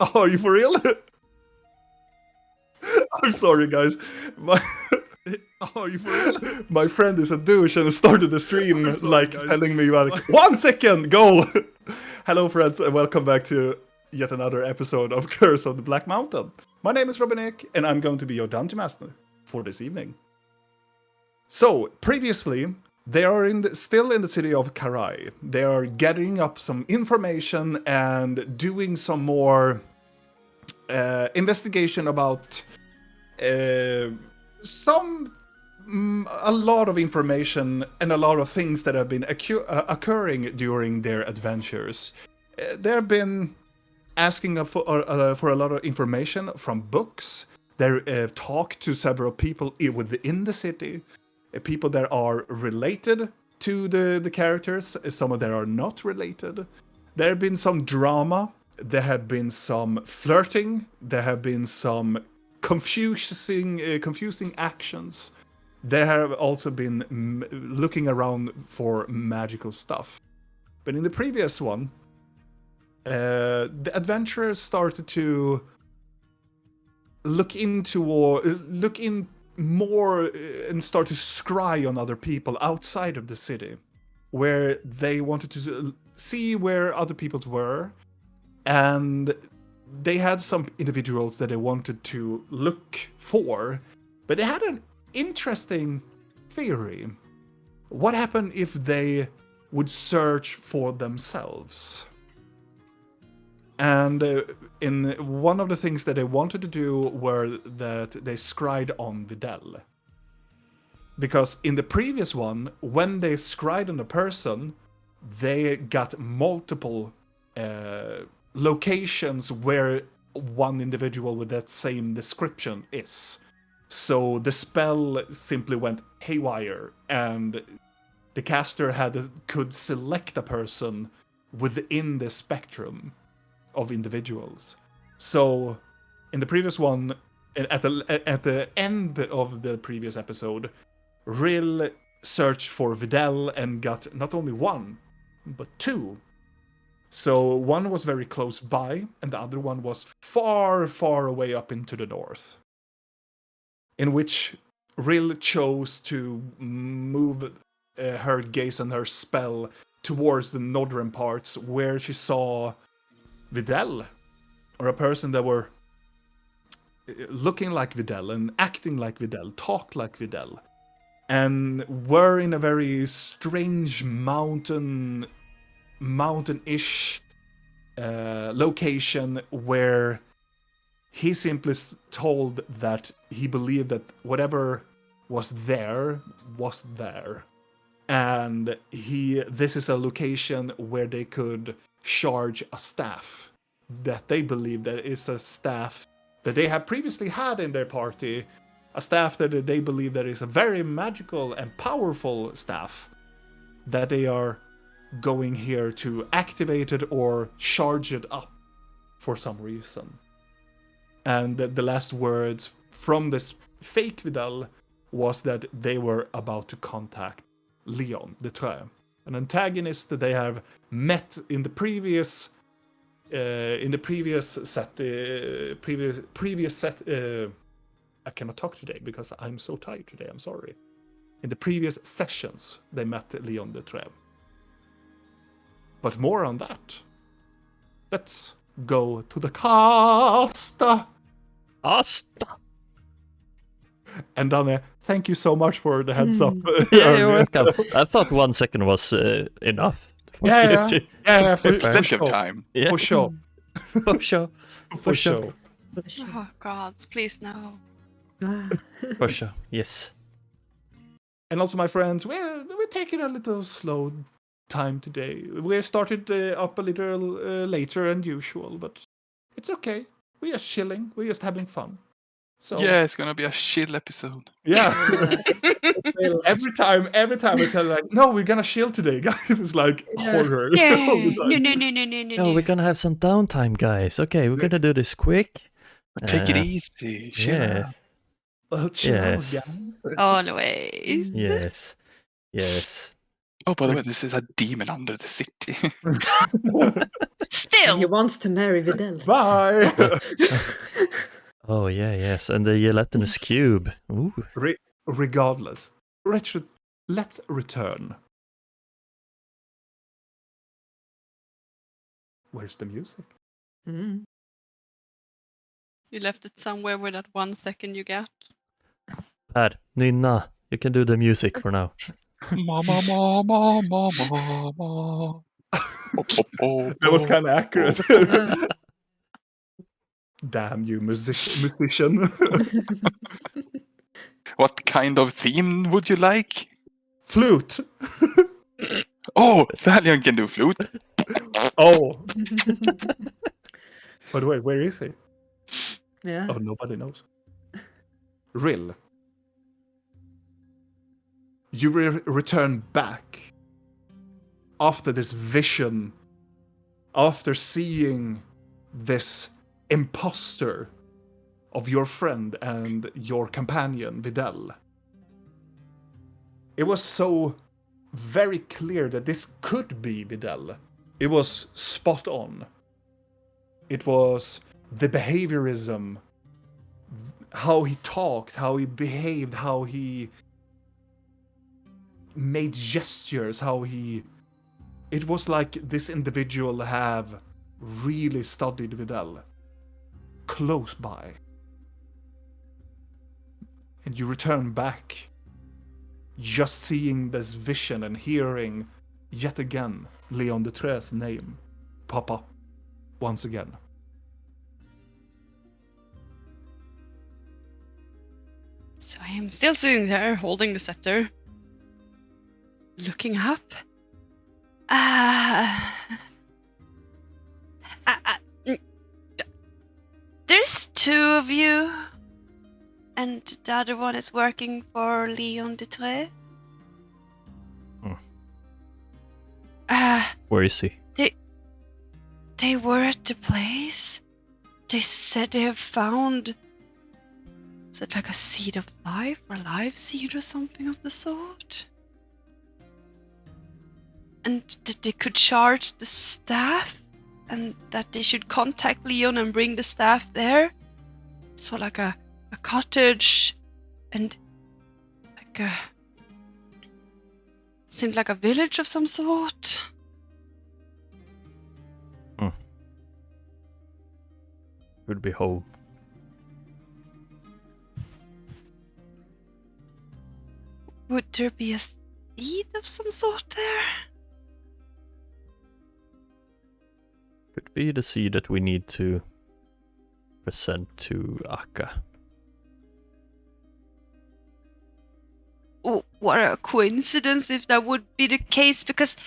Are you for real? I'm sorry, guys. Are you for real? My friend is a douche and started the stream telling me like 1 second, go. Hello, friends, and welcome back to yet another episode of Curse of the Black Mountain. My name is Robinic, and I'm going to be your Dungeon Master for this evening. So, previously, they are still in the city of Karai. They are gathering up some information and doing some more investigation about a lot of information and a lot of things that have been occurring during their adventures. They've been asking for a lot of information from books. They've talked to several people within the city, people that are related to the characters, some of them are not related. There have been some drama, there have been some flirting, there have been some confusing actions. There have also been looking around for magical stuff. But in the previous one, the adventurers started to look in more and start to scry on other people outside of the city, where they wanted to see where other people were, and they had some individuals that they wanted to look for, but they had an interesting theory. What happened if they would search for themselves? And in one of the things that they wanted to do were that they scried on Videl. Because in the previous one, when they scried on a person, they got multiple locations where one individual with that same description is. So the spell simply went haywire, and the caster could select a person within the spectrum of individuals. So in the previous one, at the end of the previous episode, Rill searched for Videl and got not only one, but two. So one was very close by, and the other one was far, far away up into the north. In which Rill chose to move her gaze and her spell towards the northern parts, where she saw Videl, or a person that were looking like Videl and acting like Videl, talked like Videl, and were in a very strange mountain-ish location where he simply told that he believed that whatever was there, and this is a location where they could charge a staff that they believe that is a staff that they have previously had in their party, a staff that they believe that is a very magical and powerful staff that they are going here to activate it or charge it up for some reason. And the last words from this fake Vidal was that they were about to contact Leon the Tre, an antagonist that they have met in the previous set. I cannot talk today because I'm so tired today. I'm sorry. In the previous sessions, they met Leon the Tre. But more on that. Let's go to the cast. And Danne, thank you so much for the heads up. Yeah, you're welcome. I thought 1 second was enough. Yeah, for sure. Time. Yeah. For sure. For sure. For sure. Oh God, please no. For sure, yes. And also, my friends, we're taking a little slow time today. We started up a little later than usual, but it's okay. We're just chilling. We're just having fun. So Yeah, it's gonna be a chill episode. yeah. every time I tell like, no, we're gonna chill today, guys. It's like horror. all the time. No. We're gonna have some downtime, guys. Okay, we're gonna do this quick. But take it easy. Chill Yeah. out. Chill out, Yes. guys. Always. Yes. Oh, by the way, this is a demon under the city. And he Still, wants to marry Videl. Bye. Oh yeah, yes, and the gelatinous cube. Ooh. Regardless, Richard, let's return. Where's the music? Mm. you left it somewhere with that 1 second you get. Per, nynna. You can do the music for now. Mama, mama, mama, mama. That was kind of accurate. Damn you, musician. What kind of theme would you like? Flute. Oh, Thalion can do flute. Oh. By the way, where is he? Yeah. Oh, nobody knows. Rill. You return back after this vision, after seeing this imposter of your friend and your companion, Videl. It was so very clear that this could be Videl. It was spot on. It was the behaviorism, how he talked, how he behaved, how he made gestures, how he... It was like this individual have really studied Videl close by. And you return back just seeing this vision and hearing yet again Leon de Tre's name pop up once again. So I am still sitting there holding the scepter, looking up. There's two of you, and the other one is working for Leon de Tre. Where is he? They were at the place. They said they have found... Is it like a seed of life or life seed or something of the sort? And that they could charge the staff, and that they should contact Leon and bring the staff there. So like a cottage and like a... Seemed like a village of some sort. Could be home. Would there be a seed of some sort there? Could be the seed that we need to present to Akka. Oh, what a coincidence if that would be the case, because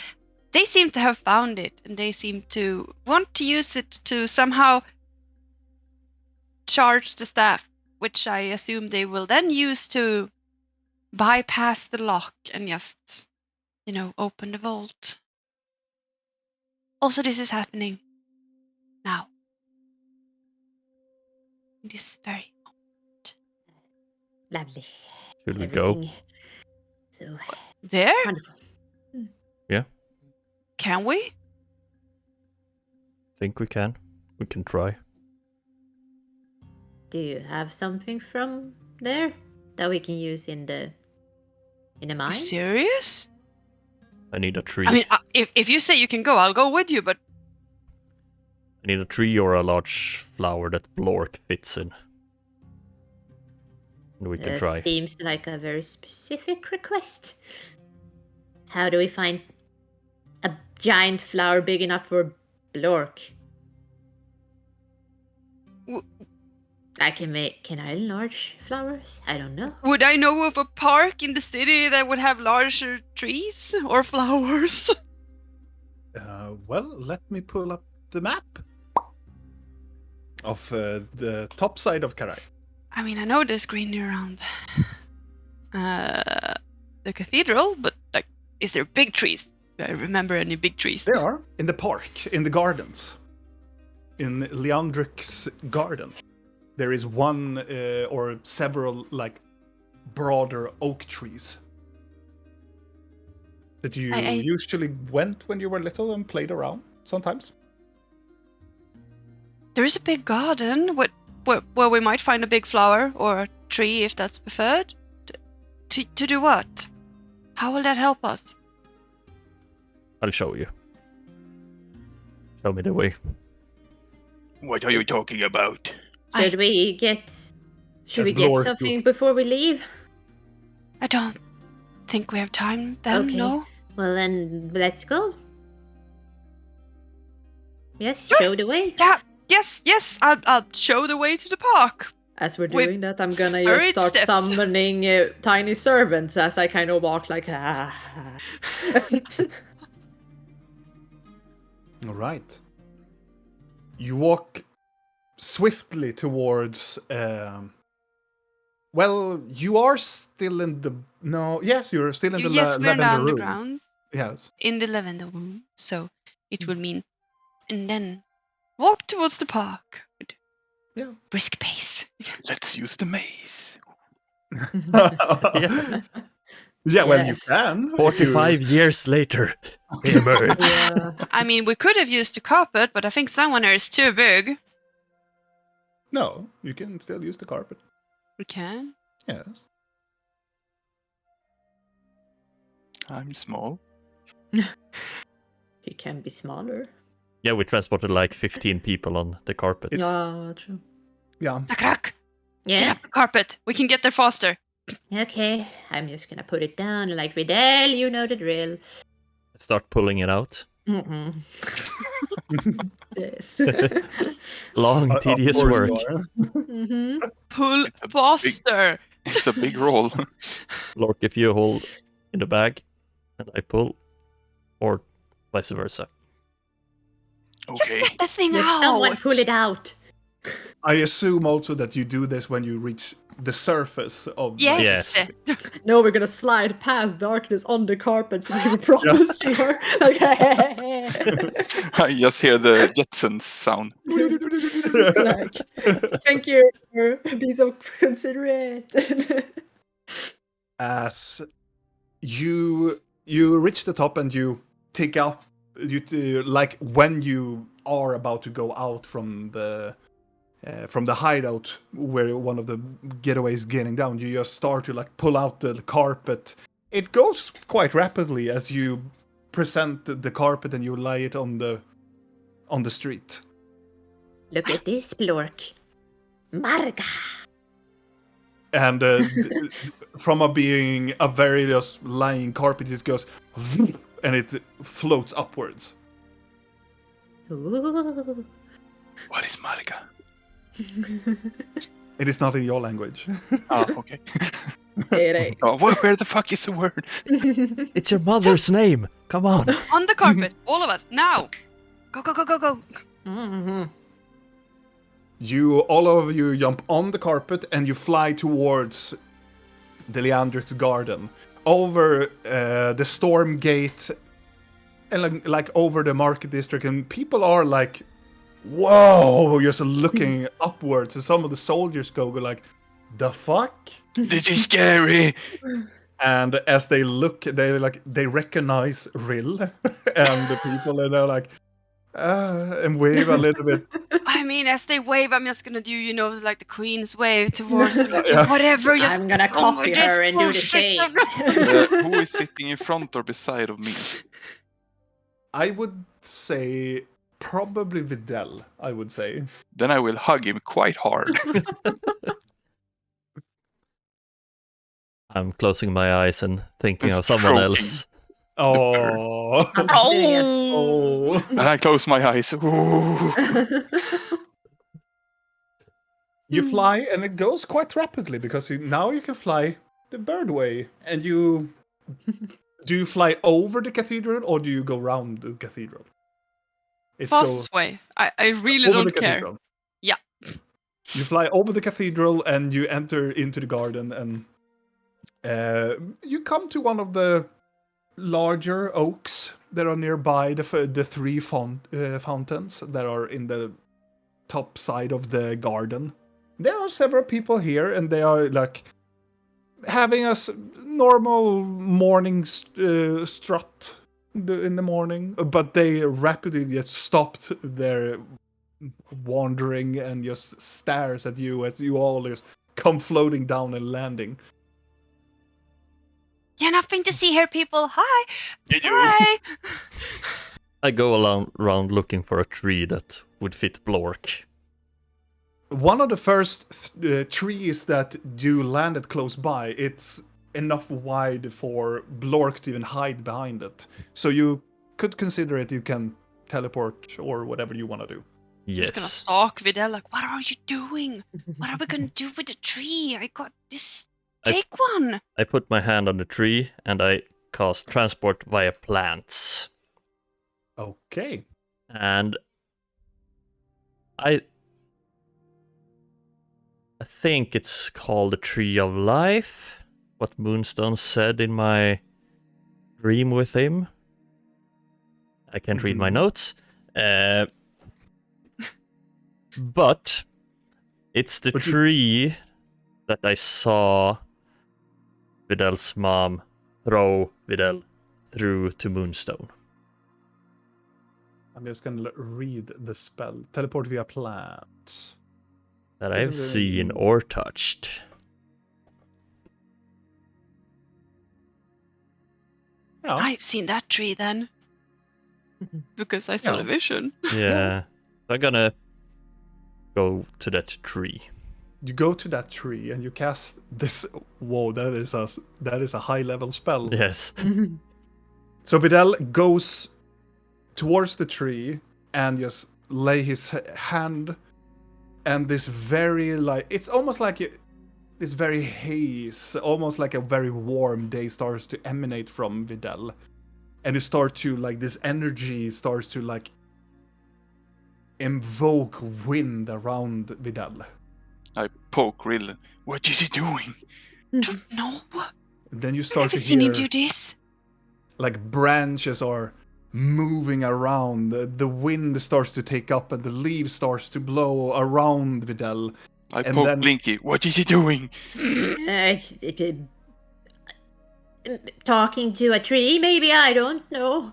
they seem to have found it and they seem to want to use it to somehow charge the staff, which I assume they will then use to bypass the lock and just, open the vault. Also, this is happening now. In this very moment. Lovely. Should we go? Everything So There? wonderful. Can we? Think we can. We can try. Do you have something from there that we can use in the Are you mine? serious? I need a tree. I mean, if you say you can go, I'll go with you, but I need a tree or a large flower that Blork fits in. And we can try. Seems like a very specific request. How do we find a giant flower big enough for Blork? Can I enlarge flowers? I don't know. would I know of a park in the city that would have larger trees or flowers? Well, let me pull up the map of the top side of Karai. I mean, I know there's greenery around the cathedral, but like, is there big trees? Do I remember any big trees? There are in the park, in the gardens, in Leandric's garden. There is one or several like broader oak trees. that you I- usually went when you were little and played around sometimes? There is a big garden where we might find a big flower or a tree if that's preferred. To do what? How will that help us? I'll show you. Show me the way. What are you talking about? Should we get As get Blork something before we leave? I don't think we have time then, Okay. no? Well then, let's go. Yes, show the way. Yeah, yes, I'll show the way to the park. As we're With doing that, I'm gonna just hurried start steps. summoning tiny servants as I kind of walk like All right. You walk swiftly towards. Well, you are still in the. No, yes, you're still in the Yes, we're in the lavender room. undergrounds. Yes. In the lavender room. So it would mean, and then walk towards the park with Yeah. brisk pace. Let's use the maze. Yeah. Yeah, well, you Yes. can. if 45 years later, we emerge. Yeah. I mean, we could have used the carpet, but I think someone there is too big. No, you can still use the carpet. We can. Yes. I'm small. He can be smaller. Yeah, we transported like 15 people on the carpet. Yeah, true. Yeah. Sakrak, get Yeah. up the carpet. We can get there faster. Okay, I'm just gonna put it down like Vidal, you know the drill. Start pulling it out. Mm-mm. Yes. Long, tedious Of course work. you are. Mm-hmm. Pull It's a faster. It's a big roll. Lork, if you hold in the bag and I pull, or vice versa. Okay. Get the thing Yes, out. someone pull it out. I assume also that you do this when you reach the surface of. Yes. No, we're gonna slide past darkness on the carpet so we can promise here. Okay. I just hear the Jetsons sound. Like, thank you for being so considerate. As you reach the top and you take out like when you are about to go out from the hideout where one of the getaways getting down, you just start to like pull out the carpet. It goes quite rapidly as you present the carpet and you lay it on the street. Look at this, Blork. Marga. And from being a very just lying carpet, it goes and it floats upwards. Ooh. What is Marga? It is not in your language. Oh, okay. It ain't. Oh, where the fuck is the word? It's your mother's name. Come on. On the carpet, all of us, now. Go. Mm-hmm. All of you jump on the carpet and you fly towards the Leandrix garden, over the storm gate, and like over the market district, and people are like, "Whoa!" Just looking upwards, and some of the soldiers go like, "The fuck?" This is scary. And as they look, they recognize Rill and the people, and they're like, and wave a little bit. I mean, as they wave, I'm just gonna do, like the queen's wave towards them, like, Yeah. whatever. Just I'm gonna copy just her and do the bullshit same. them. Who is sitting in front or beside of me? I would say probably Vidal. I would say. Then I will hug him quite hard. I'm closing my eyes and thinking And of someone stroking. else. Oh. I'm just doing it. Oh. And I close my eyes. Ooh. You fly, and it goes quite rapidly because now you can fly the bird way. And do you fly over the cathedral or do you go round the cathedral? It's Fastest way. I really over don't the care. cathedral. Yeah. You fly over the cathedral and you enter into the garden, and you come to one of the larger oaks that are nearby the three fountains that are in the top side of the garden. There are several people here, and they are like having a normal morning strut in the morning, but they rapidly just stopped their wandering and just stares at you as you all just come floating down and landing. You're nothing to see here, people. Hi. Hey, you. Hi. I go around looking for a tree that would fit Blork. One of the first trees that you landed close by, it's enough wide for Blork to even hide behind it. So you could consider it you can teleport or whatever you want to do. He's gonna Yes. stalk Videl like, what are you doing? What are we gonna do with the tree? I got this. Take one. I put my hand on the tree and I cast transport via plants. Okay. And I think it's called the Tree of Life. What Moonstone said in my dream with him. I can't read my notes. But it's the tree that I saw Videl's mom throw Videl through to Moonstone. I'm just gonna read the spell. Teleport via plants. That I've seen or touched. Yeah. I've seen that tree then. Because I saw the vision. Yeah. I'm gonna go to that tree. You go to that tree and you cast this. Whoa, that is a high level spell. Yes. So Videl goes towards the tree and just lay his hand, and this very it's almost like this very haze, almost like a very warm day starts to emanate from Videl, and you start to this energy starts to invoke wind around Videl. I poke Rill. What is he doing? No. And then you I've start never to seen hear him do this. branches are moving around. The wind starts to take up and the leaves starts to blow around Videl. I And poke then- Blinky. What is he doing? Talking to a tree, maybe? I don't know.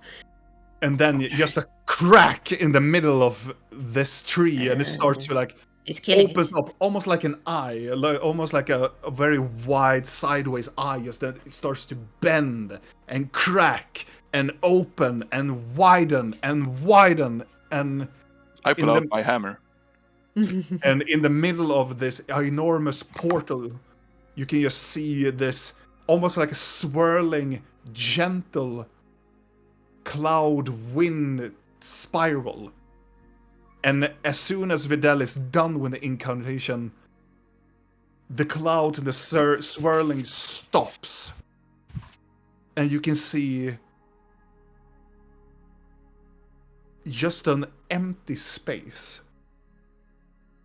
And then just a crack in the middle of this tree, and it starts to It's killing opens it. up almost like an eye, almost like a very wide sideways eye. Just that it starts to bend and crack and open and widen and widen, and I pull out my hammer. and in the middle of this enormous portal, you can just see this almost like a swirling, gentle cloud wind spiral. And as soon as Videl is done with the incantation, the cloud and the swirling stops. And you can see just an empty space.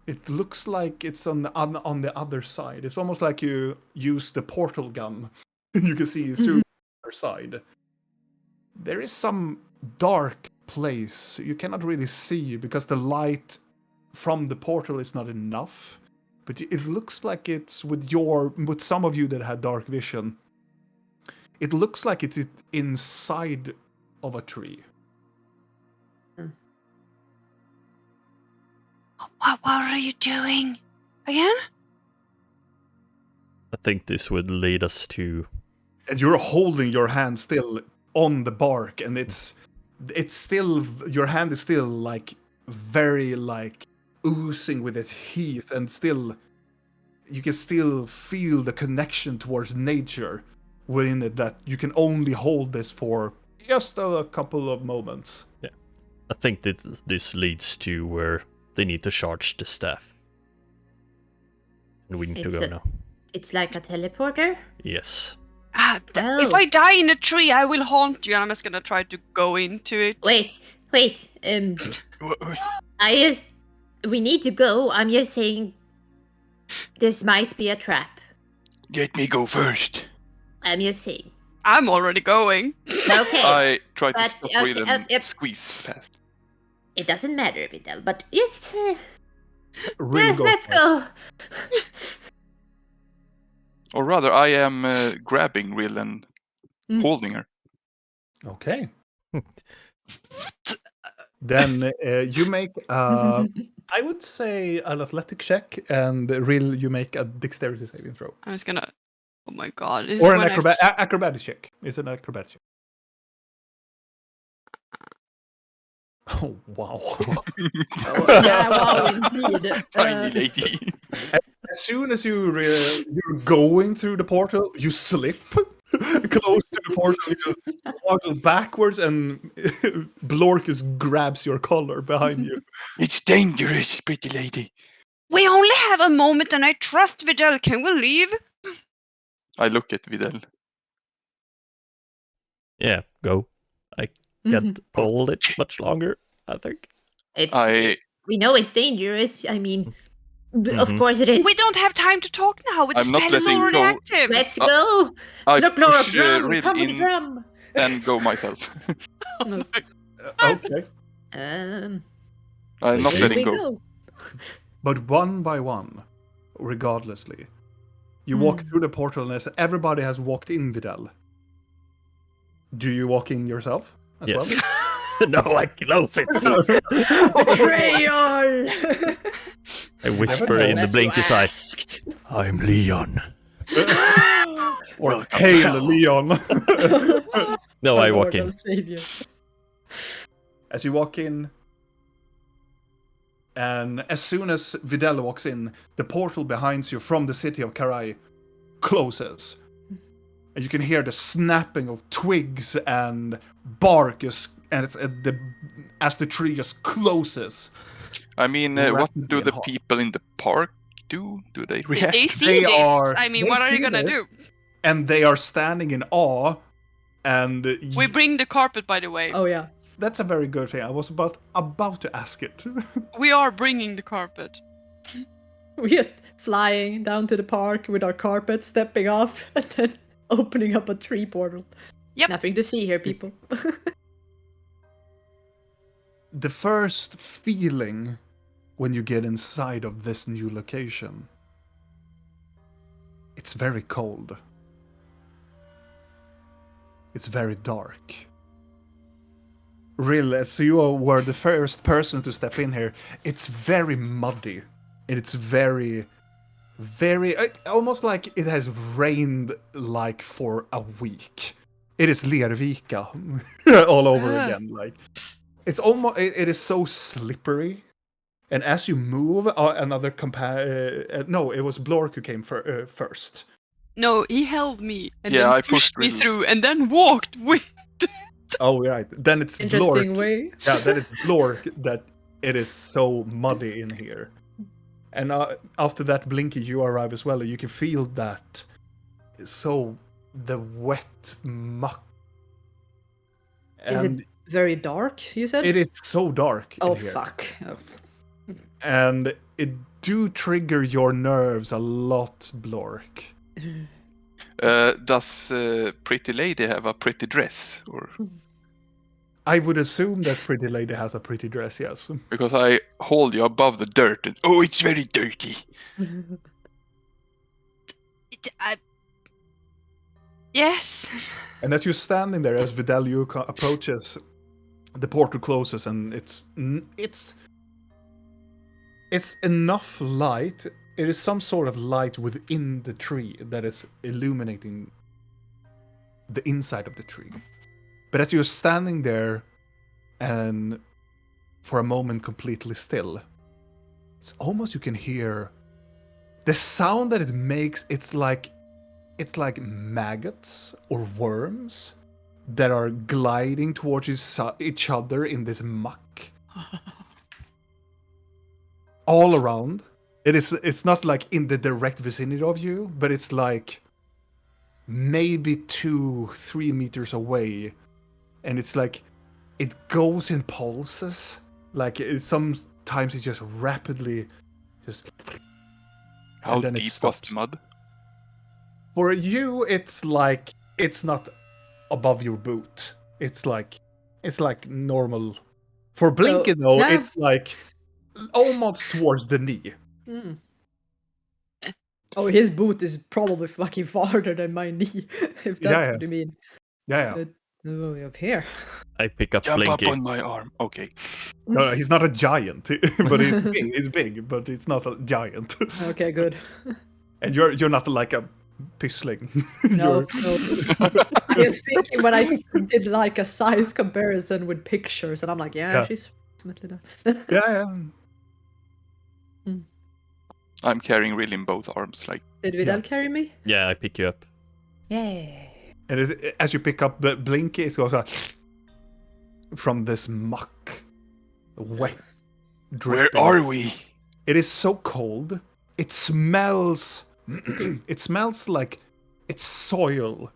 It looks like it's on the other side. It's almost like you use the portal gun. You can see through the other side. There is some dark place you cannot really see because the light from the portal is not enough. But it looks like it's with some of you that had dark vision. It looks like it's inside of a tree. What are you doing? Again? I think this would lead us to... And you're holding your hand still on the bark, and it's still, your hand is still very oozing with its heat, and still you can still feel the connection towards nature within it, that you can only hold this for just a couple of moments. Yeah. I think that this leads to where they need to charge the staff. And we need to go now. It's like a teleporter? Yes. If I die in a tree, I will haunt you, and I'm just gonna try to go into it. Wait. We need to go. I'm just saying this might be a trap. Let me go first. I'm just saying. I'm already going. Okay. I try to But, stop Rill and yep. squeeze past. It doesn't matter, Vidal, but just Really go let's for it. go. Or rather, I am grabbing Rill and holding her. Okay. Then you make, I would say, an athletic check, and Rill, you make a dexterity saving throw. I was gonna. Oh my god! This Or is an when I. acrobatic check. It's an acrobatic check. Oh, wow. Yeah, wow, indeed. Tiny lady. As soon as you're going through the portal, you slip close to the portal. You waddle backwards, and Blorkus grabs your collar behind you. It's dangerous, pretty lady. We only have a moment, and I trust Vidal. Can we leave? I look at Vidal. Yeah, go. I can't hold it much longer, I think. We know it's dangerous. I mean, of course it is. We don't have time to talk now. The I'm not spell is letting already go. active. Let's go. I Look, Nora, push drum. Rill Come with the in drum. and go myself. Okay. I'm not Here letting we go. But one by one, regardlessly, you walk through the portal, and as everybody has walked in, Vidal, do you walk in yourself as Yes. No, I close it. Betrayal. I whisper in the As you Blinky's eye. asked. I'm Leon. Or hail Leon. No, I walk Lord in. and Savior. As you walk in, and as soon as Vidal walks in, the portal behind you from the city of Karai closes. And you can hear the snapping of twigs and bark as the tree just closes. I mean, what Rapidly do and the hard. people in the park do? Do they react? They see They this. are- I mean, they what are you see gonna this. do? And they are standing in awe. And We bring the carpet, by the way. Oh yeah. that's a very good thing. I was about to ask it. We are bringing the carpet. We're just flying down to the park with our carpet, stepping off, and then opening up a tree portal. Yep. Nothing to see here, people. The first feeling when you get inside of this new location, it's very cold. It's very dark. Really, so you were the first person to step in here. It's very muddy. And it's very, almost like it has rained like for a week. It is Lervika all over again. Like, it's almost, it is so slippery. And as you move, another no, it was Blork who came first. No, he held me and Yeah, then I pushed me pushed through and then walked with. Oh, right. Then it's Interesting Blork. way. Yeah, then it's Blork that it is so muddy in here. And after that, Blinky, you arrive as well. And you can feel that. So, the wet muck. Is it very dark, you said? It is so dark Oh, in here. fuck. Oh. And it do trigger your nerves a lot, Blork. Does Pretty Lady have a pretty dress? Or I would assume that Pretty Lady has a pretty dress, yes. because I hold you above the dirt and it's very dirty. Yes. And as you're standing there, as Vidal approaches, the portal closes, and it's enough light. It is some sort of light within the tree that is illuminating the inside of the tree. But as you're standing there, and for a moment completely still, it's almost you can hear the sound that it makes. It's like maggots or worms that are gliding towards each other in this muck. All around. It's not like in the direct vicinity of you, but it's like maybe 2-3 meters away. And it's like it goes in pulses. Like sometimes it just rapidly just. How and then it deep was stops. the mud? For you, it's like it's not above your boot. It's like normal. For Blinky though, yeah. it's like almost towards the knee. Oh, his boot is probably fucking farther than my knee, if that's Yeah. what you mean. Yeah. So, way up here. I pick up Jump Blinky. up on my arm. Okay. No, he's not a giant, but he's big. He's big, but he's not a giant. Okay, good. And you're not like a pissling. No, You're- no. I was thinking when I did like a size comparison with pictures, and I'm like, yeah. She's approximately that. Yeah. I'm carrying Rill in both arms. Like, Did Vidal carry me? Yeah, I pick you up. Yay. And as you pick up Blinky, it goes from this muck, wet, where dripping. are we? It is so cold. It smells. It smells like it's soil,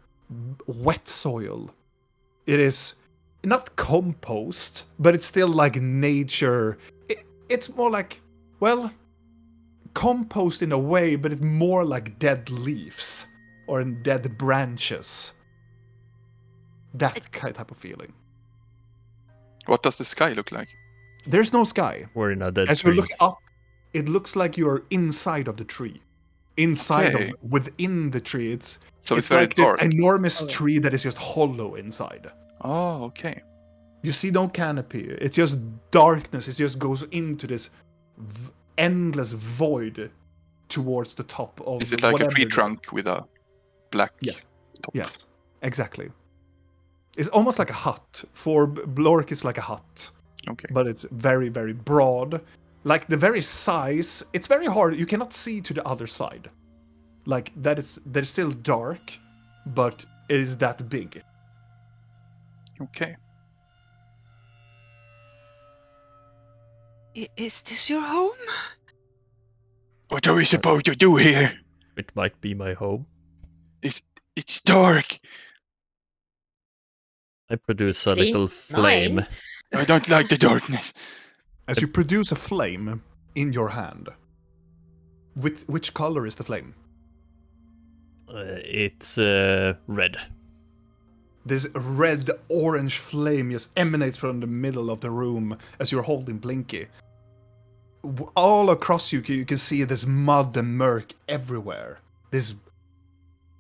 wet soil. It is not compost, but it's still like nature. It's more like, well, compost in a way, but it's more like dead leaves or dead branches. That type of feeling. What does the sky look like? There's no sky. We're in a dead As tree. you look up, it looks like you're inside of the tree. Inside Okay. of within the tree. It's very like this dark. enormous Oh, yeah. tree that is just hollow inside. Oh, okay. You see no canopy. It's just darkness. It just goes into this endless void towards the top of. Is it like a whatever tree it is. trunk with a black Yeah. top? Yes, exactly. It's almost like a hut. For Blork, it's like a hut. Okay. But it's very, very broad. Like the very size, it's very hard. You cannot see to the other side. Like that is still dark, but it is that big. Okay. Is this your home? What are we supposed to do here? It might be my home. It's dark. I produce a Clean little flame. mine. I don't like the darkness. As you produce a flame in your hand, with which color is the flame? It's red. This red-orange flame just emanates from the middle of the room as you're holding Blinky. All across you can see this mud and murk everywhere. This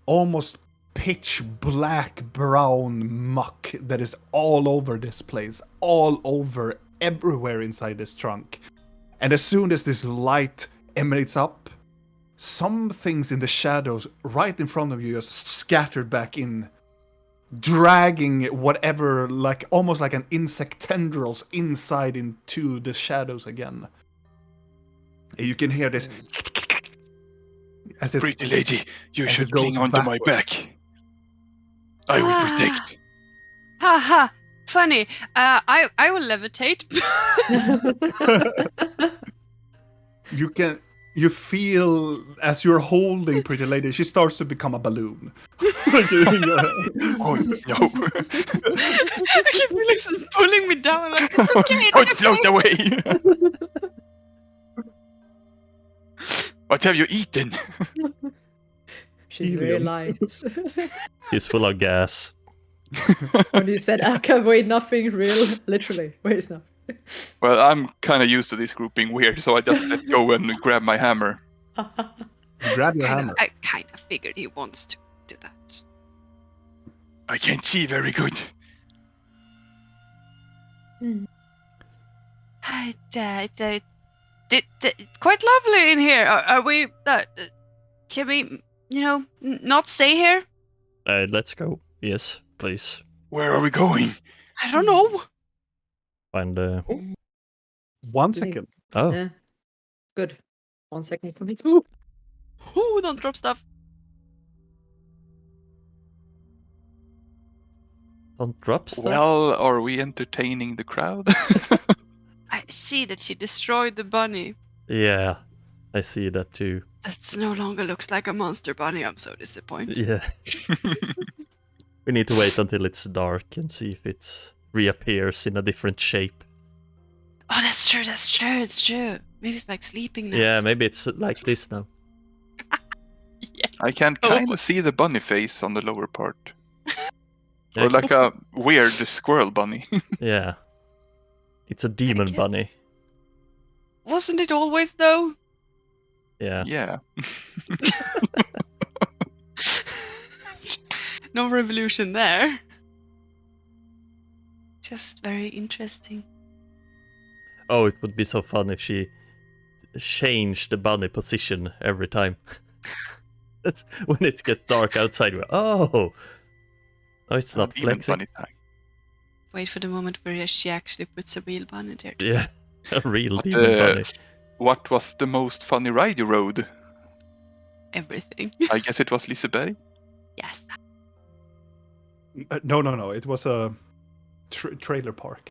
almost pitch black brown muck that is all over this place, all over everywhere inside this trunk. And as soon as this light emanates up, some things in the shadows right in front of you just scattered back in, dragging whatever, like almost like an insect tendrils inside into the shadows again. And you can hear this as it Pretty lady, you as should it goes cling onto my backwards. back. I will protect. Ha ha! Funny. I will levitate. you feel as you're holding Pretty Lady, she starts to become a balloon. Oh no! I can feel it pulling me down. Like, it's okay. Oh, It's float okay. away! What have you eaten? She's very Helium. light. He's full of gas. When you said I can weigh nothing, real literally weighs nothing. Well, I'm kind of used to this group being weird, so I just let go and grab my hammer. Grab your hammer. I kind of figured he wants to do that. I can't see very good. It's quite lovely in here. Are we? Can we, not stay here? Let's go. Yes, please. Where are we going? I don't know. Find 1 second. Oh, Yeah. Good. 1 second for me. Ooh, don't drop stuff. don't drop stuff. Well, are we entertaining the crowd? I see that she destroyed the bunny. Yeah, I see that too. That no longer looks like a monster bunny. I'm so disappointed. Yeah. We need to wait until it's dark and see if it reappears in a different shape. Oh, that's true. It's true. Maybe it's like sleeping now. Yeah, maybe it's like this now. Yeah. I can Oh. kind of see the bunny face on the lower part. Yeah, Or like a weird squirrel bunny. yeah. It's a demon Okay. bunny. Wasn't it always though? Yeah. Yeah. No revolution there. Just very interesting. Oh, it would be so fun if she changed the bunny position every time. That's when it gets dark outside. Oh, it's not Demon flexing. bunny time. Wait for the moment where she actually puts a real bunny there. Yeah, a real But, demon bunny. What was the most funny ride you rode? Everything. I guess it was Liseberg. Yes. No. It was a trailer park.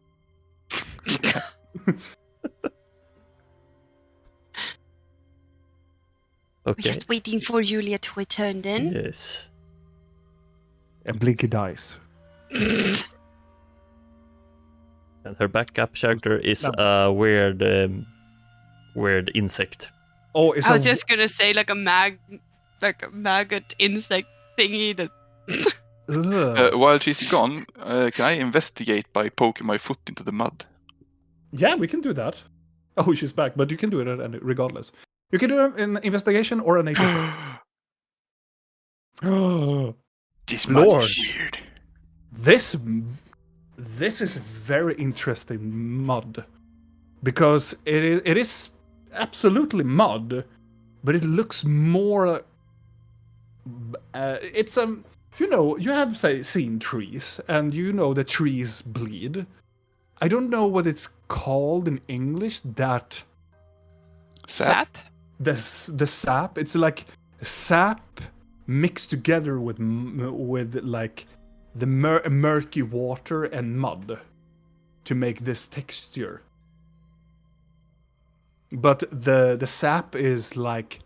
We're Okay. just waiting for Julia to return then. Yes. And Blinky dies. And her backup character is a weird insect. Oh, it's I was just gonna say like a maggot insect thingy that. While she's gone, can I investigate by poking my foot into the mud? Yeah, we can do that. Oh, she's back, but you can do it regardless. You can do an investigation or a nature check. This mud Lord. is weird. This is very interesting mud, because it is absolutely mud, but it looks more. It's you have seen trees, and you know that trees bleed. I don't know what it's called in English. That Sap? the sap. It's like sap mixed together with like the murky water and mud to make this texture. But the sap is like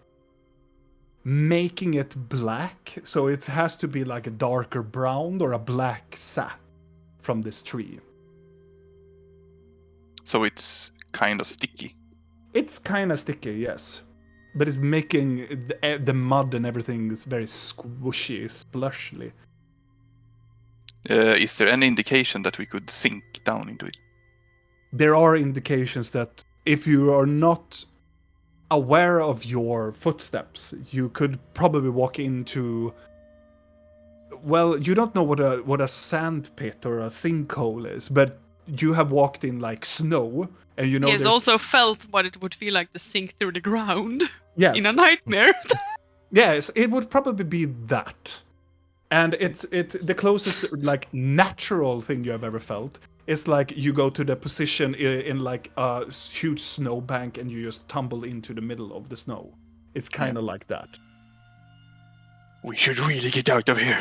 making it black, so it has to be like a darker brown or a black sap from this tree. So it's kind of sticky. It's kind of sticky, yes. But it's making the mud and everything is very squishy, splushly. Is there any indication that we could sink down into it? There are indications that if you are not aware of your footsteps, you could probably walk into. Well, you don't know what a sand pit or a sinkhole is, but you have walked in like snow, and you know. He has also felt what it would feel like to sink through the ground. Yes. In a nightmare. Yes, it would probably be that. And it's the closest like natural thing you have ever felt. It's like you go to the position in like a huge snowbank and you just tumble into the middle of the snow. It's kind of like that. We should really get out of here.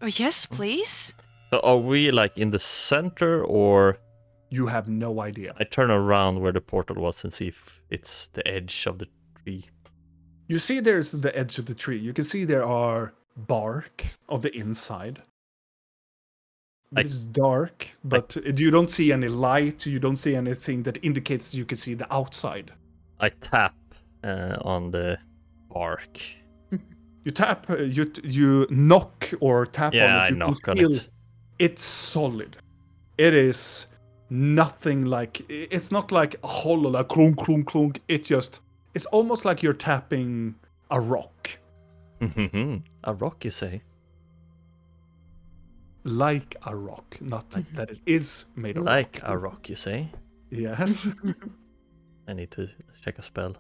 Oh yes, please. So are we like in the center, or You have no idea. I turn around where the portal was and see if it's the edge of the tree? You see there's the edge of the tree. You can see there are bark of the inside. But it's dark, but you don't see any light. You don't see anything that indicates you can see the outside. I tap on the bark. You tap, you knock or tap on it. Yeah, I You knock on feel it. It's solid. It is nothing like. It's not like a hollow, like clunk, clunk, clunk. It's almost like you're tapping a rock. A rock, you say? Like a rock, not that it is made of Like rock. a rock, you say? Yes. I need to check a spell.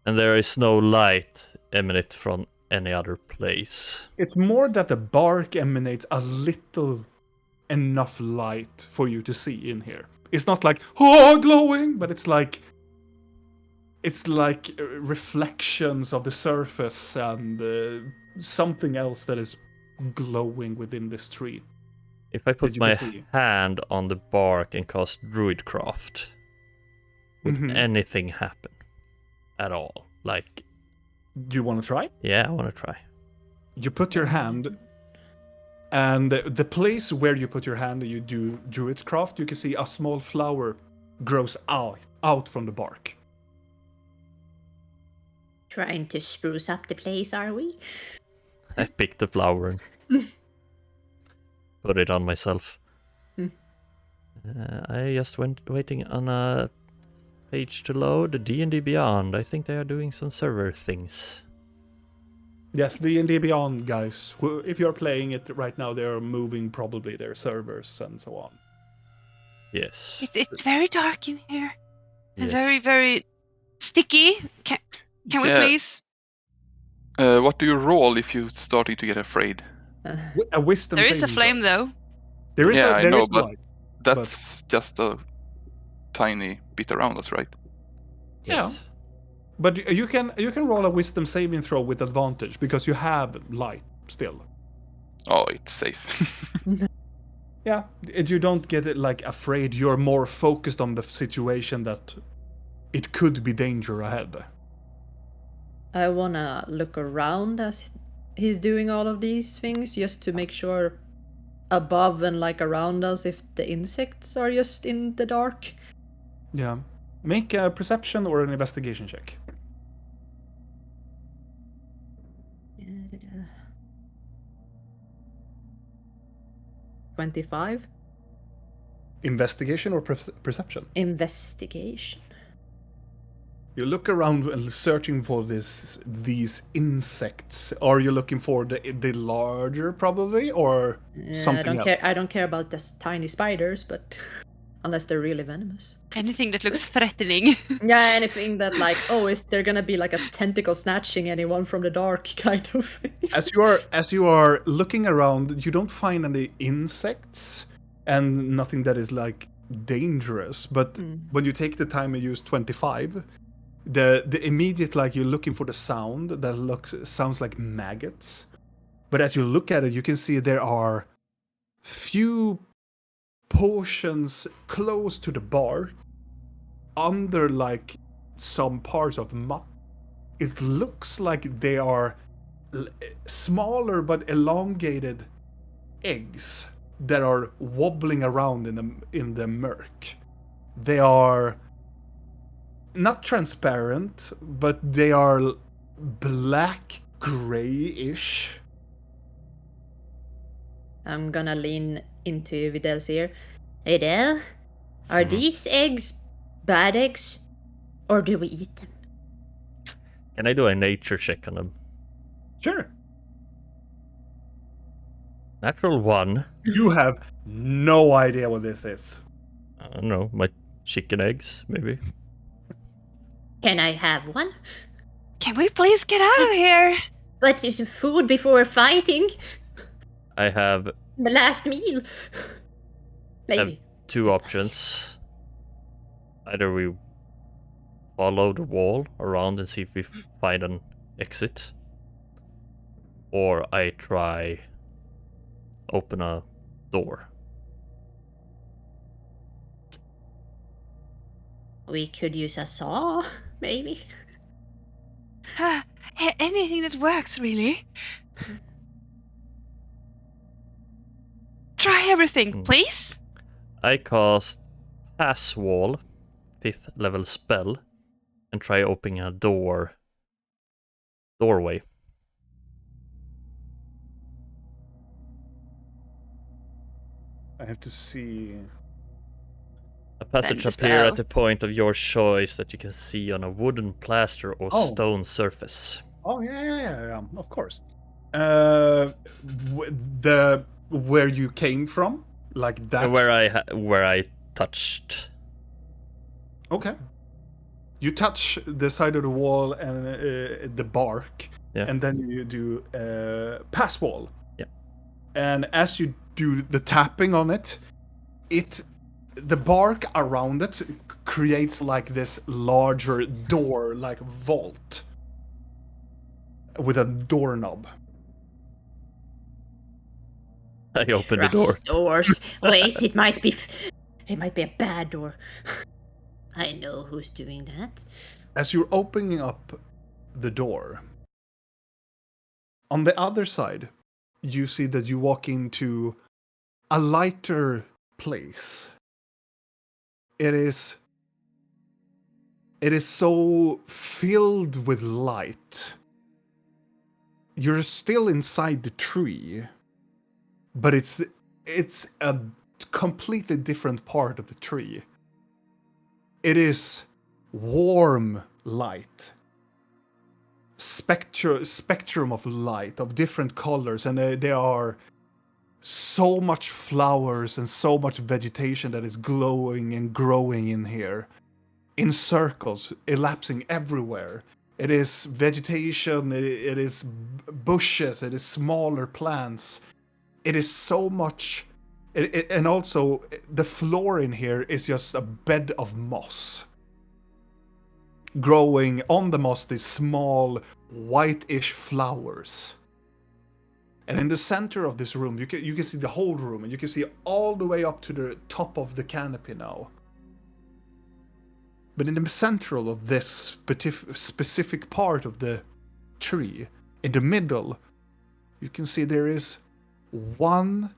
And there is no light emanate from any other place. It's more that the bark emanates a little enough light for you to see in here. It's not like glowing, but it's like reflections of the surface and something else that is glowing within this tree. If I put you my can see. hand on the bark and cast Druidcraft, would anything happen at all? Like, Do you want to try? yeah, I want to try. You put your hand, and the place where you put your hand and you do Druidcraft, you can see a small flower grows out from the bark. Trying to spruce up the place, are we? I picked the flower and put it on myself. I just went waiting on a page to load. D&D Beyond. I think they are doing some server things. Yes, D&D Beyond guys. If you're playing it right now, they're moving probably their servers and so on. Yes. It's very dark in here. And Yes. very, very sticky. Can we Yeah. please? What do you roll if you're starting to get afraid? A wisdom There is a saving flame throw. though. There is Yeah, I there know, is but light. That's just a tiny bit around us, right? Yes. But you can roll a wisdom saving throw with advantage because you have light still. Oh, it's safe. Yeah, you don't get it like afraid. You're more focused on the situation that it could be danger ahead. I wanna look around as he's doing all of these things just to make sure above and like around us if the insects are just in the dark. Yeah. Make a perception or an investigation check. 25. Investigation or perception? Investigation. You look around and searching for these insects. Are you looking for the larger probably or something else? I don't care about the tiny spiders, but unless they're really venomous. Anything that looks threatening. Yeah, anything that like, oh, is there gonna be like a tentacle snatching anyone from the dark kind of thing? As you are looking around, you don't find any insects and nothing that is like dangerous. But when you take the time and use 25, the immediate like you're looking for the sound that sounds like maggots. But as you look at it, you can see there are few portions close to the bark under like some parts of muck. It looks like they are smaller but elongated eggs that are wobbling around in the murk. They are not transparent, but they are black grayish. I'm gonna lean into Vidal's ear. Vidal, are these eggs bad eggs? Or do we eat them? Can I do a nature check on them? Sure. Natural 1. You have no idea what this is. I don't know, my chicken eggs, maybe? Can I have one? Can we please get out of here? But it's food before fighting. I have The last meal. Maybe. 2 options. Either we follow the wall around and see if we find an exit, or I try open a door. We could use a saw, maybe. Anything that works, really. Try everything, please. I cast Pass Wall, 5th level spell, and try opening a doorway. I have to see. A passage Bend the appear spell. at the point of your choice that you can see on a wooden plaster or stone surface. Oh yeah, of course. Where you came from, like that. Where I touched. Okay. You touch the side of the wall and the bark, Yeah. and then you do pass wall. Yeah. And as you do the tapping on it, the bark around it creates like this larger door, like vault, with a doorknob. I opened the door. Trust doors. Wait, it might be a bad door. I know who's doing that. As you're opening up the door, on the other side, you see that you walk into a lighter place. It is so filled with light. You're still inside the tree, but it's a completely different part of the tree. It is warm light. Spectrum of light of different colors, and there are so much flowers and so much vegetation that is glowing and growing in here, in circles, elapsing everywhere. It is vegetation, it is bushes, it is smaller plants. It is so much, and also the floor in here is just a bed of moss. Growing on the moss, these small whitish flowers. And in the center of this room, you can see the whole room, and you can see all the way up to the top of the canopy now. But in the central of this specific part of the tree, in the middle, you can see there is one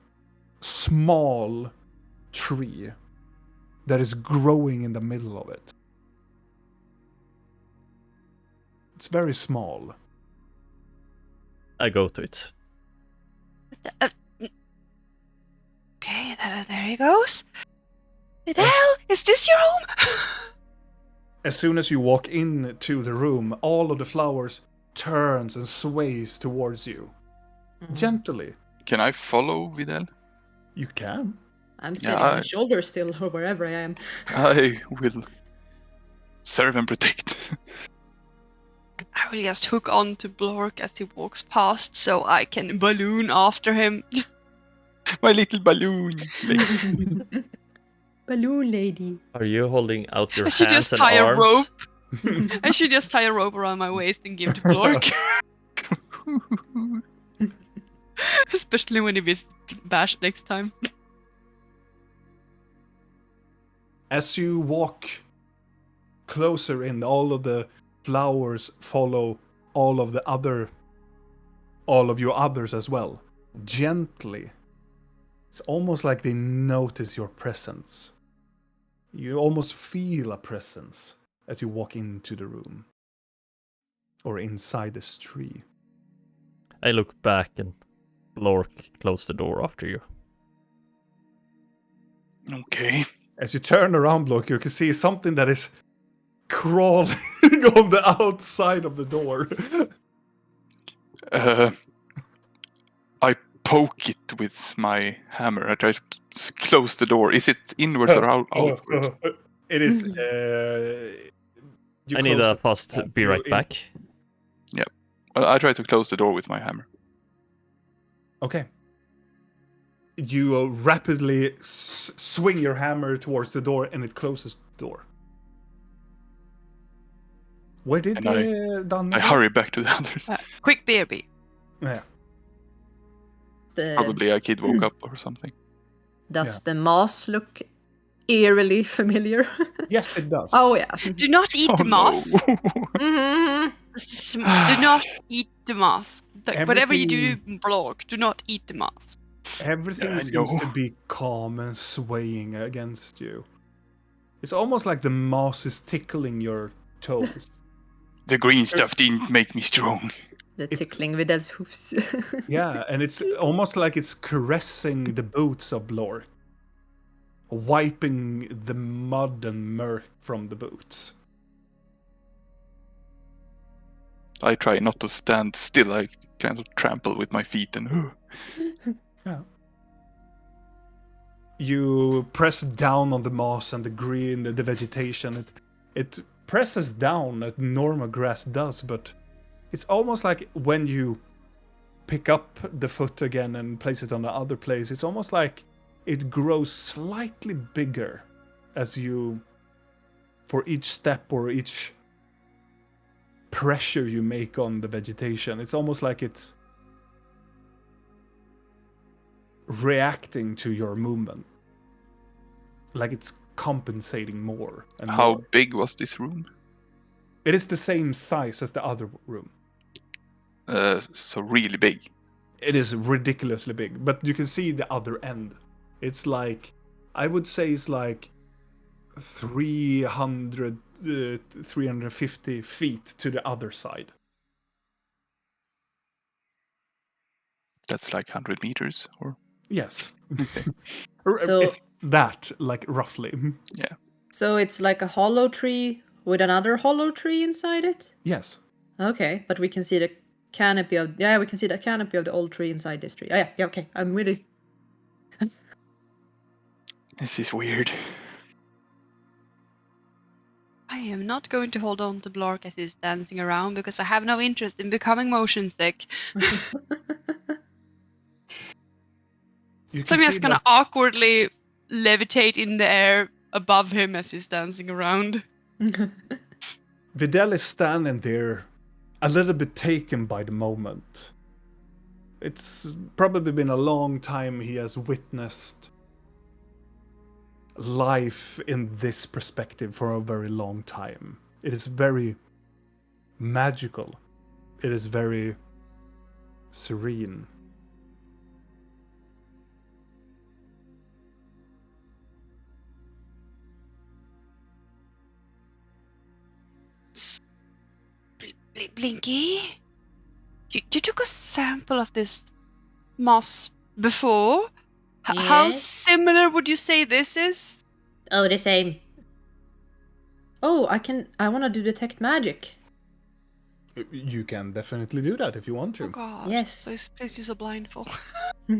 small tree that is growing in the middle of it. It's very small. I go to it. Okay, there he goes. Vidal, is this your home? As soon as you walk into the room, all of the flowers turns and sways towards you. Gently. Can I follow Vidal? You can. I'm sitting on his shoulder still, or wherever I am. I will serve and protect. I will just hook on to Blork as he walks past so I can balloon after him. My little balloon. Balloon lady. Are you holding out your I should hands just and tie arms? a rope. I should just tie a rope around my waist and give to Blork. Especially when he visits Bash next time. As you walk closer in, all of the flowers follow all of your others as well. Gently. It's almost like they notice your presence. You almost feel a presence as you walk into the room. Or inside this tree. I look back and Blork closed the door after you. Okay. As you turn around, Blork, you can see something that is crawling on the outside of the door. I poke it with my hammer. I try to close the door. Is it inwards or outwards? It is. I need a fast be right back. Yeah. Well, I try to close the door with my hammer. Okay. You rapidly swing your hammer towards the door, and it closes the door. Where did I hurry back to the others. Quick BRB. Yeah. Probably a kid woke up or something. Does the moss look eerily familiar? Yes, it does. Oh yeah. Do not eat the moss. No. Do not eat the moss. Whatever you do, Blork, do not eat the moss. Everything seems to be calm and swaying against you. It's almost like the moss is tickling your toes. The green stuff didn't make me strong. The tickling Vidal's hoofs. Yeah, and it's almost like it's caressing the boots of Blork. Wiping the mud and murk from the boots. I try not to stand still. I kind of trample with my feet and... Yeah. You press down on the moss and the green, the vegetation. It presses down as normal grass does, but it's almost like when you pick up the foot again and place it on the other place, it's almost like it grows slightly bigger as you, for each step or each pressure you make on the vegetation. It's almost like it's reacting to your movement. Like it's compensating more. And How more. big was this room? It is the same size as the other room. So really big. It is ridiculously big, but you can see the other end. It's like, I would say it's like 350 feet to the other side. That's like 100 meters, or? Yes. So it's that, like roughly. Yeah. So it's like a hollow tree with another hollow tree inside it? Yes. Okay, but we can see the canopy of we can see the canopy of the old tree inside this tree. Oh, yeah, okay, I'm really. This is weird. I am not going to hold on to Blark as he's dancing around because I have no interest in becoming motion sick. You So can I'm see just gonna that awkwardly levitate in the air above him as he's dancing around. Videl is standing there, a little bit taken by the moment. It's probably been a long time he has witnessed life in this perspective for a very long time. It is very magical. It is very serene. Blinky, you took a sample of this moss before. How Yes. similar would you say this is? Oh, the same. Oh, I want to do detect magic. You can definitely do that if you want to. Oh God! Yes. Please use a blindfold. Do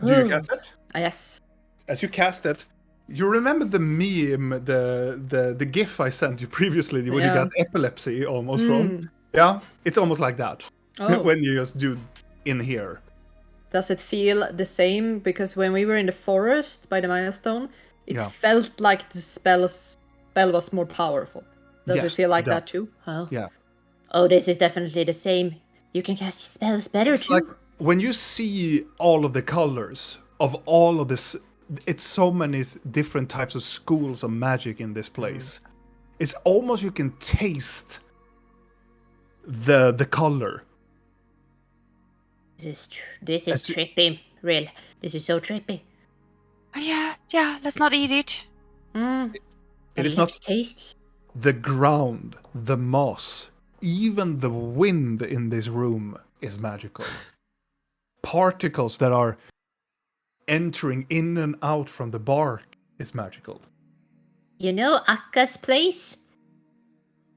you cast it? Yes. As you cast it, you remember the meme, the GIF I sent you previously when you Yeah. got epilepsy almost from? Yeah, it's almost like that. Oh. When you just do in here. Does it feel the same? Because when we were in the forest by the milestone, it Yeah. felt like the spell was more powerful. Does Yes, it feel like it does. that too? Oh. Yeah. Oh, this is definitely the same. You can cast spells better It's too. like when you see all of the colors of all of this, it's so many different types of schools of magic in this place. It's almost you can taste the color. This is As you- trippy. Real. This is so trippy. Oh, yeah. Let's not eat it. It But is it not looks tasty. the ground, the moss, even the wind in this room is magical. Particles that are entering in and out from the bark is magical. You know Akka's place?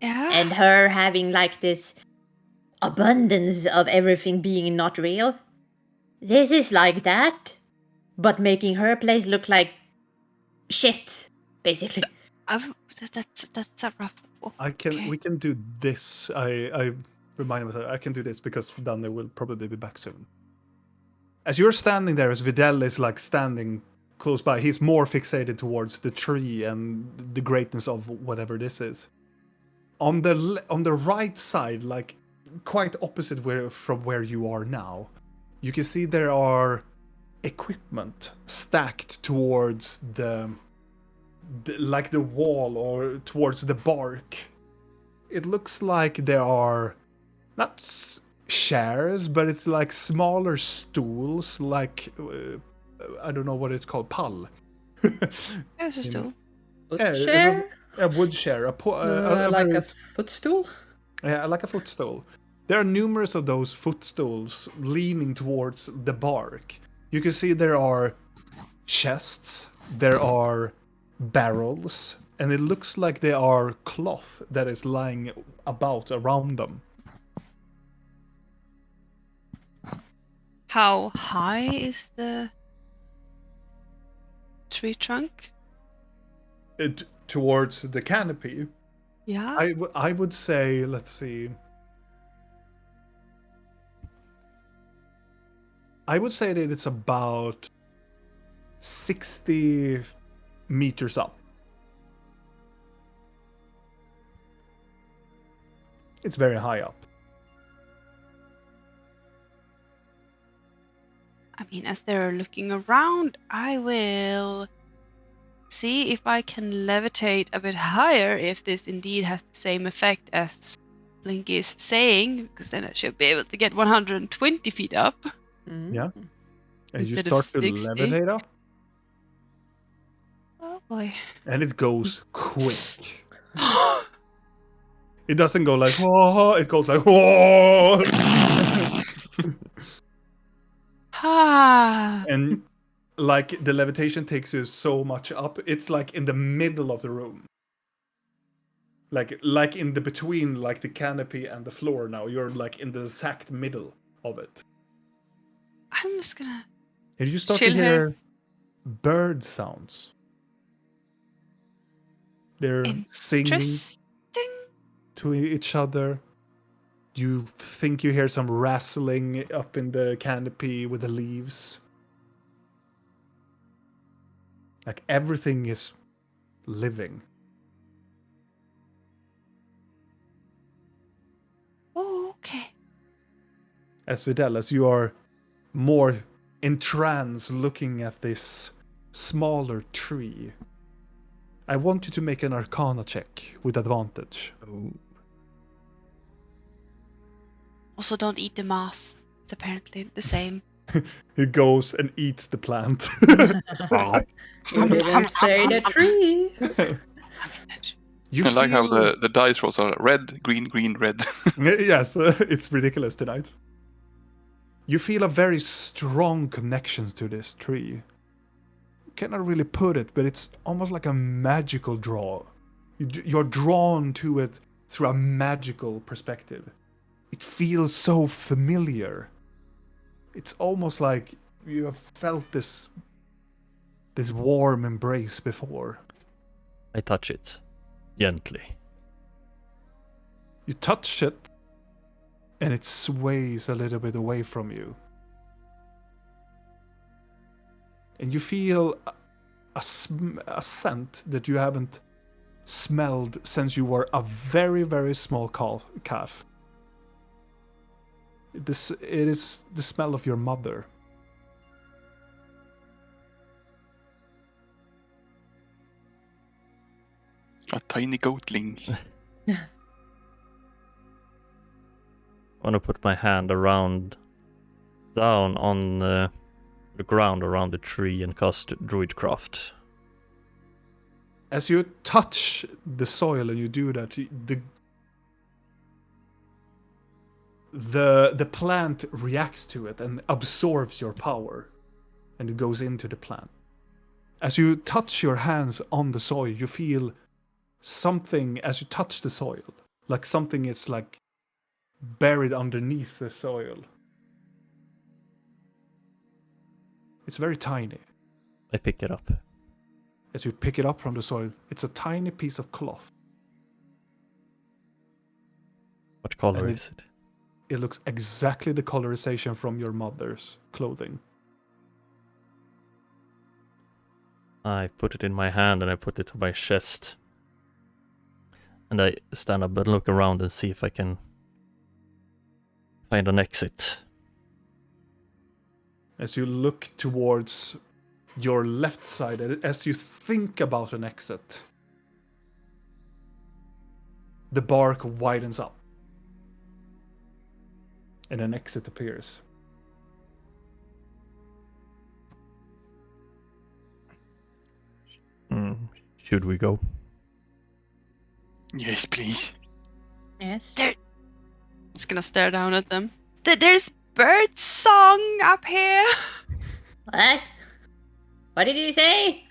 Yeah. And her having like this abundance of everything being not real? This is like that, but making her place look like shit, basically. That's a rough. Okay. We can do this. I remind myself I can do this because Danne will probably be back soon. As you're standing there, as Videl is like standing close by, he's more fixated towards the tree and the greatness of whatever this is. On the right side, like quite opposite from where you are now, you can see there are equipment stacked towards the wall or towards the bark. It looks like there are not chairs, but it's like smaller stools, like I don't know what it's called, pall. There's a stool. Chair? A wood chair, Like very a footstool? yeah, like a footstool. There are numerous of those footstools leaning towards the bark. You can see there are chests, there are barrels, and it looks like there are cloth that is lying about around them. How high is the tree trunk? Towards the canopy, Yeah. I would say, let's see. I would say that it's about 60 meters up. It's very high up. I mean, as they're looking around, I will see if I can levitate a bit higher if this indeed has the same effect as Blinky is saying, because then I should be able to get 120 feet up. Yeah. And you Instead of start to 60. levitate up, Oh boy. and it goes quick. It doesn't go like, whoa, it goes like, whoa. Ah. And like the levitation takes you so much up, it's like in the middle of the room. like in the between, like the canopy and the floor. Now you're like in the exact middle of it, I'm just gonna. and you start Chill to her. hear bird sounds. They're singing Interesting. to each other. You think you hear some rustling up in the canopy with the leaves. Like everything is living. Oh, okay. As Vidal, as you are more in trance looking at this smaller tree, I want you to make an Arcana check with advantage. Oh. Also, don't eat the moss. It's apparently the same. He goes and eats the plant. You didn't say the tree. You I like how feel- the dice rolls are red, green, green, red. Yes, it's ridiculous tonight. You feel a very strong connection to this tree. You cannot really put it, but it's almost like a magical draw. You're drawn to it through a magical perspective. It feels so familiar. It's almost like you have felt this warm embrace before. I touch it gently. You touch it, and it sways a little bit away from you. And you feel a scent that you haven't smelled since you were a very, very small calf. It is the smell of your mother. A tiny goatling. I want to put my hand down on the ground around the tree and cast Druidcraft. As you touch the soil and you do that, the plant reacts to it and absorbs your power, and it goes into the plant. As you touch your hands on the soil, you feel something as you touch the soil, like something is like buried underneath the soil. It's very tiny. I pick it up. As you pick it up from the soil, it's a tiny piece of cloth. What color And is it? It looks exactly the colorization from your mother's clothing. I put it in my hand and I put it to my chest. And I stand up and look around and see if I can find an exit. As you look towards your left side, as you think about an exit, the bark widens up. And an exit appears. Should we go? Yes, please. Yes. I'm just gonna stare down at them. There's bird song up here. What? What did you say?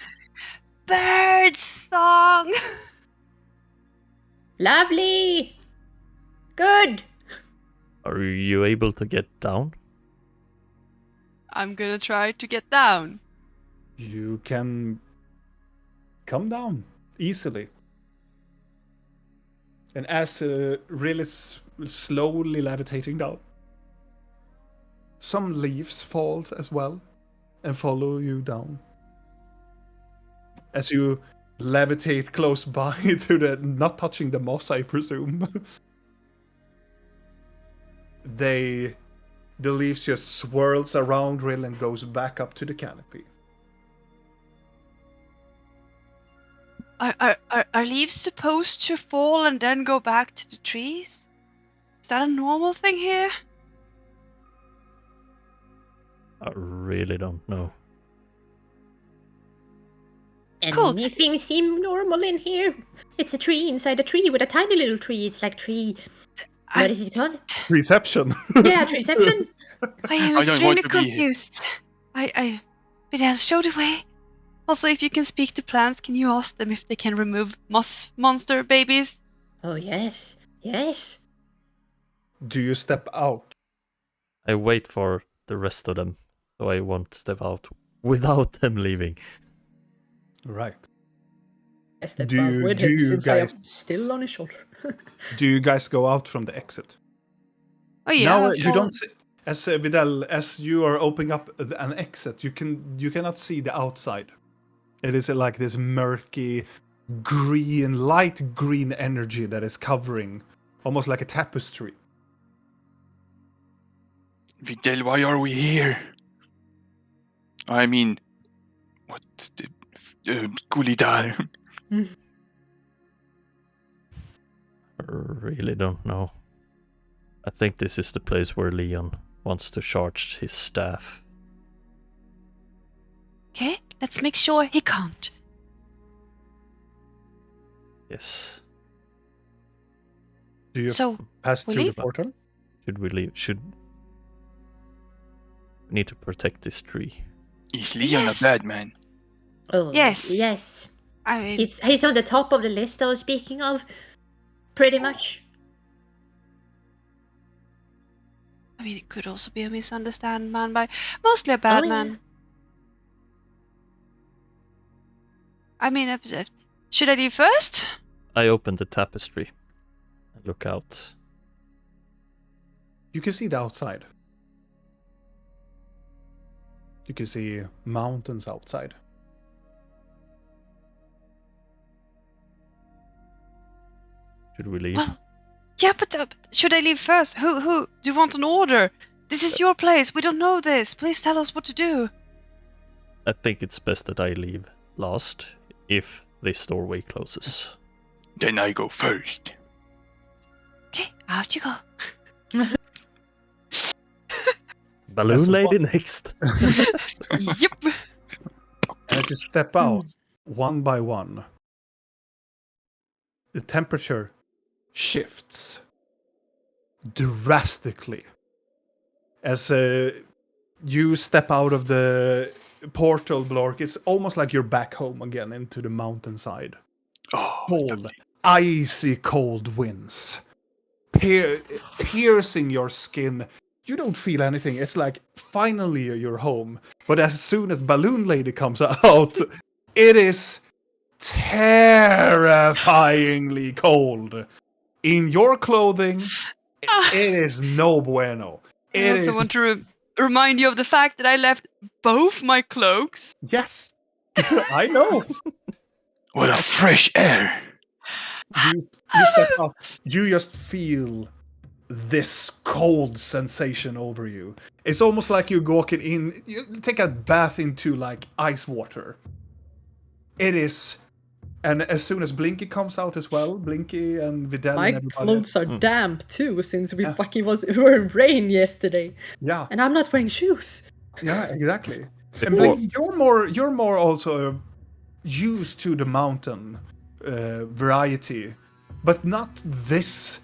Bird song. Lovely. Good. Are you able to get down? I'm gonna try to get down. You can come down easily. And as really slowly levitating down, some leaves fall as well and follow you down. As you levitate close by to not touching the moss, I presume. The leaves just swirls around Rill and goes back up to the canopy. Are leaves supposed to fall and then go back to the trees? Is that a normal thing here? I really don't know. Cool. Anything seem normal in here? It's a tree inside a tree with a tiny little tree. It's like tree. What is it called? Reception. Yeah, treeception. I am I don't want extremely to be here. confused. Vidal, show the way. Also, if you can speak to plants, can you ask them if they can remove moss monster babies? Oh, yes. Yes. Do you step out? I wait for the rest of them, so I won't step out without them leaving. Right. I step Do out you- with do him you since I guys- am still on his shoulder. Do you guys go out from the exit? Oh yeah. Now of you course. don't see, as Vidal, as you are opening up an exit, you cannot see the outside. It is like this murky green, light green energy that is covering, almost like a tapestry. Videl, why are we here? I mean, what the... Gulidar. I really don't know. I think this is the place where Leon wants to charge his staff. Okay, let's make sure he can't. Yes. Do you So pass we through leave? the portal? Should we leave? We need to protect this tree. Is Leon Yes. a bad man? Oh, Yes. yes. I mean, He's on the top of the list I was speaking of. Pretty much. it could also be a misunderstood man by mostly a bad Oh, yeah. man. I mean, should I leave first? I open the tapestry and look out. You can see the outside. You can see mountains outside. Should we leave? Well, yeah, but should I leave first? Who? Do you want an order? This is your place. We don't know this. Please tell us what to do. I think it's best that I leave last if this doorway closes. Then I go first. Okay, out you go. Balloon That's lady next. Yep. And as you step out, one by one, the temperature shifts drastically. As you step out of the portal, Blork, it's almost like you're back home again into the mountainside. Oh, Cold, lovely. icy cold winds piercing your skin. You don't feel anything. It's like finally you're home. But as soon as Balloon Lady comes out, it is terrifyingly cold. In your clothing, it is no bueno. I It also is want to remind you of the fact that I left both my cloaks. yes, I know. What a fresh air. You step out. You just feel this cold sensation over you. It's almost like you're walking in. You take a bath into like ice water. It is, and as soon as Blinky comes out as well, Blinky and Vidal My and everybody. clothes are damp too, since we Yeah. fucking were in rain yesterday, Yeah, and I'm not wearing shoes. yeah, exactly. The And por- Blinky, you're more also used to the mountain variety, but not this.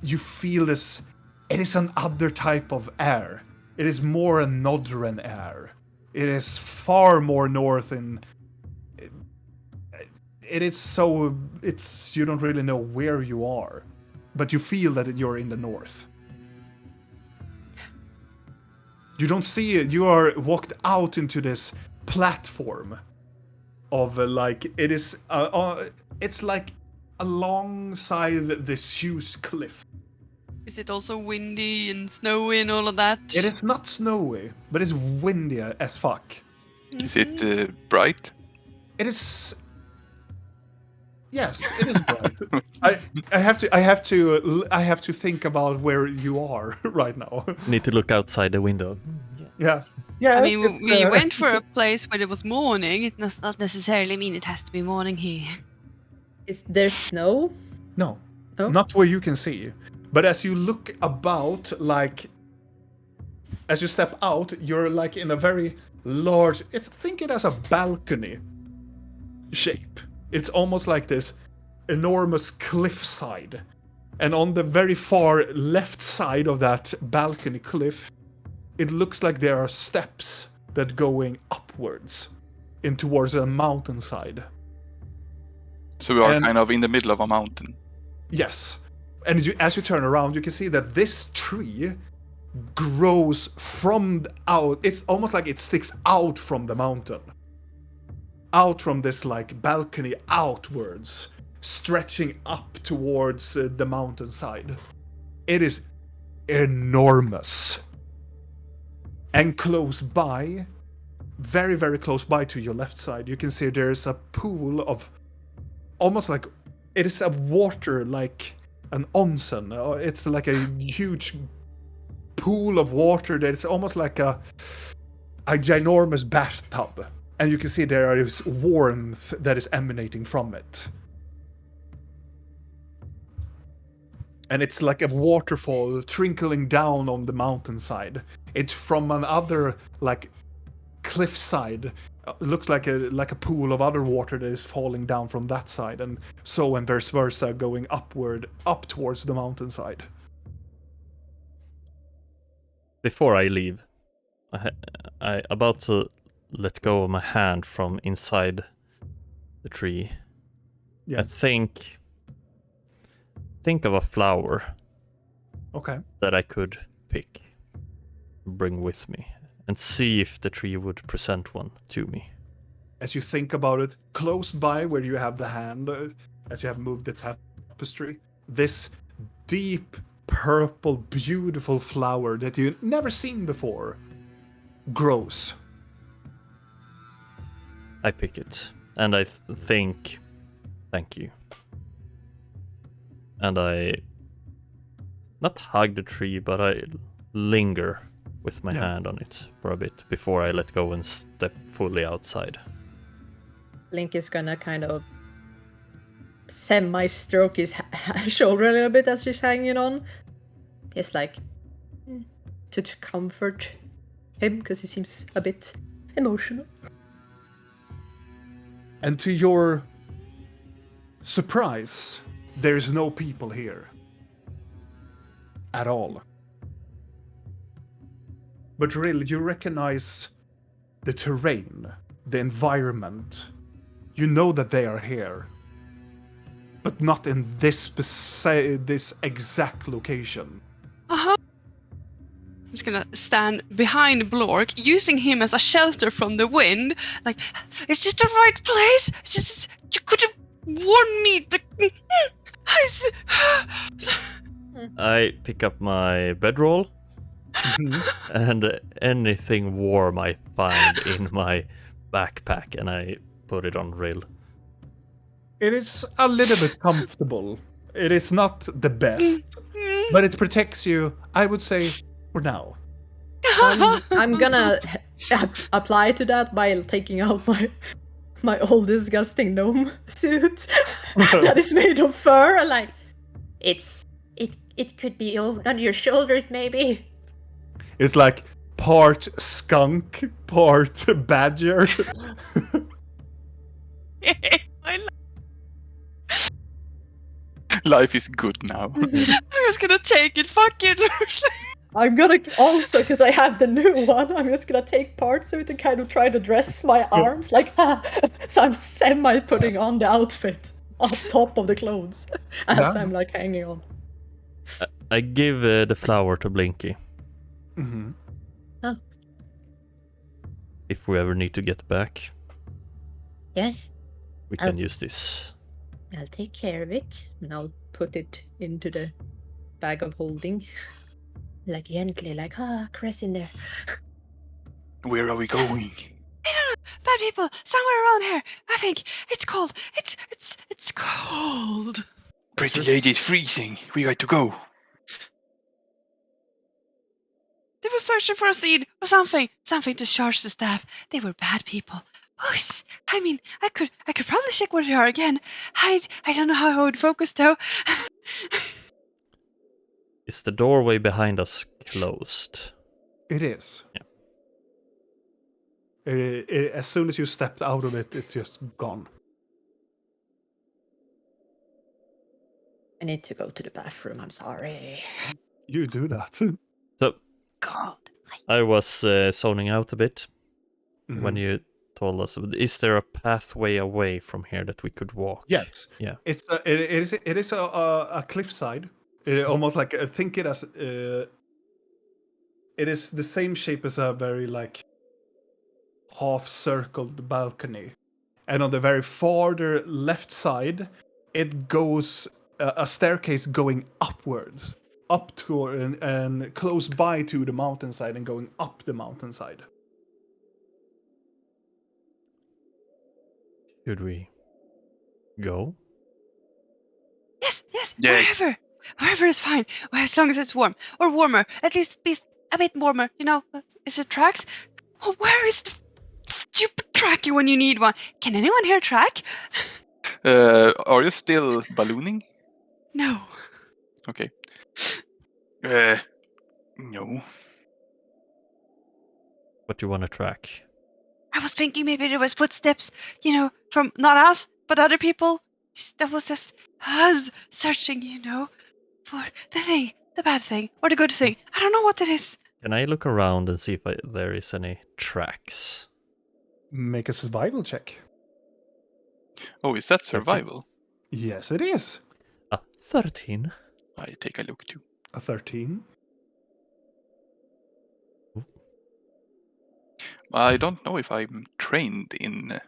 You feel this. It is an other type of air. It is more a Nodran air. It is far more north in. It is so. It's you don't really know where you are, but you feel that you're in the north. You don't see it. You are walked out into this platform of like it is. It's like alongside this huge cliff. Is it also windy and snowy and all of that? It is not snowy, but it's windy as fuck. Is it bright? It is. Yes, it is bright. I have to think about where you are right now. Need to look outside the window. Yeah. Yeah. I mean, we went for a place where it was morning. It does not necessarily mean it has to be morning here. Is there snow? No, Oh. not where you can see. But as you look about, like, as you step out, you're like in a very large. Think it as a balcony shape. It's almost like this enormous cliffside, and on the very far left side of that balcony cliff, it looks like there are steps that going upwards in towards a mountainside. So we are And- kind of in the middle of a mountain. Yes. And as you turn around, you can see that this tree grows out. It's almost like it sticks out from the mountain. Out from this like balcony outwards, stretching up towards the mountainside. It is enormous. And close by, very, very close by to your left side, you can see there's a pool of almost like it is a water like an onsen. It's like a huge pool of water that is almost like a ginormous bathtub. And you can see there is warmth that is emanating from it. And it's like a waterfall trickling down on the mountainside. It's from another like cliffside. Looks like a pool of other water that is falling down from that side, and so and vice versa, going upward up towards the mountainside. Before I leave, I about to let go of my hand from inside the tree. Yeah. I think of a flower. Okay. That I could pick, bring with me, and see if the tree would present one to me. As you think about it, close by where you have the hand, as you have moved the tapestry, this deep purple, beautiful flower that you've never seen before grows. I pick it, and I think, thank you. And I not hug the tree, but I linger with my hand on it for a bit before I let go and step fully outside. Link is gonna kind of semi-stroke his shoulder a little bit as she's hanging on. It's like to comfort him because he seems a bit emotional. And to your surprise, there's no people here. At all. But really, you recognize the terrain, the environment. You know that they are here. But not in this exact location. I'm just gonna stand behind Blork, using him as a shelter from the wind. Like, is this the right place? You could have warned me. I pick up my bedroll and anything warm I find in my backpack, and I put it on Rill. It is a little bit comfortable. It is not the best, but it protects you, I would say, for now. I'm gonna apply to that by taking out my old disgusting gnome suit that is made of fur. Like, It could be on your shoulders, maybe. It's like part skunk, part badger. Life is good now. I'm just gonna take it. Fuck it. I'm gonna also, because I have the new one, I'm just gonna take parts of it and kind of try to dress my arms like, so I'm semi putting on the outfit on top of the clothes as I'm like hanging on. I give the flower to Blinky. Mm-hmm. Oh. If we ever need to get back, Yes, we can use this. I'll take care of it. And I'll put it into the bag of holding. Like gently, like, Chris in there. Where are we going? I don't know. Bad people, somewhere around here. I think it's cold. It's cold. Pretty lady is freezing. We got to go. They were searching for a seed or something to charge the staff. They were bad people. I mean, I could probably check where they are again. I don't know how I would focus though. Is the doorway behind us closed? It is. Yeah. As soon as you stepped out of it, it's just gone. I need to go to the bathroom, I'm sorry. You do that. So, God. I was zoning out a bit when you told us. Is there a pathway away from here that we could walk? Yes. Yeah. It is a cliffside. Almost like think it as it is the same shape as a very like half-circled balcony, and on the very farther left side, it goes a staircase going upwards, up to and close by to the mountainside and going up the mountainside. Should we go? Yes, yes, Yes. wherever is fine. Well, as long as it's warm or warmer, at least be a bit warmer. You know, is it tracks? Oh, where is the stupid tracky when you need one? Can anyone hear track? Are you still ballooning? No. Okay. No. What do you want to track? I was thinking maybe there was footsteps, you know, from not us, but other people. That was just us searching, you know, for the thing, the bad thing, or the good thing. I don't know what it is. Can I look around and see if there is any tracks? Make a survival check. Oh, is that survival? Yes, it is. 13. I take a look too. A 13. I don't know if I'm trained in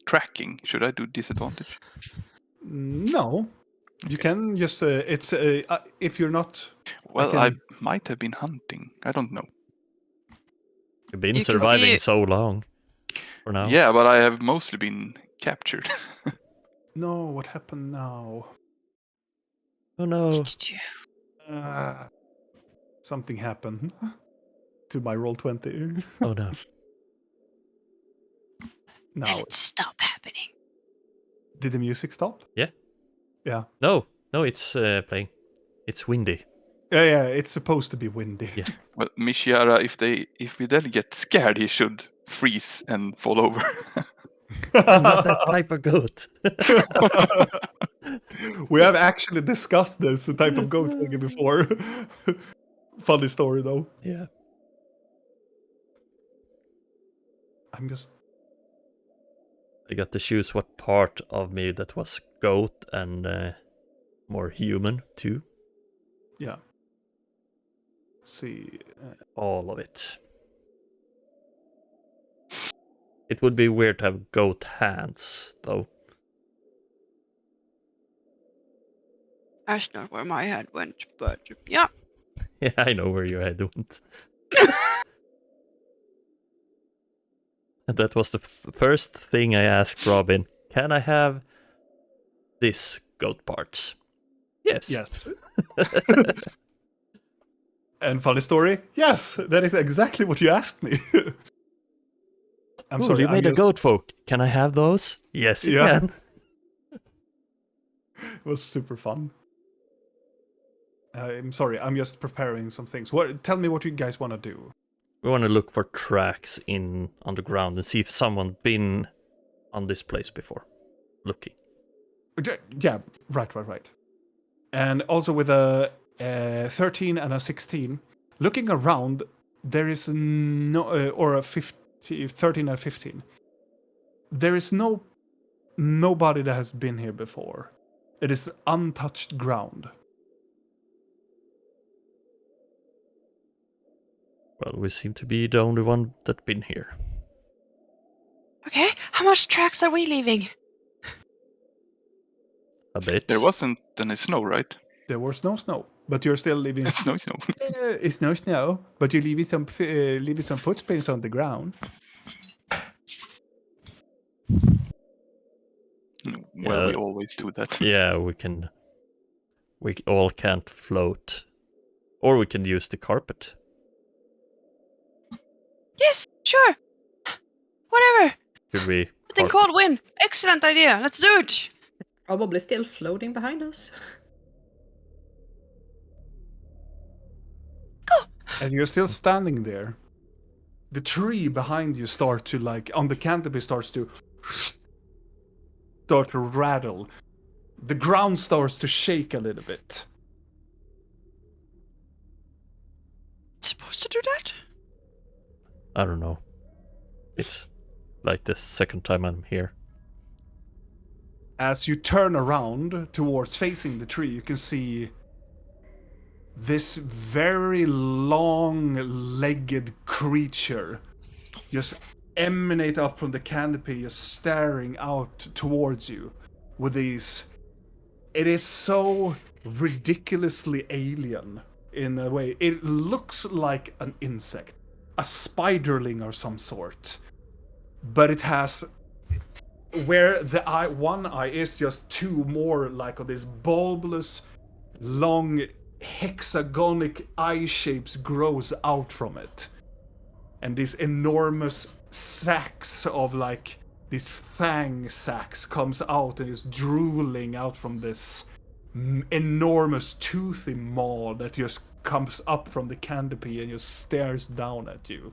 tracking. Should I do disadvantage? No. You Okay. can just it's if you're not. Well, can- I might have been hunting. I don't know. You've been You can surviving see- so long. For now. Yeah, but I have mostly been captured. No, what happened now? Oh no. Something happened to my roll 20. Oh no. Now, Stop happening. did the music stop? Yeah. Yeah. No, it's playing. It's windy. Yeah, it's supposed to be windy. Yeah. Well, Mishiara, if we then get scared, he should freeze and fall over. I'm not that type of goat. We have actually discussed this type of goat thing before. Funny story though. Yeah. I'm just I got to choose what part of me that was goat and more human too. yeah. Let's see. All of it. It would be weird to have goat hands, though. That's not where my head went, but yeah. Yeah, I know where your head went. And that was the first thing I asked Robin. Can I have this goat parts? Yes. Yes. And funny story. Yes, that is exactly what you asked me. I'm Ooh, sorry. you made a just- goat folk. Can I have those? Yes, you Yeah. can. It was super fun. I'm sorry. I'm just preparing some things. Tell me what you guys want to do. We want to look for tracks on the ground and see if someone been on this place before. Looking. Yeah, right. And also with a 13 and a 16, looking around, there is no, or a 13 and 15. There is nobody that has been here before. It is untouched ground. Well, we seem to be the only one that been here. Okay, how much tracks are we leaving? A bit. There wasn't any snow, right? There was no snow, but you're still leaving. Snow. It's no snow, but you're leaving some footprints on the ground. Well, we Yeah. always do that. Yeah, we all can't float. Or we can use the carpet. Yes, sure. Whatever. Could we? Then cold wind. Excellent idea. Let's do it. Probably still floating behind us. As you're still standing there, the tree behind you start to on the canopy starts to rattle. The ground starts to shake a little bit. Supposed to do that? I don't know. It's like the second time I'm here. As you turn around towards facing the tree, you can see this very long-legged creature just emanate up from the canopy, just staring out towards you with these. It is so ridiculously alien in a way. It looks like an insect, a spiderling or some sort, but it has where the one eye is just two more like of these bulbous, long, hexagonic eye shapes grows out from it, and these enormous sacs of like these fang sacs comes out and is drooling out from this enormous toothy maw that just comes up from the canopy and just stares down at you.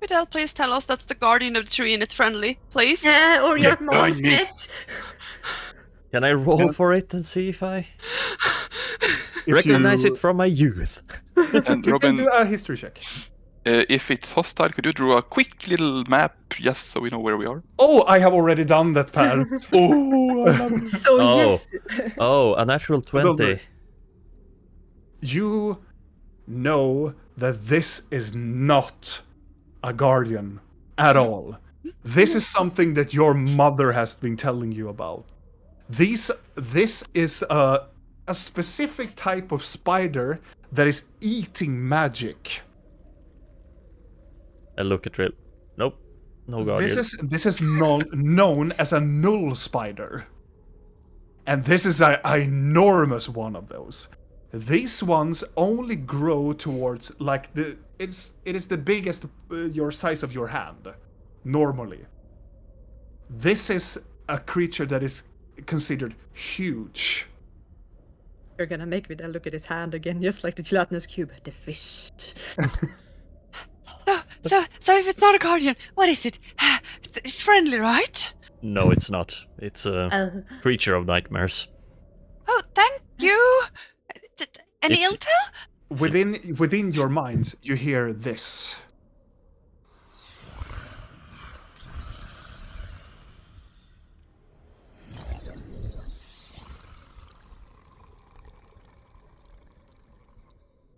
Vidal, please tell us that's the guardian of the tree and it's friendly, please. Or your mom's me. pet. Can I roll Yeah. for it and see if I If recognize you- it from my youth? And You Robin, can do a history check. if it's hostile, could you draw a quick little map just so we know where we are? Oh, I have already done that, Per. Oh, I love it. So Oh. yes. Oh, a natural Don't 20. worry. You know that this is not a guardian at all. This is something that your mother has been telling you about. This is a specific type of spider that is eating magic. I look at it. Nope. No guardian. This is known as a null spider, and this is an enormous one of those. These ones only grow towards like it is the biggest your size of your hand normally. This is a creature that is considered huge. You're gonna make Vidal look at his hand again, just like the gelatinous cube. The fist. So if it's not a guardian, what is it? It's friendly, right? No, it's not. It's a Oh. creature of nightmares. Oh, thank you. Any It's- intel? Within your minds, you hear this.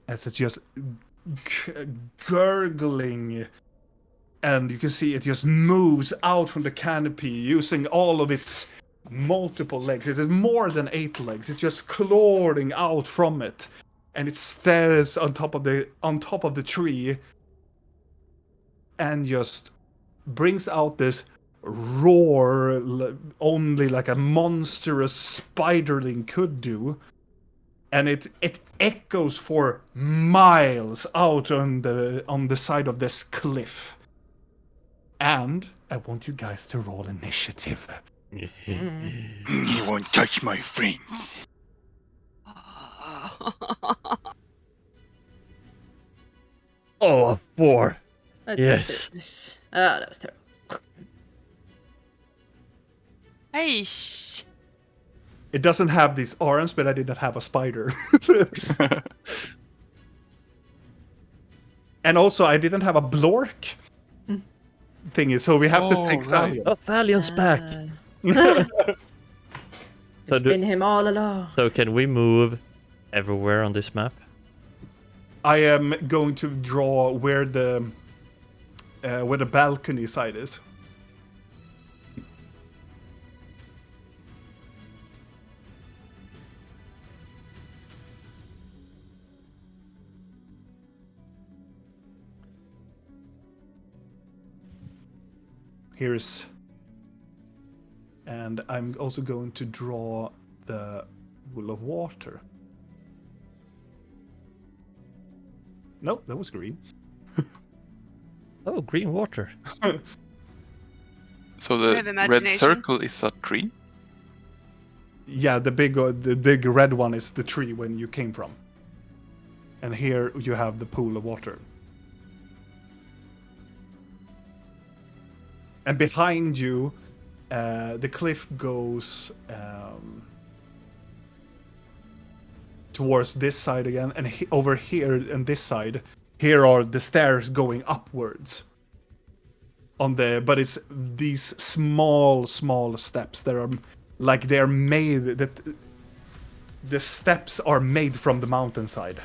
As it's just gurgling, and you can see it just moves out from the canopy using all of its multiple legs. It is more than 8 legs. It's just clawing out from it, and it stares on top of the tree, and just brings out this roar only like a monstrous spiderling could do. And it echoes for miles out on the side of this cliff. And I want you guys to roll initiative. You won't touch my friends. Oh, a 4. Let's Yes. just do this. Ah, that was terrible. Hey, shh. It doesn't have these arms, but I did not have a spider. And also, I didn't have a blork thingy, so we have to Oh, take right. Thalion. Oh, Thalion's back. So, It's been him all along. so can we move everywhere on this map? I am going to draw where the balcony side is. Here's, and I'm also going to draw the pool of water. Nope, that was green. Oh, green water. So I have the red imagination. circle is a tree. Yeah, the big red one is the tree when you came from. And here you have the pool of water. And behind you, the cliff goes towards this side again, and over here on this side, here are the stairs going upwards. but it's these small steps that are like they're made that the steps are made from the mountainside.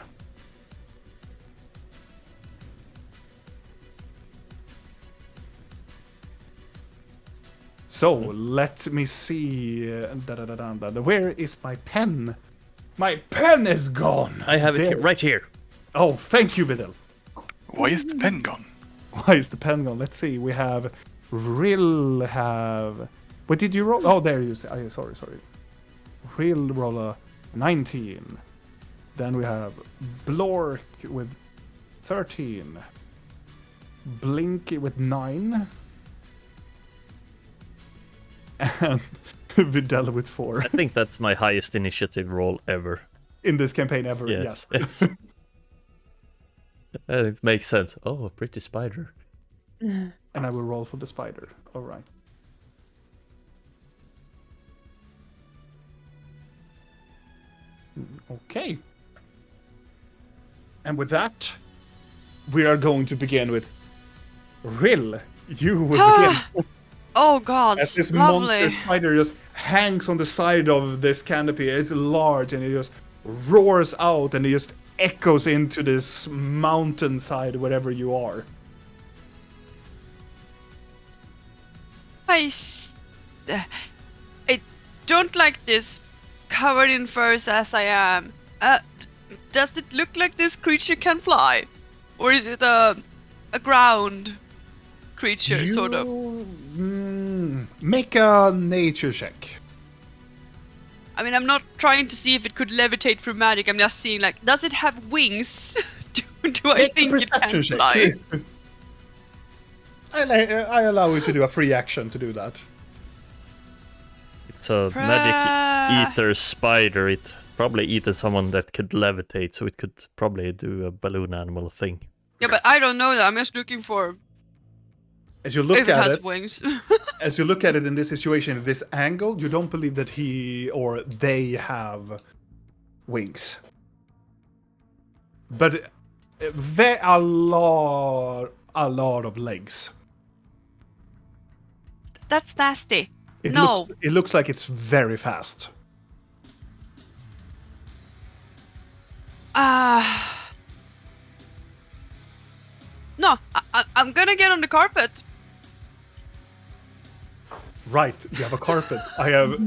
So let me see. Where is my pen? My pen is gone. I have it There. right here. Oh, thank you, Vidal. Why is the pen gone? Why is the pen gone? Let's see. We have Rill have. What did you roll? Oh, there you see. Sorry. Rill roll a 19. Then we have Blork with 13. Blinky with 9. And Vidal with 4. I think that's my highest initiative roll ever. In this campaign ever, yes. Yes. It makes sense. Oh, a pretty spider. And I will roll for the spider. All right. Okay. And with that, we are going to begin with Rill. You will begin. Oh god, As this lovely. monster spider just hangs on the side of this canopy. It's large and it just roars out and it just echoes into this mountainside wherever you are. I don't like this, covered in furs as I am. Does it look like this creature can fly? Or is it a ground creature, sort of? Make a nature check. I mean, I'm not trying to see if it could levitate through magic, I'm just seeing, like, does it have wings? do I Make a think it perception can check. fly? I allow you to do a free action to do that. It's a magic eater spider. It's probably eaten someone that could levitate, so it could probably do a balloon animal thing. Yeah, but I don't know that. I'm just looking for As you look if it at has it, wings. as you look at it in this situation, this angle, you don't believe that he or they have wings. But a lot of legs. That's nasty. It No. looks like it's very fast. No, I'm gonna get on the carpet. Right, you have a carpet. I have.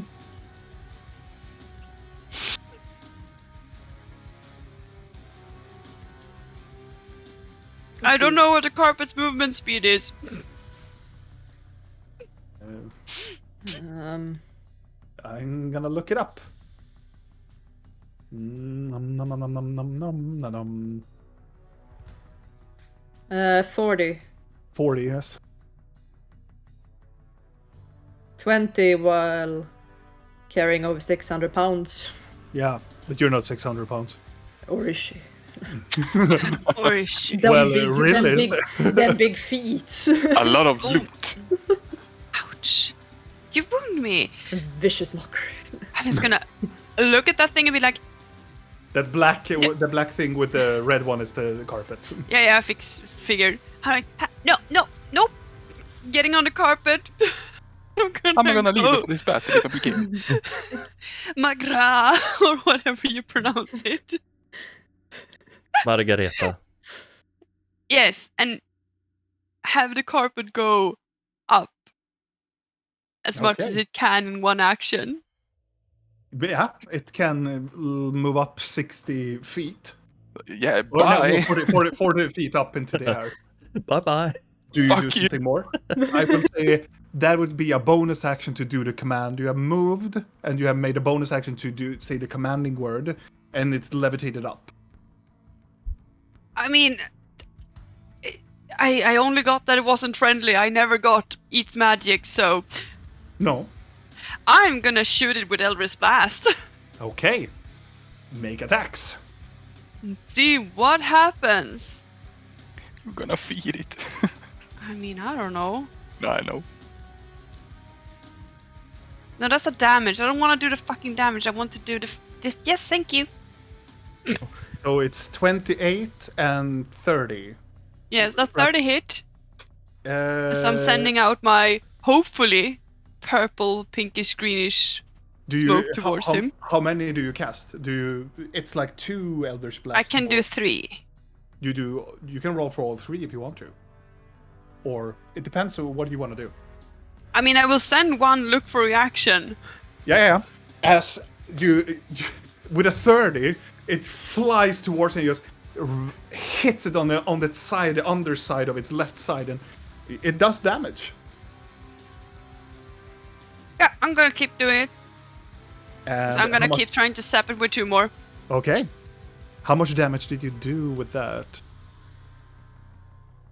I don't know what the carpet's movement speed is. I'm gonna look it up. Nom, nom, nom, nom, nom, nom, nom, nom, nom. 40. 40, yes. 20 while carrying over 600 pounds. Yeah, but you're not 600 pounds. Or is she? Or is she? Them Well, big, really? them big feet. A lot of loot. Ouch. You wound me. Vicious mockery. I'm just gonna look at that thing and be like, That black, the black thing with the red one is the carpet. yeah, figured. I'm like, nope. Getting on the carpet. I'm gonna leave it for this battle. It can begin. Magra, or whatever you pronounce it. Margareta. Yes, and have the carpet go up as much as Okay. it can in one action. But yeah, it can move up 60 feet. Yeah, Or no, bye. 40 feet up into the air. Bye bye. Do you Fuck do you. something more? I would say that would be a bonus action to do the command. You have moved, and you have made a bonus action to say the commanding word, and it's levitated up. I mean, I only got that it wasn't friendly. I never got eats magic, so No. I'm gonna shoot it with Elvis Blast. Okay. Make attacks. See what happens. You're gonna feed it. I mean, I don't know. No, I know. No, that's the damage. I don't want to do the fucking damage. I want to do this. Yes, thank you. So it's 28 and 30. Yes, that's 30 hit. As I'm sending out my, hopefully, purple, pinkish, greenish smoke towards him. How many do you cast? It's like 2 Eldritch Blasts. I can do 3. You can roll for all 3 if you want to. Or it depends on what you want to do. I mean, I will send one look for reaction. Yeah. As you with a 30, it flies towards and just hits it on the side, the underside of its left side, and it does damage. Yeah, I'm gonna keep doing it. And I'm gonna keep trying to zap it with 2 more. Okay. How much damage did you do with that?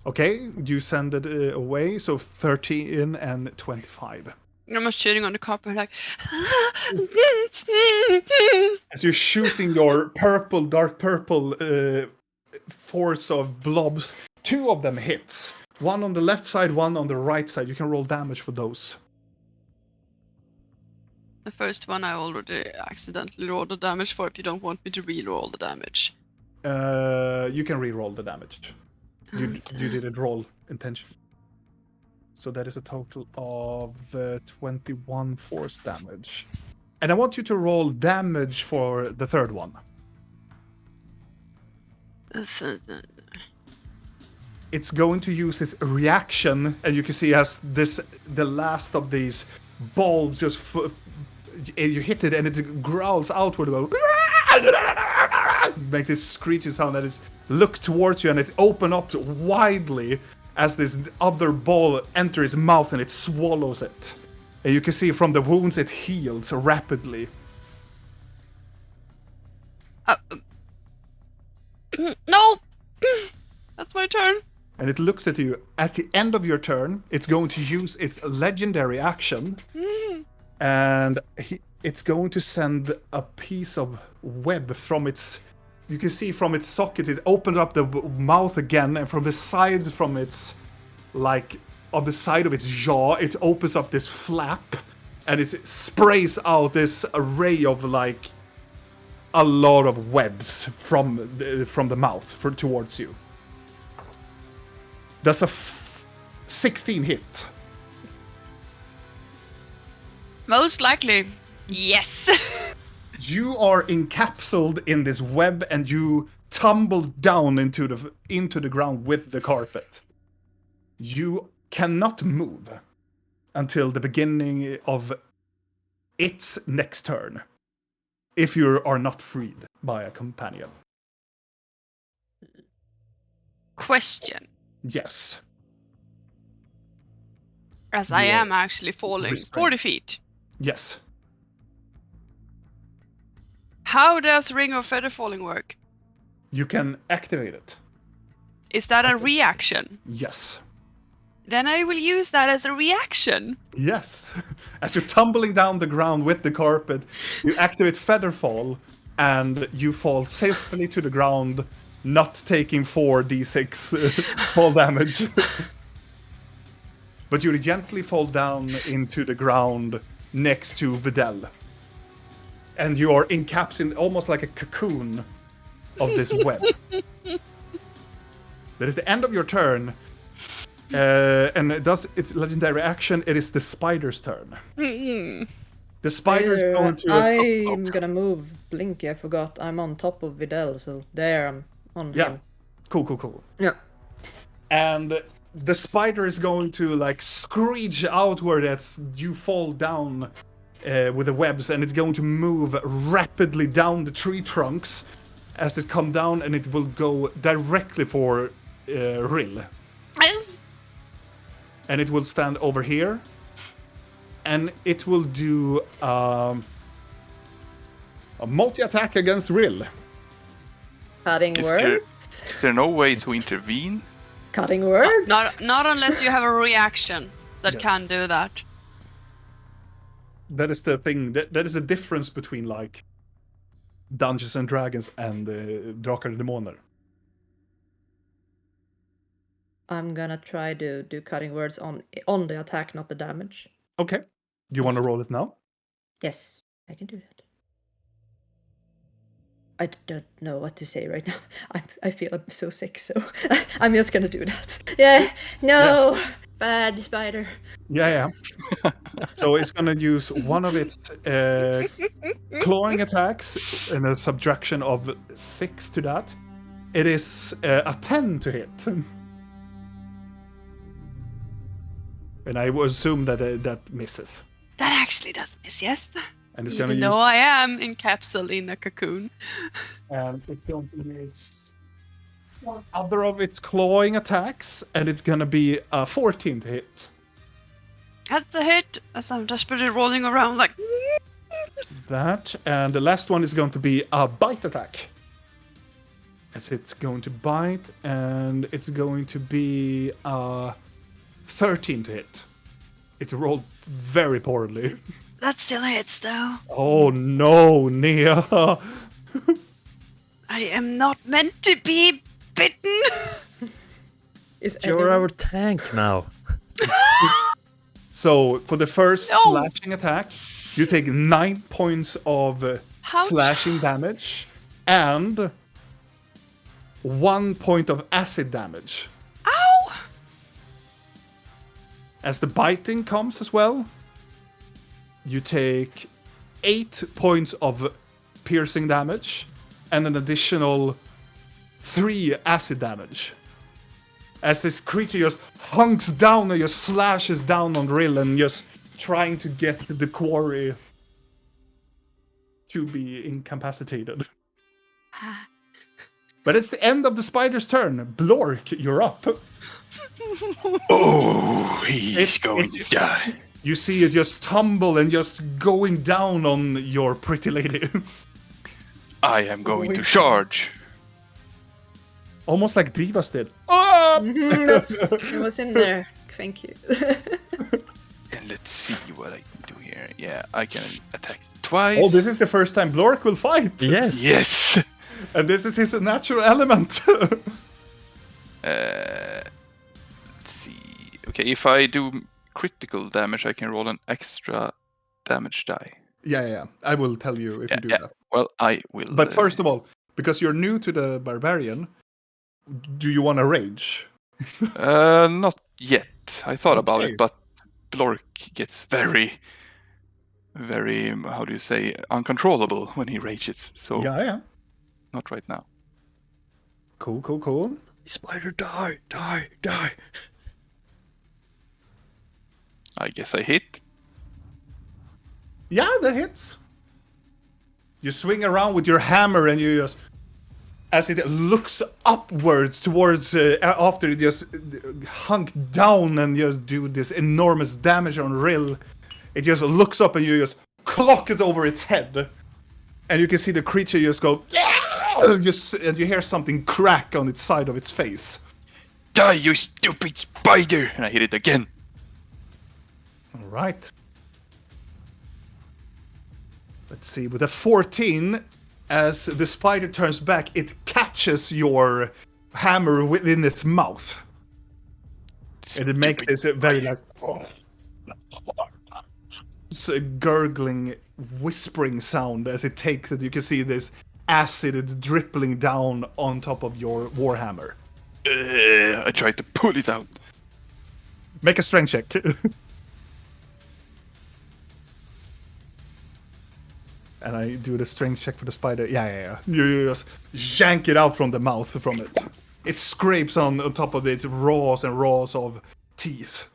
Okay, you send it away, so 13 and 25. I'm just shooting on the carpet like... As you're shooting your dark purple force of blobs, 2 of them hits. One on the left side, one on the right side. You can roll damage for those. The first one I already accidentally rolled the damage for if you don't want me to re-roll the damage. You can re-roll the damage. You didn't roll intentionally. So that is a total of 21 force damage. And I want you to roll damage for the third one. It's going to use its reaction, and you can see as the last of these bulbs just you hit it and it growls outward about make this screechy sound, and it look towards you and it open up widely as this other ball enters its mouth and it swallows it. And you can see from the wounds it heals rapidly. No! That's my turn. And it looks at you. At the end of your turn, it's going to use its legendary action. And it's going to send a piece of web from its... You can see from its socket, it opened up the mouth again, and from the side, from its... Like, on the side of its jaw, it opens up this flap, and it sprays out this array of, like, a lot of webs from the mouth towards you. That's a 16 hit. Most likely, yes. You are encapsulated in this web, and you tumble down into the ground with the carpet. You cannot move until the beginning of its next turn, if you are not freed by a companion. Question. Yes. As I am actually falling restrained. 40 feet. Yes. How does Ring of Feather Falling work? You can activate it. Is that a reaction? Yes. Then I will use that as a reaction. Yes. As you're tumbling down the ground with the carpet, you activate Featherfall, and you fall safely to the ground, not taking 4d6 fall damage. But you gently fall down into the ground next to Videl. And you are encapsulated almost like a cocoon of this web. That is the end of your turn. And it does its legendary action. It is the spider's turn. The spider is going to... I'm gonna move Blinky, I forgot. I'm on top of Videl, so there I'm on him. Cool. Yeah. And the spider is going to like screech outward as you fall down with the webs, and it's going to move rapidly down the tree trunks as it come down, and it will go directly for Rill. And it will stand over here, and it will do a multi-attack against Rill. Cutting words? Is there no way to intervene? Cutting words? Not unless you have a reaction that Yes. can do that. That is the thing. That is the difference between like Dungeons and Dragons and Drakar och Demoner. I'm gonna try to do cutting words on the attack, not the damage. Okay. Do you want to roll it now? Yes, I can do that. I don't know what to say right now. I feel I'm so sick, so I'm just gonna do that. Yeah, no. bad spider. Yeah. So it's gonna use one of its clawing attacks and a subtraction of 6 to that. It is a 10 to hit. And I would assume that that misses. That actually does miss, yes. And it's gonna Even use though I am encapsulated in a cocoon. and it's going to use one other of its clawing attacks, and it's gonna be a 14 to hit. That's a hit, as I'm desperately rolling around like... That, and the last one is going to be a bite attack. As it's going to bite, and it's going to be a 13 to hit. It rolled very poorly. That still hits, though. Oh no, Nia! I am not meant to be bitten. You're our tank now. So, for the first No. slashing attack, you take 9 points of Ouch. slashing damage and 1 point of acid damage. Ow! As the biting comes as well, you take 8 points of piercing damage and an additional 3 acid damage. As this creature just hunks down and just slashes down on Rill and just trying to get the quarry to be incapacitated. But it's the end of the spider's turn. Blork, you're up. Oh, he's It's- going it's- to die. You see it just tumble and just going down on your pretty lady. I am going to charge. Almost like Divas did. Oh! That's it was in there. Thank you. And let's see what I can do here. Yeah, I can attack twice. Oh, this is the first time Blork will fight. Yes. Yes! And this is his natural element. Let's see. Okay, if I do critical damage, I can roll an extra damage die. yeah. I will tell you if you do that. Well, I will. But first of all, because you're new to the barbarian, do you want to rage? not yet. I thought about Okay. it, but Blork gets very, very, how do you say, uncontrollable when he rages. So, Yeah. not right now. Cool. Spider, die. I guess I hit. Yeah, that hits. You swing around with your hammer and you just... As it looks upwards towards... after it just hunk down and just do this enormous damage on Rill, it just looks up and you just clock it over its head. And you can see the creature just go... and you hear something crack on its side of its face. Die, you stupid spider! And I hit it again. All right. Let's see, with a 14, as the spider turns back, it catches your hammer within its mouth. And it makes this very like... It's a gurgling, whispering sound as it takes it. You can see this acid it's dripping down on top of your warhammer. I tried to pull it out. Make a strength check. And I do the strength check for the spider. Yeah. You just yank it out from the mouth from it. It scrapes on top of its rows and rows of teeth.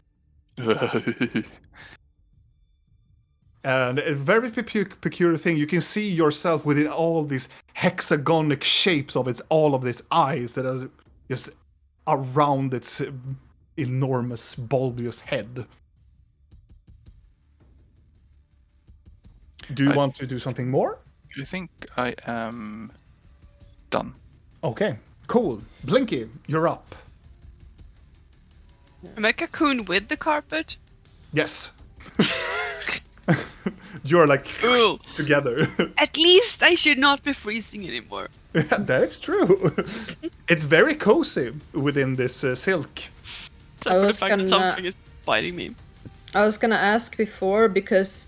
And a very peculiar thing, you can see yourself within all these hexagonic shapes of all of its eyes that are just around its enormous, bulbous head. Do you want to do something more? I think I am done. Okay, cool. Blinky, you're up. Am I cocoon with the carpet? Yes. You're like Cool. together. At least I should not be freezing anymore. That's true. It's very cozy within this silk. Except I for the was fact that gonna- something is biting me. I was gonna ask before because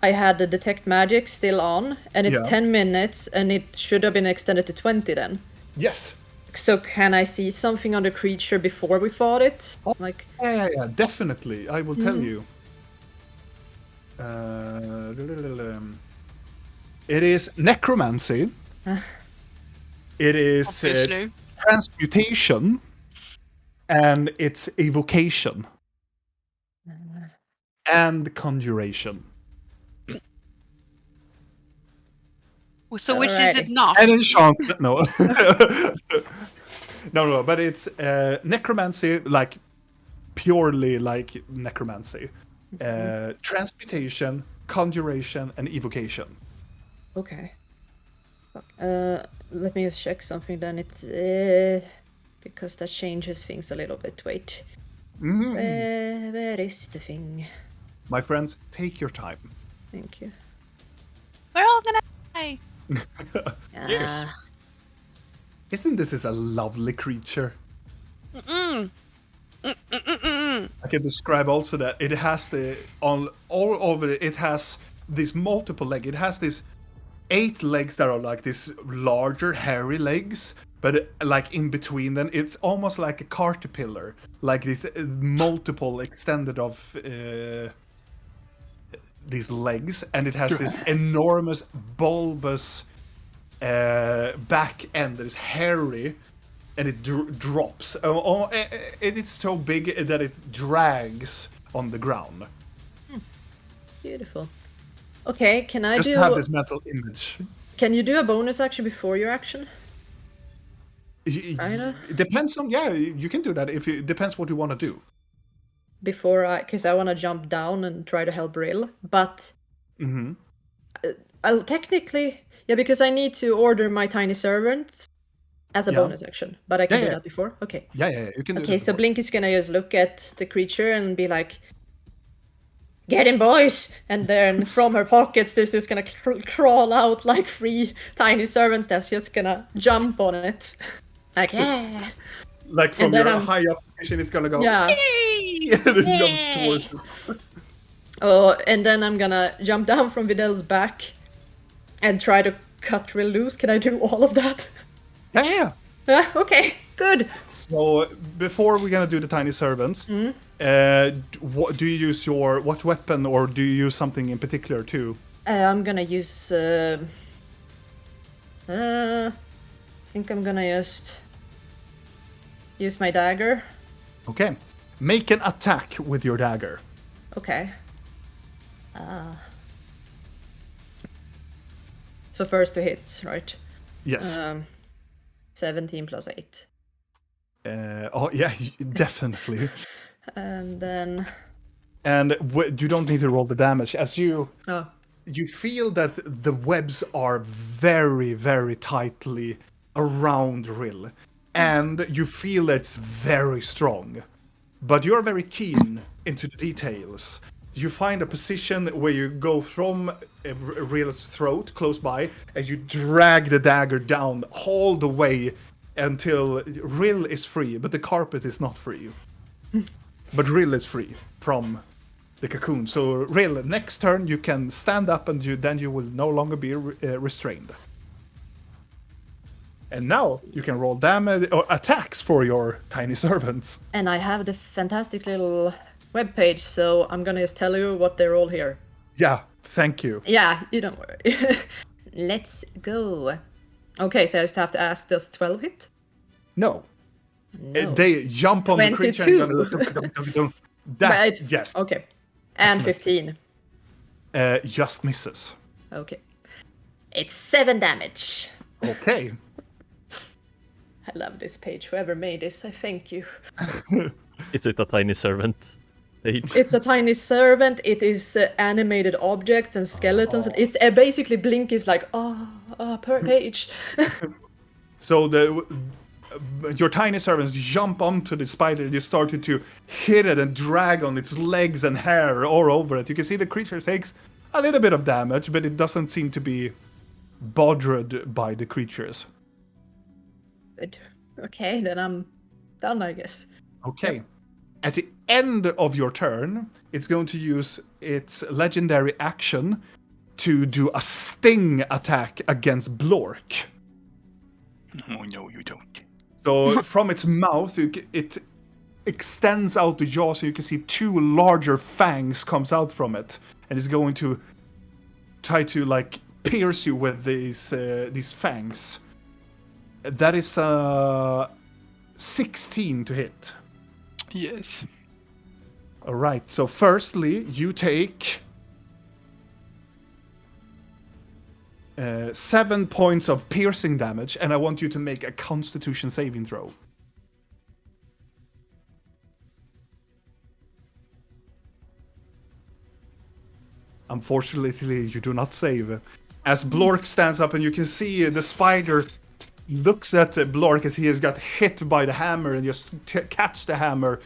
I had the detect magic still on, and it's Yeah. 10 minutes, and it should have been extended to 20 then. Yes. So can I see something on the creature before we fought it? Oh. Like, Yeah, definitely. I will tell Mhm. you. It is necromancy. It is Obviously. transmutation, and it's evocation and conjuration. So which is it Alrighty. not? And enchantment. No, no. But it's necromancy, like purely like necromancy, transmutation, conjuration, and evocation. Okay. Fuck. Let me just check something then. It's because that changes things a little bit. Wait. Where is the thing? My friends, take your time. Thank you. We're all gonna die. Yes. Isn't this a lovely creature? Mm-mm. Mm-mm-mm-mm. I can describe also that it has all over it. It has these multiple legs. It has these 8 legs that are like these larger, hairy legs, but like in between them, it's almost like a caterpillar, like this multiple extended of these legs, and it has this enormous bulbous back end that is hairy, and it drops. It's so big that it drags on the ground. Beautiful. Okay, can I Just do? to have this mental image. Can you do a bonus action before your action? Kinda. It depends on, yeah, you can do that if it depends what you want to do. Because I want to jump down and try to help Rill, but I'll technically, yeah, because I need to order my tiny servants as a Yeah. bonus action, but I can do Yeah. that before. Okay. Yeah, you can do Okay, that so before. Blink is gonna just look at the creature and be like, "Get him, boys!" And then from her pockets, this is gonna crawl out like 3 tiny servants that's just gonna jump on it. Like, yeah. Like from And then your I'm- high up position, it's gonna go, Yeah. and it jumps towards you. Oh, and then I'm gonna jump down from Vidal's back and try to cut Rill loose. Can I do all of that? Yeah. Yeah, okay, good. So before we're gonna do the tiny servants, do you use what weapon, or do you use something in particular too? I'm gonna use. I think I'm gonna just use my dagger. Okay. Make an attack with your dagger. Okay. So first to hit, right? Yes. 17 plus 8. Oh yeah, definitely. And then. And you don't need to roll the damage, as you Oh. you feel that the webs are very, very tightly around Rill, and you feel it's very strong. But you're very keen into the details. You find a position where you go from Rill's throat close by, and you drag the dagger down all the way until Rill is free, but the carpet is not free. But Rill is free from the cocoon. So Rill, next turn you can stand up, and then you will no longer be restrained. And now you can roll damage or attacks for your tiny servants. And I have the fantastic little webpage, so I'm gonna just tell you what they roll here. Yeah, thank you. Yeah, you don't worry. Let's go. Okay, so I just have to ask, does 12 hit? No. No. They jump on the creature and 22. that, But it's- yes, Okay. And Definitely. 15. just misses. Okay. It's 7 damage. Okay. I love this page. Whoever made this, I thank you. Is it a tiny servant page? It's a tiny servant. It is animated objects and skeletons. It's basically Blink is like, per page. So your tiny servants jump onto the spider. They started to hit it and drag on its legs and hair all over it. You can see the creature takes a little bit of damage, but it doesn't seem to be bothered by the creatures. Good. Okay, then I'm done, I guess. Okay. At the end of your turn, it's going to use its legendary action to do a sting attack against Blork. Oh, no, you don't. So from its mouth, it extends out the jaw, so you can see 2 larger fangs comes out from it, and it's going to try to like pierce you with these fangs. That is 16 to hit. Yes. All right. So firstly, you take 7 points of piercing damage, and I want you to make a Constitution saving throw. Unfortunately, you do not save. As Blork stands up, and you can see the spider looks at Blork as he has got hit by the hammer, and just catch the hammer,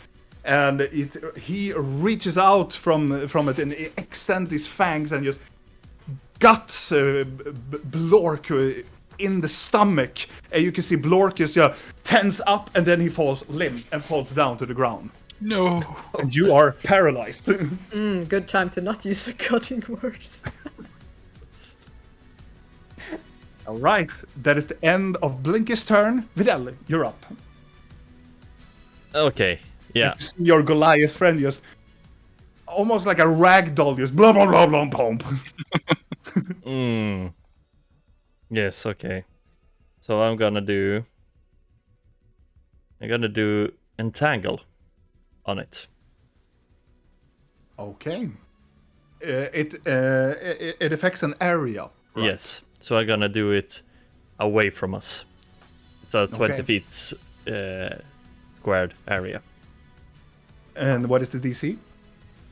and he reaches out from it and extends his fangs and just guts Blork in the stomach, and you can see Blork is tense up, and then he falls limp and falls down to the ground. No. And you are paralyzed. Good time to not use a cutting words. All right, that is the end of Blinky's turn. Videl, you're up. Okay, yeah. You see your Goliath friend just almost like a rag doll, just blah blah blah blah pump. Yes, okay. So I'm gonna do entangle on it. Okay. It affects an area. Right? Yes. So I'm gonna do it away from us. It's a 20 Okay. feet squared area. And what is the DC?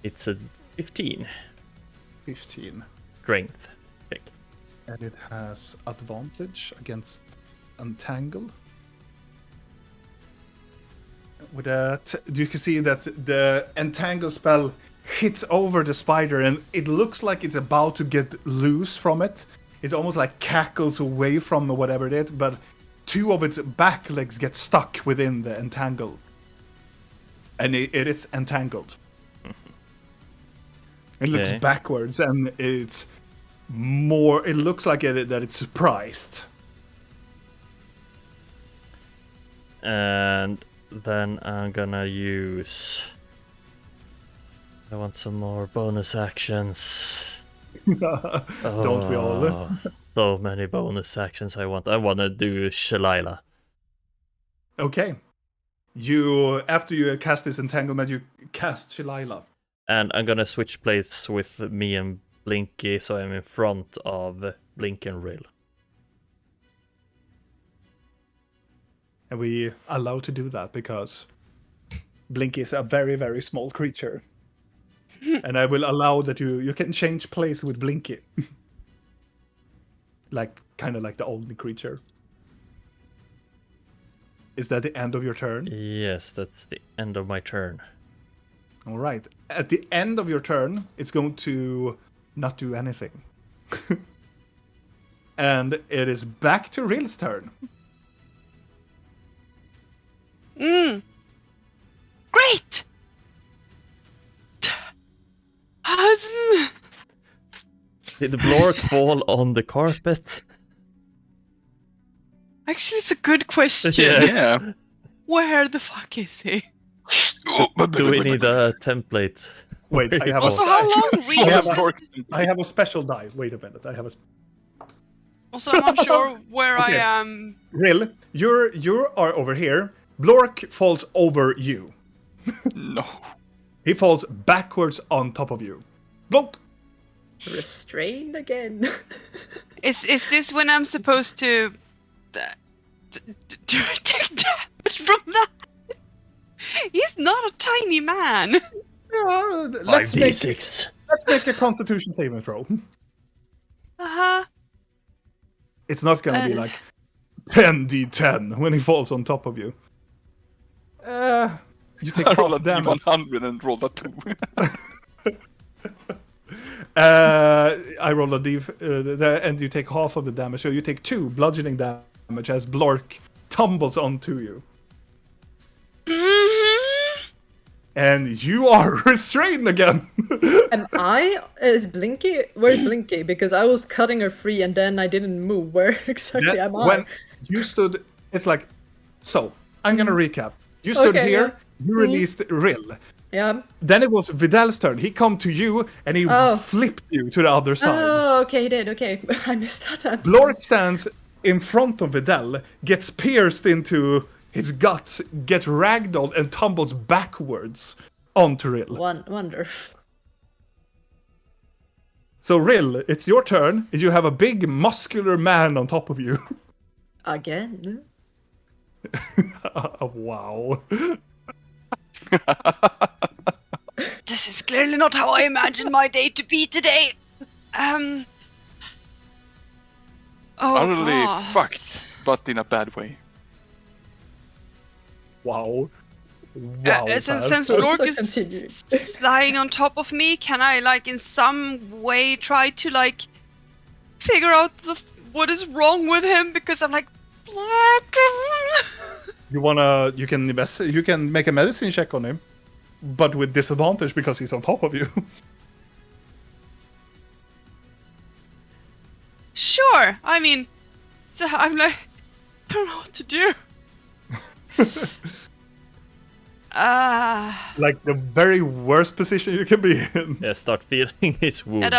It's a 15 15. strength check. And it has advantage against entangle. With that, you can see that the entangle spell hits over the spider, and it looks like it's about to get loose from it. It almost like cackles away from whatever it is, but 2 of its back legs get stuck within the entangle. And it is entangled. It looks Okay. backwards, and it's more. It looks like that it's surprised. And then I'm gonna use. I want some more bonus actions. Don't we all? Oh, so many bonus actions I want. I wanna do Shalila. Okay. After you cast this entanglement, you cast Shalila. And I'm gonna switch places with me and Blinky, so I'm in front of Blinky and Rill. And we allow to do that because Blinky is a very, very small creature. And I will allow that you can change place with Blinky. Kind of like the only creature. Is that the end of your turn? Yes, that's the end of my turn. All right. At the end of your turn, it's going to not do anything. And it is back to Rill's turn. Great! Did Blork fall on the carpet? Actually, it's a good question. Yes. Yeah. Where the fuck is he? Do we need a template? Wait, I have Also, a, how long I have a special die. Wait a minute. I have a. Also, I'm not sure where Okay. I am. Rill, you are over here. Blork falls over you. No. He falls backwards on top of you. Blork. Restrained again. Is this when I'm supposed to take damage from that? He's not a tiny man. Let's make 5d6. a Constitution saving throw. Uh-huh. It's not gonna be like 10d10 when he falls on top of you. You take I roll a half damage. D100 and roll a 2. I roll a d, and you take half of the damage. So you take 2 bludgeoning damage as Blork tumbles onto you, and you are restrained again. Am I? Is Blinky? Where's Blinky? Because I was cutting her free and then I didn't move. Where exactly am I? When you stood, it's like So, I'm gonna recap. You stood Okay, here, yeah. you released Rill. Yeah. Then it was Vidal's turn. He come to you, and he flipped you to the other side. Oh, okay, he did. Okay, I missed that. I'm sorry. Blork stands in front of Vidal, gets pierced into his guts, gets ragdolled, and tumbles backwards onto Rill. Wonderful. So, Rill, it's your turn, and you have a big, muscular man on top of you. Again. Wow. This is clearly not how I imagined my day to be today. Oh, Utterly God. fucked, but in a bad way. Wow. Wow. Since Paz. Blork Also continuing. is lying on top of me, can I, like, in some way try to, like, figure out what is wrong with him? Because I'm like, You can make a medicine check on him, but with disadvantage because he's on top of you. Sure. I mean, so I'm like, I don't know what to do. Like the very worst position you can be in. Yeah, start feeling his wound.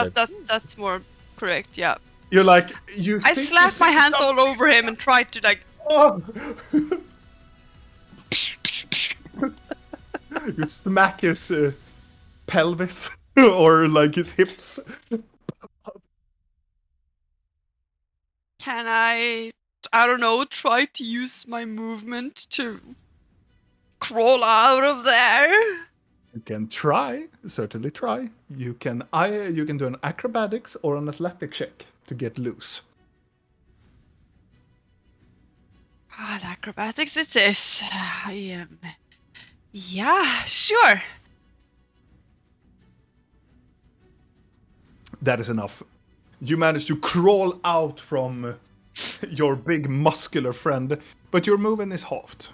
That's more correct. Yeah. You're like you. I think you slapped my see hands something- all over him and tried to like. Oh! You smack his pelvis or like his hips. Can I don't know, try to use my movement to crawl out of there? You can certainly try. You can do an acrobatics or an athletic check to get loose. Acrobatics it is. I am. Yeah, sure. That is enough. You manage to crawl out from your big muscular friend, but your movement is halved.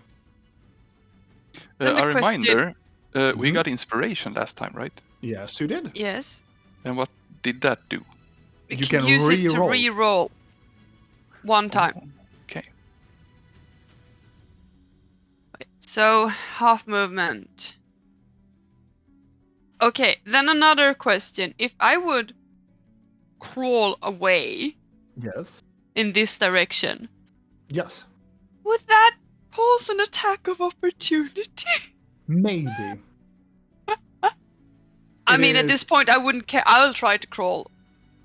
And the A question- reminder, we Mhm. got inspiration last time, right? Yes, you did. Yes. And what did that do? We You can can use it to re-roll. re-roll one time. Okay. So, half movement. Okay, then another question. If I would crawl away Yes. in this direction, Yes. would that pose an attack of opportunity? Maybe. I It mean, at is- this point, I wouldn't care. I'll try to crawl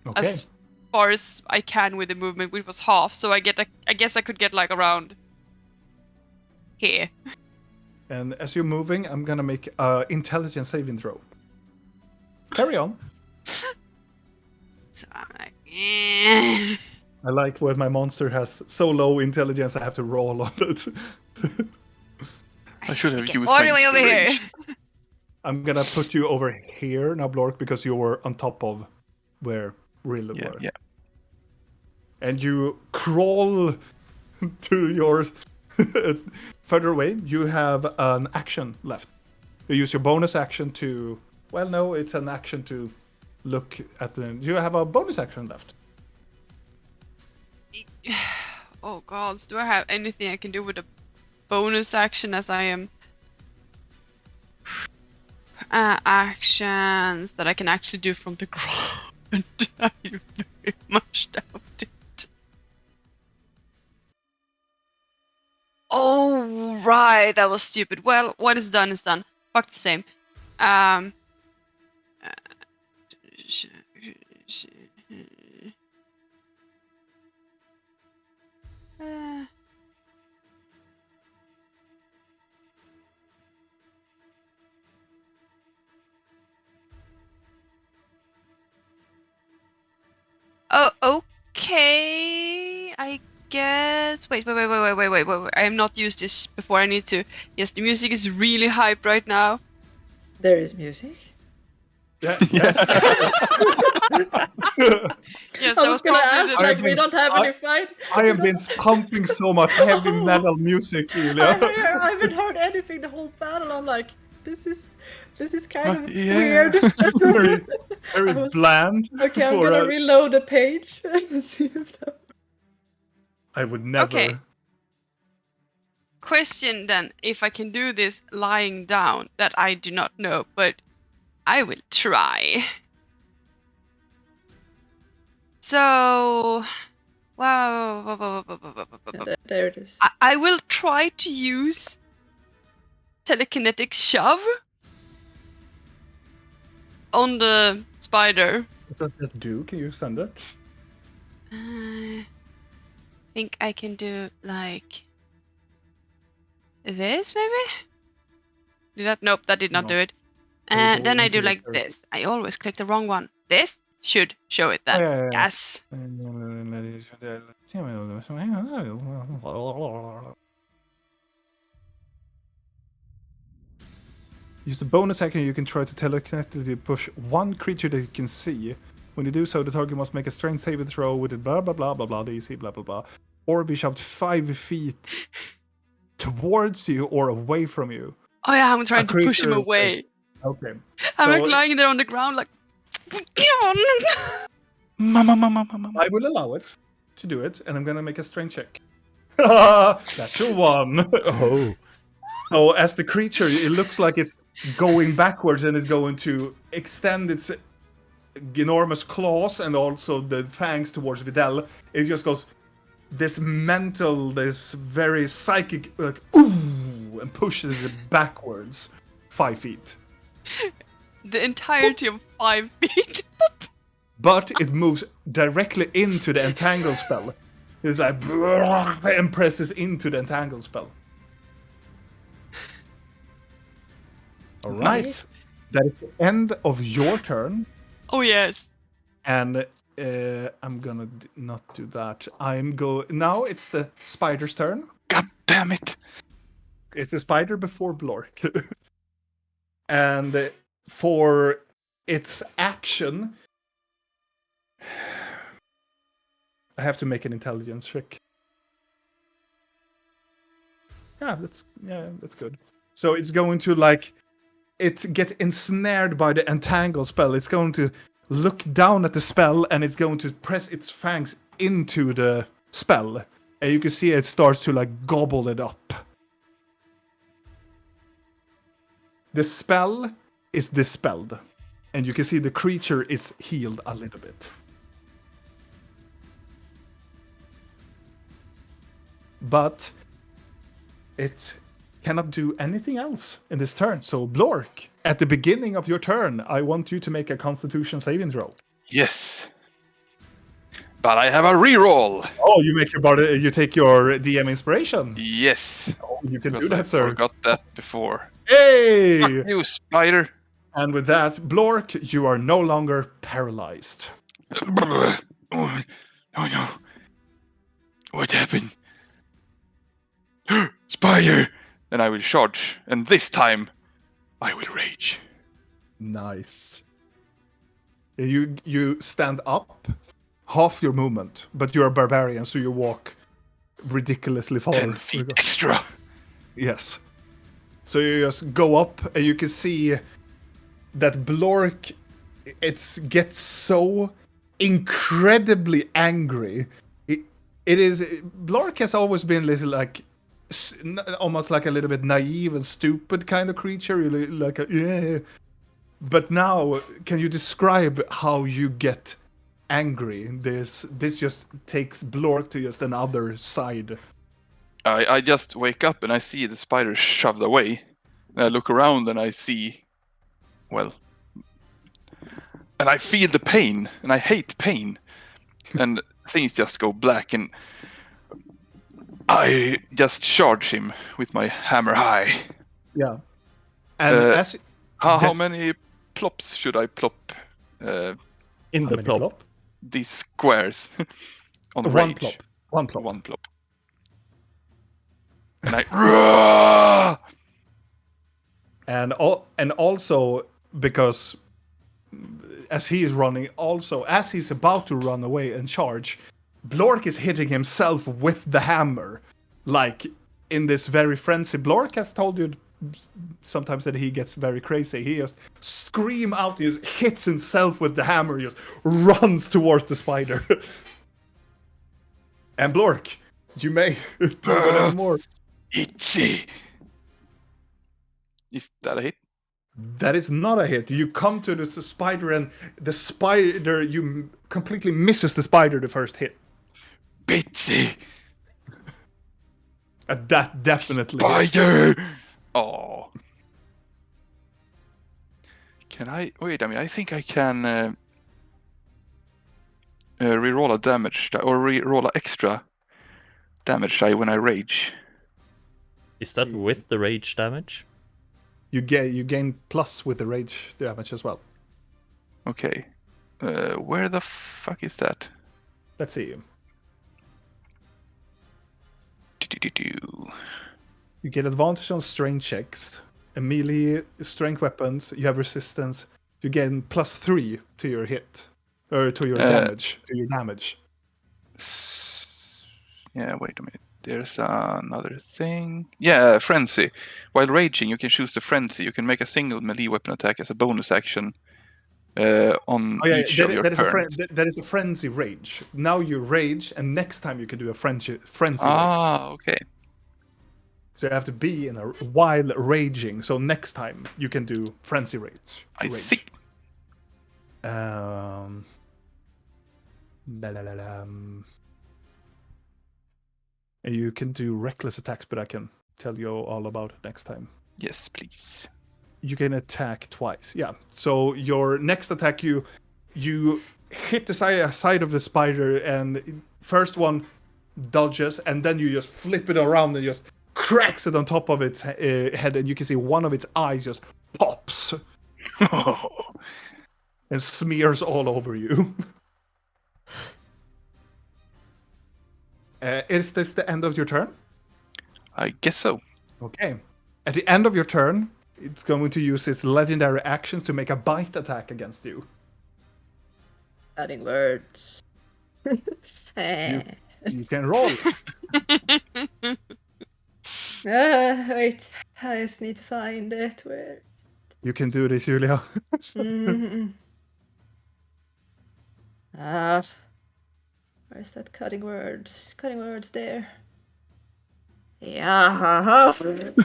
Okay. as far as I can with the movement, which was half. So I guess I could get like around here. And as you're moving, I'm gonna make a intelligence saving throw. Carry on. So I'm like, eh. I like when my monster has so low intelligence I have to roll on it. I should have Get used all my the way over here. inspiration. I'm gonna put you over here now, Blork, because you were on top of where Rill Yeah, were. yeah. And you crawl to your further away. You have an action left. You use your bonus action to. Well, no, it's an action to look at the. You have a bonus action left. Oh gods, do I have anything I can do with a bonus action as I am actions that I can actually do from the ground? I very much doubt it. Oh right, that was stupid. Well, what is done is done. Fuck the same. Oh, okay. I guess. Wait. I have not used this before. I need to. Yes, the music is really hyped right now. There is music. Yeah, yes. Yes, I that was gonna probably ask, the- like, we don't have I- any fight. I have been pumping so much heavy metal music, I Julia. haven't heard anything the whole battle. I'm like, this is kind of Yeah. weird. very very I was- bland. Okay, I'm for gonna a- reload the page and see if that. I would never. Okay. question then if I can do this lying down. That I do not know, but I will try. So, wow. There it is. I will try to use telekinetic shove on the spider. What does that do? Can you send it? I think I can do like this, maybe? Did that? Nope, that did not No. do it. It will And go then I into do your like character. this. I always click the wrong one. This should show it then. Oh, yeah. Yes. Use the bonus action, you can try to telekinetically push one creature that you can see. When you do so, the target must make a strength saving throw with it blah blah blah blah blah DC blah blah blah. Or be shoved 5 feet towards you or away from you. Oh yeah, I'm trying to push him creature away. Okay. I'm like So- lying there on the ground like, come on. Mama. I will allow it to do it, and I'm gonna make a strength check. That's a 1. Oh. So as the creature, it looks like it's going backwards and is going to extend its enormous claws and also the fangs towards Videl. It just goes this mental, this very psychic, like ooh, and pushes it backwards 5 feet. The entirety of 5 feet. But it moves directly into the entangle spell. It's like and presses into the entangle spell. All right. Nice. That is the end of your turn. Oh yes. And I'm gonna not do that. Now it's the spider's turn. God damn it! It's the spider before Blork. And for its action, I have to make an intelligence check. Yeah, that's good. So it's going to it get ensnared by the entangle spell. It's going to look down at the spell and it's going to press its fangs into the spell. And you can see it starts to gobble it up. The spell is dispelled. And you can see the creature is healed a little bit. But it cannot do anything else in this turn. So Blork, at the beginning of your turn, I want you to make a Constitution saving throw. Yes. But I have a reroll. Oh, you take your DM inspiration. Yes. Oh, you can do Because I that, sir. forgot that before. Hey! Fuck you, spider. And with that, Blork, you are no longer paralyzed. Oh no. What happened? Spider! And I will charge. And this time, I will rage. Nice. You stand up, half your movement, but you're a barbarian, so you walk ridiculously far. 10 feet extra. Yes. So you just go up, and you can see that Blork, gets so incredibly angry. Blork has always been a little almost like a little bit naive and stupid kind of creature. Yeah. But now, can you describe how you get angry? This just takes Blork to just another side. I just wake up and I see the spider shoved away. And I look around and I see, and I feel the pain, and I hate pain. And things just go black, and I just charge him with my hammer high. Yeah. And How many plops should I plop In the plop. these squares on the One rage? plop. One plop. One plop. And I And also because as he is running, also as he's about to run away and charge, Blork is hitting himself with the hammer, in this very frenzy. Blork has told you sometimes that he gets very crazy. He just screams out, he just hits himself with the hammer, he just runs towards the spider. And Blork, you may do whatever more. Itzy. Is that a hit? That is not a hit. You come to the spider, and the spider, you completely misses the spider the first hit. Bitsy. That definitely hits. Spider. Oh. Can I wait? I mean, I think I can re-roll a damage die, or re-roll an extra damage die when I rage. Is that with the rage damage? You gain plus with the rage damage as well. Okay. Where the fuck is that? Let's see. Do-do-do-do. You get advantage on strength checks, and melee strength weapons. You have resistance. You gain +3 to your hit, or to your damage. To your damage. Yeah, wait a minute. There's another thing. Yeah, frenzy. While raging, you can choose the frenzy. You can make a single melee weapon attack as a bonus action on each of your turns. That is a frenzy rage. Now you rage, and next time you can do a frenzy rage. Okay. So you have to be in a while raging. So next time you can do frenzy rage. I see. And you can do reckless attacks, but I can tell you all about it next time. Yes, please. You can attack twice. Yeah. So your next attack, you hit the side of the spider, and first one dodges, and then you just flip it around and just cracks it on top of its head, and you can see one of its eyes just pops and smears all over you. Is this the end of your turn? I guess so. Okay. At the end of your turn, it's going to use its legendary actions to make a bite attack against you. Adding words. You can roll. Wait, I just need to find it. Where? You can do this, Julia. Where's that cutting words? Cutting words there. Yeah.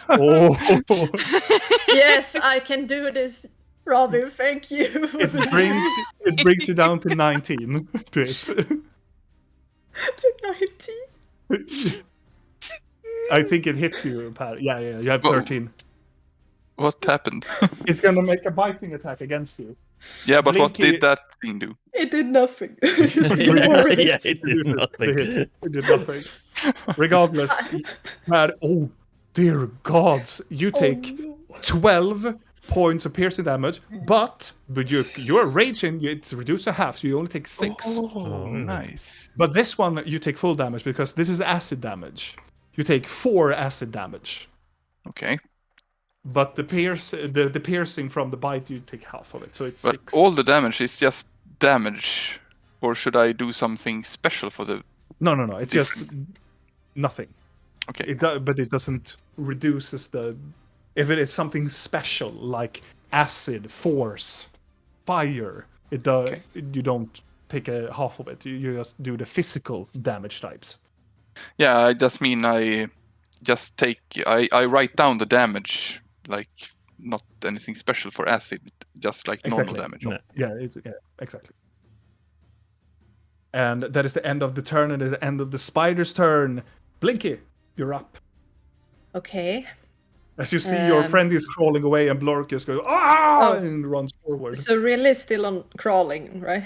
Oh. Yes, I can do this, Robin. Thank you. It brings you down to 19 to it. To 19. I think it hits you, Pat. Yeah, you have 13. What happened? It's gonna make a biting attack against you. Yeah, but what Blinky- did that thing do? It did nothing. Just Yeah, ignored it. it did nothing. It did nothing. Regardless, Pat, oh dear gods, you take 12 points of piercing damage, but you're raging, it's reduced to half, so you only take 6. Oh, nice. But this one, you take full damage, because this is acid damage. You take 4 acid damage. Okay. But the piercing from the bite, you take half of it, so it's But 6. all the damage is just damage. Or should I do something special for the... No, it's just nothing. Okay. But it doesn't reduces the... If it is something special, like acid, force, fire, you don't take a half of it. You just do the physical damage types. Yeah, I just mean I just take... I write down the damage, like, not anything special for acid, just like normal damage. No. Yeah, exactly. And that is the end of the turn, and the end of the spider's turn. Blinky, you're up. Okay. As you see, your friend is crawling away, and Blork just goes, ah, Oh. and runs forward. So really still on crawling, right?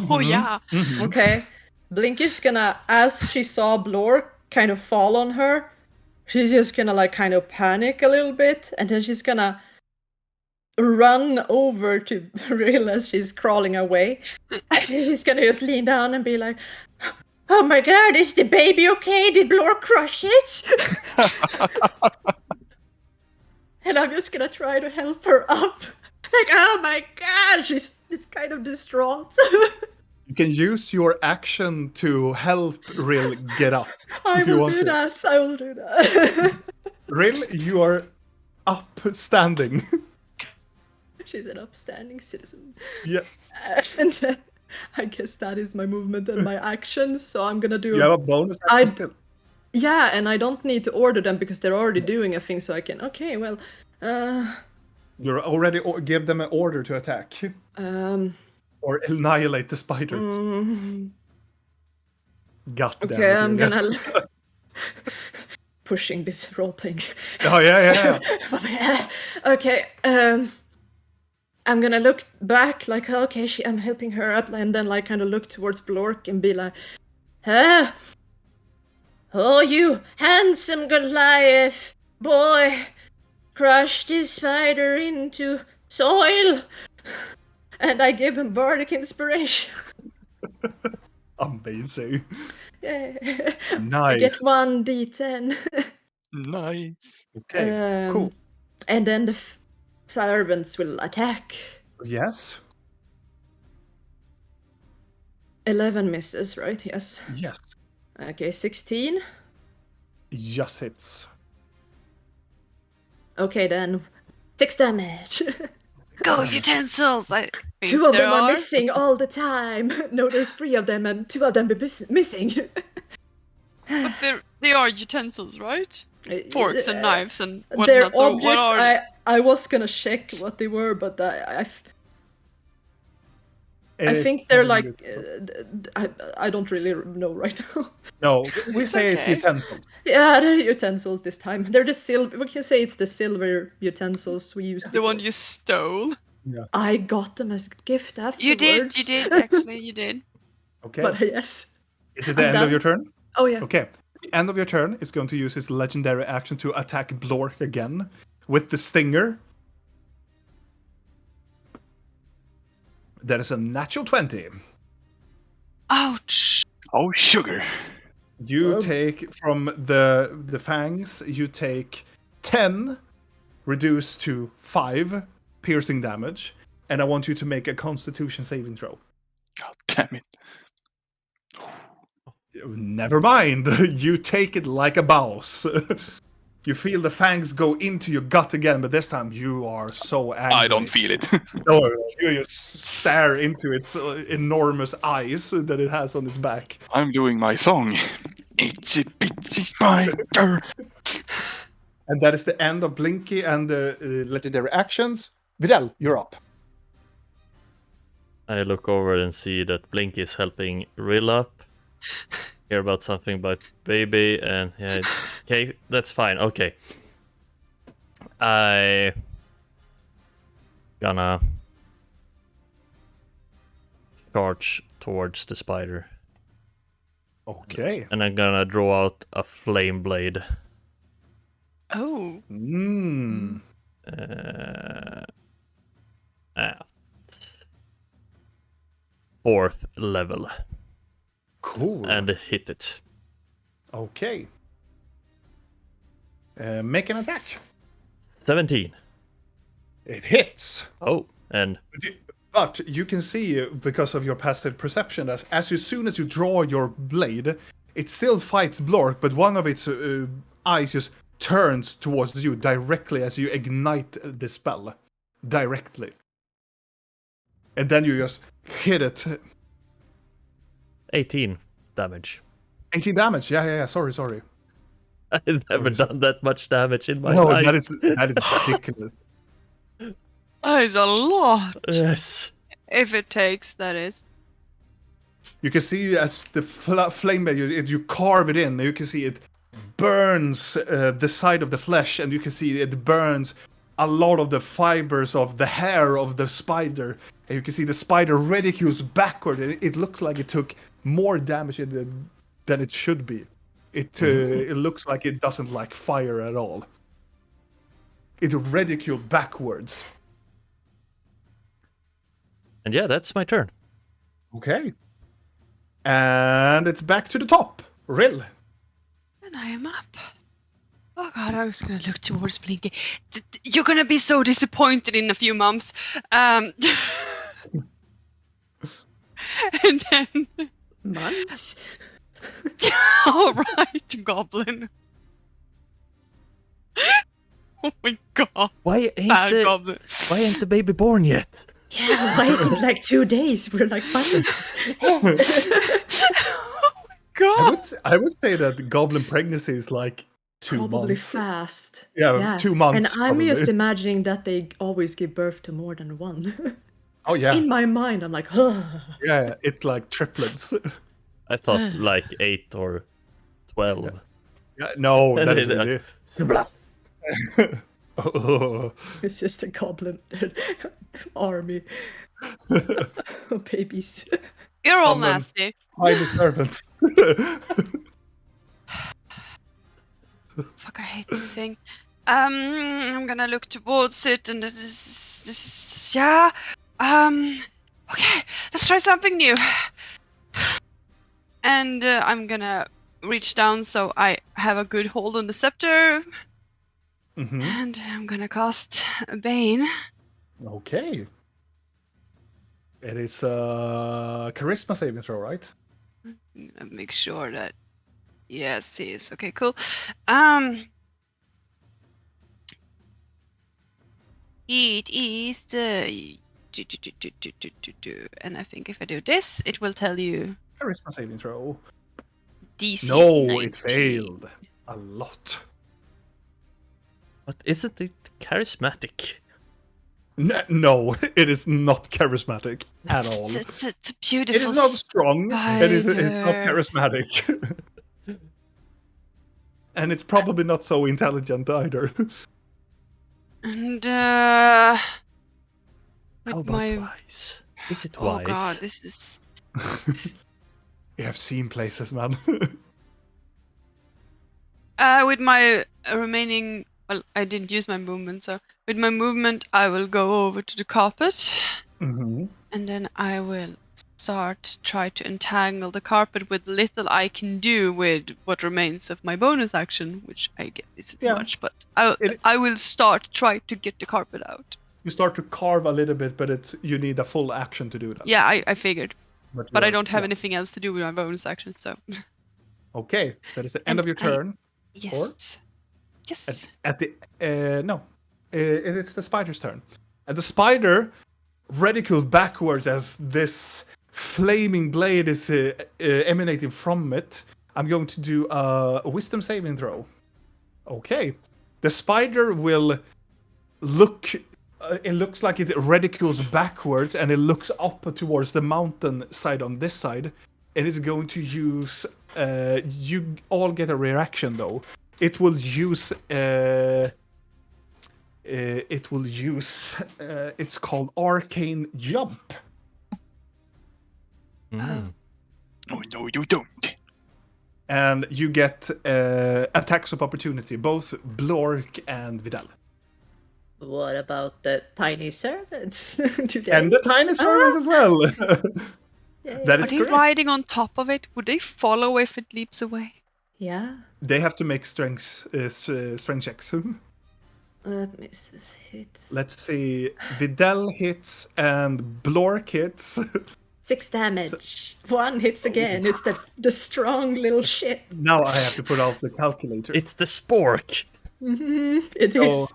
Oh yeah. Okay. Blinky's gonna, as she saw Blork kind of fall on her, she's just gonna like kind of panic a little bit, and then she's gonna run over to Rill as she's crawling away. And she's gonna just lean down and be like, oh my god, is the baby okay? Did Blork crush it? And I'm just gonna try to help her up. Like, oh my god, it's kind of distraught. You can use your action to help Rill get up. I if you will want do to. that. I will do that. Rill, you are up standing. She's an upstanding citizen. Yes. And I guess that is my movement and my action. So I'm gonna do. You have a bonus action still. Yeah, and I don't need to order them because they're already doing a thing, so I can. Okay, well, You're already give them an order to attack or annihilate the spider. God damn okay, it, I'm Julius. gonna pushing this role playing. Oh yeah. Okay, I'm gonna look back like, okay, I'm helping her up, and then like kind of look towards Blork and be like, huh? Oh, you handsome Goliath boy, crushed this spider into soil, and I give him bardic inspiration. Amazing. Yeah. Nice. I get 1d10. Nice. Okay, cool. And then the servants will attack. Yes. 11 misses, right? Yes. Yes. Okay, 16. Yes, hits. Okay, then 6 damage. Go utensils! I think 2 of there them are missing all the time. No, there's 3 of them, and 2 of them be missing. But they are utensils, right? Forks and knives and whatnot. They're So objects. what are I was gonna check what they were, but I think they're like I don't really know right now. No, we say it's okay. utensils. Yeah, they're utensils this time. They're the silver. We can say it's the silver utensils we used. the one before. you stole? I got them as a gift afterwards. You did actually, you did. Okay. But yes. Is it the end of your turn? Oh yeah. Okay. The end of your turn is going to use his legendary action to attack Blork again with the stinger. That is a natural 20. Ouch! Oh, sugar. You take from the fangs, you take 10, reduced to 5 piercing damage, and I want you to make a Constitution saving throw. God damn it. Never mind. You take it like a boss. You feel the fangs go into your gut again, but this time you are so angry. I don't feel it. No, you just stare into its enormous eyes that it has on its back. I'm doing my song. Itsy bitsy spider. And that is the end of Blinky and the legendary actions. Vidal, you're up. I look over and see that Blinky is helping Rill up. Hear about something about baby, and yeah, okay, that's fine. Okay, I gonna charge towards the spider. Okay. And I'm gonna draw out a flame blade. Oh. At 4th level. Cool. And hit it. Okay. Make an attack. 17. It hits. Oh, and But you can see, because of your passive perception, that as soon as you draw your blade, it still fights Blork, but one of its eyes just turns towards you directly as you ignite the spell. Directly. And then you just hit it. 18 damage. 18 damage. Yeah. Sorry. I've never done that much damage in my No, life. that is ridiculous. That is a lot. Yes. If it takes, that is. You can see as the flame, you carve it in, you can see it burns the side of the flesh, and you can see it burns a lot of the fibers of the hair of the spider. And you can see the spider ridicules backward, and it looks like it took more damage than it should be. It looks like it doesn't like fire at all. It ridiculed backwards. And yeah, that's my turn. Okay. And it's back to the top. Rill. And I am up. Oh god, I was gonna look towards Blinky. You're gonna be so disappointed in a few months. And then... Months? Alright, Goblin. Oh my god. Why Bad Goblin. ain't the baby born yet? Yeah, why is it like 2 days? We're like buddies. Oh my god! I would say that the goblin pregnancy is like 2 Probably months. fast. Yeah, 2 months. And I'm probably. just imagining that they always give birth to more than one. Oh yeah, In my mind, I'm like, huh. yeah. It's like triplets. I thought like 8 or 12. Yeah, no, And that is then, really. Sibla. Oh. It's just a goblin army of babies. You're all Summon nasty. tiny servants. Fuck, I hate this thing. I'm gonna look towards it, and yeah. Okay, let's try something new. And I'm gonna reach down so I have a good hold on the scepter, Hmm. and I'm gonna cast Bane. Okay. It is a charisma saving throw, right? I'm gonna make sure that yes, he is. Okay, cool. It is and I think if I do this, it will tell you Charisma saving throw. DC is No, 19. it failed. A lot. But isn't it charismatic? No, it is not charismatic at all. It's a beautiful. It is not strong. It's not spider. charismatic. And it's probably not so intelligent either. And with How about my wise? Is it oh wise? god, this is You have seen places, man. with my remaining. Well, I didn't use my movement, so with my movement, I will go over to the carpet, Hmm. and then I will start try to entangle the carpet with little I can do with what remains of my bonus action, which I guess isn't Yeah. much, but It- I will start try to get the carpet out. You start to carve a little bit, but you need a full action to do that. Yeah, I figured, but I you're- don't have yeah. anything else to do with my bonus action, so Okay, that is the end And of your I- turn. yes, Or? yes. At the no, it's the spider's turn, and the spider ridicules backwards as this flaming blade is emanating from it. I'm going to do a wisdom saving throw. Okay, the spider will look. It looks like it ridicules backwards, and it looks up towards the mountain side on this side, and it's going to use. You all get a reaction though. It will use. It's called Arcane Jump. Mm. Oh no, you don't. And you get attacks of opportunity, both Blork and Vidal. What about the tiny servants? Today? And the tiny servants as well. That Are is they correct. riding on top of it? Would they follow if it leaps away? Yeah. They have to make strength checks. Let me hits. Let's see. Vidal hits and Blork hits. 6 damage. One hits again. It's the strong little shit. Now I have to put out the calculator. It's the spork. It So is.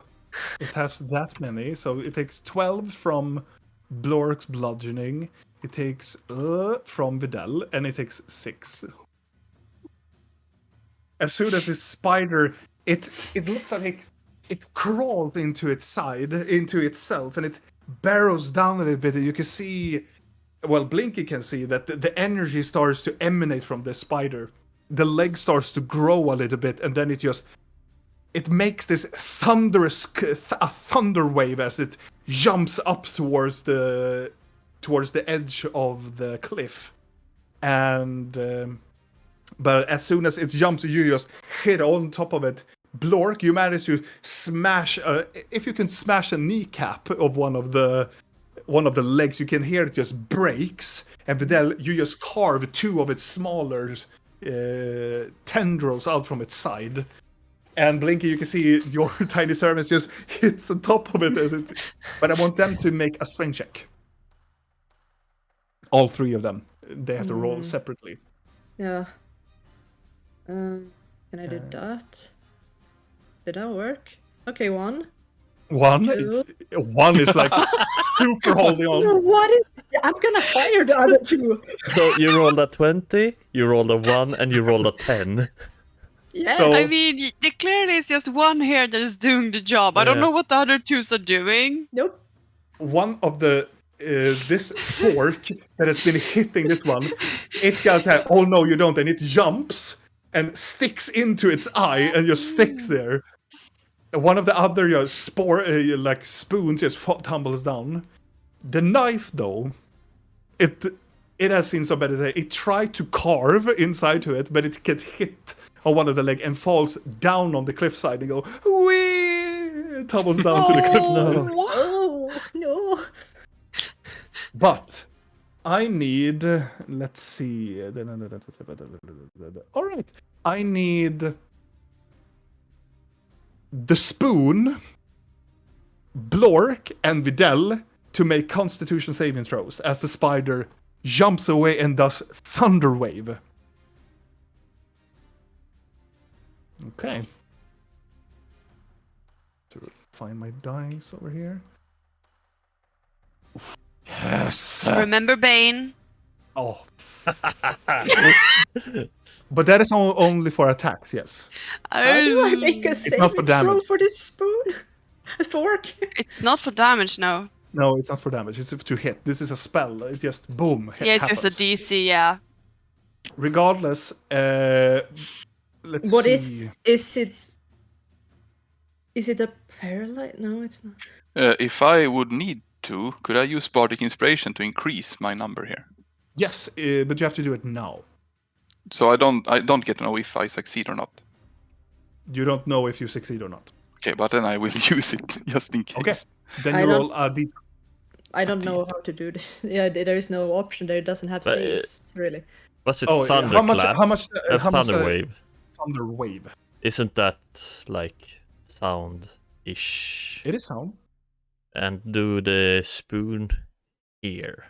it has that many. So it takes 12 from Blork's bludgeoning. It takes from Vidal, and it takes 6. As soon as this spider, it looks like it crawls into its side, into itself, and it burrows down a little bit. And you can see, well, Blinky can see that the energy starts to emanate from the spider. The leg starts to grow a little bit, and then it makes this thunderous a thunder wave as it jumps up towards the edge of the cliff, and but as soon as it jumps, you just hit on top of it. Blork, you manage to smash. If you can smash a kneecap of one of the legs, you can hear it just breaks. And Vidal, you just carve 2 of its smaller tendrils out from its side. And Blinky, you can see your tiny servants just hits on top of it. But I want them to make a strength check. All 3 of them. They have to roll separately. Yeah. Can I do that? Did that work? Okay, 1. One, Two. one is like super holding on. What is? I'm gonna fire the other two. So you rolled a 20, you rolled a 1, and you rolled a 10. Yeah. So- I mean, there clearly is just one here that is doing the job. I don't Yeah. know what the other twos are doing. Nope. One of the this fork that has been hitting this one, it goes out, oh no you don't, and it jumps and sticks into its eye and just sticks there. And one of the other like spoons just tumbles down. The knife though, it has seen some better day. It tried to carve inside to it, but it gets hit on one of the leg and falls down on the cliffside and go whee, tumbles down to the cliffside. Oh no. But I need, let's see. All right, I need the spoon, Blork, and Videl to make Constitution saving throws as the spider jumps away and does Thunder Wave. Okay. To find my dice over here. Yes. Remember Bane? Oh. But that is only for attacks, yes. How do I make a not for saving throw damage. for this spoon? A fork? It's not for damage, no. No, it's not for damage. It's to hit. This is a spell. It just boom. Yeah, it's just a happens. DC, yeah. Regardless, let's What see. is it? Is it a paralyze? No, it's not. If I would need to, could I use Bardic Inspiration to increase my number here? Yes, but you have to do it now. So I don't get to know if I succeed or not. You don't know if you succeed or not. Okay, but then I will use it just in case. Okay. Then I you don't- roll a d. I don't know how to do this. Yeah, there is no option there. It doesn't have But, saves, really. Was it Oh, Thunderclap? how much? How much? Thunder Wave. Thunder Wave. Isn't that like sound-ish? It is sound. And do the spoon here.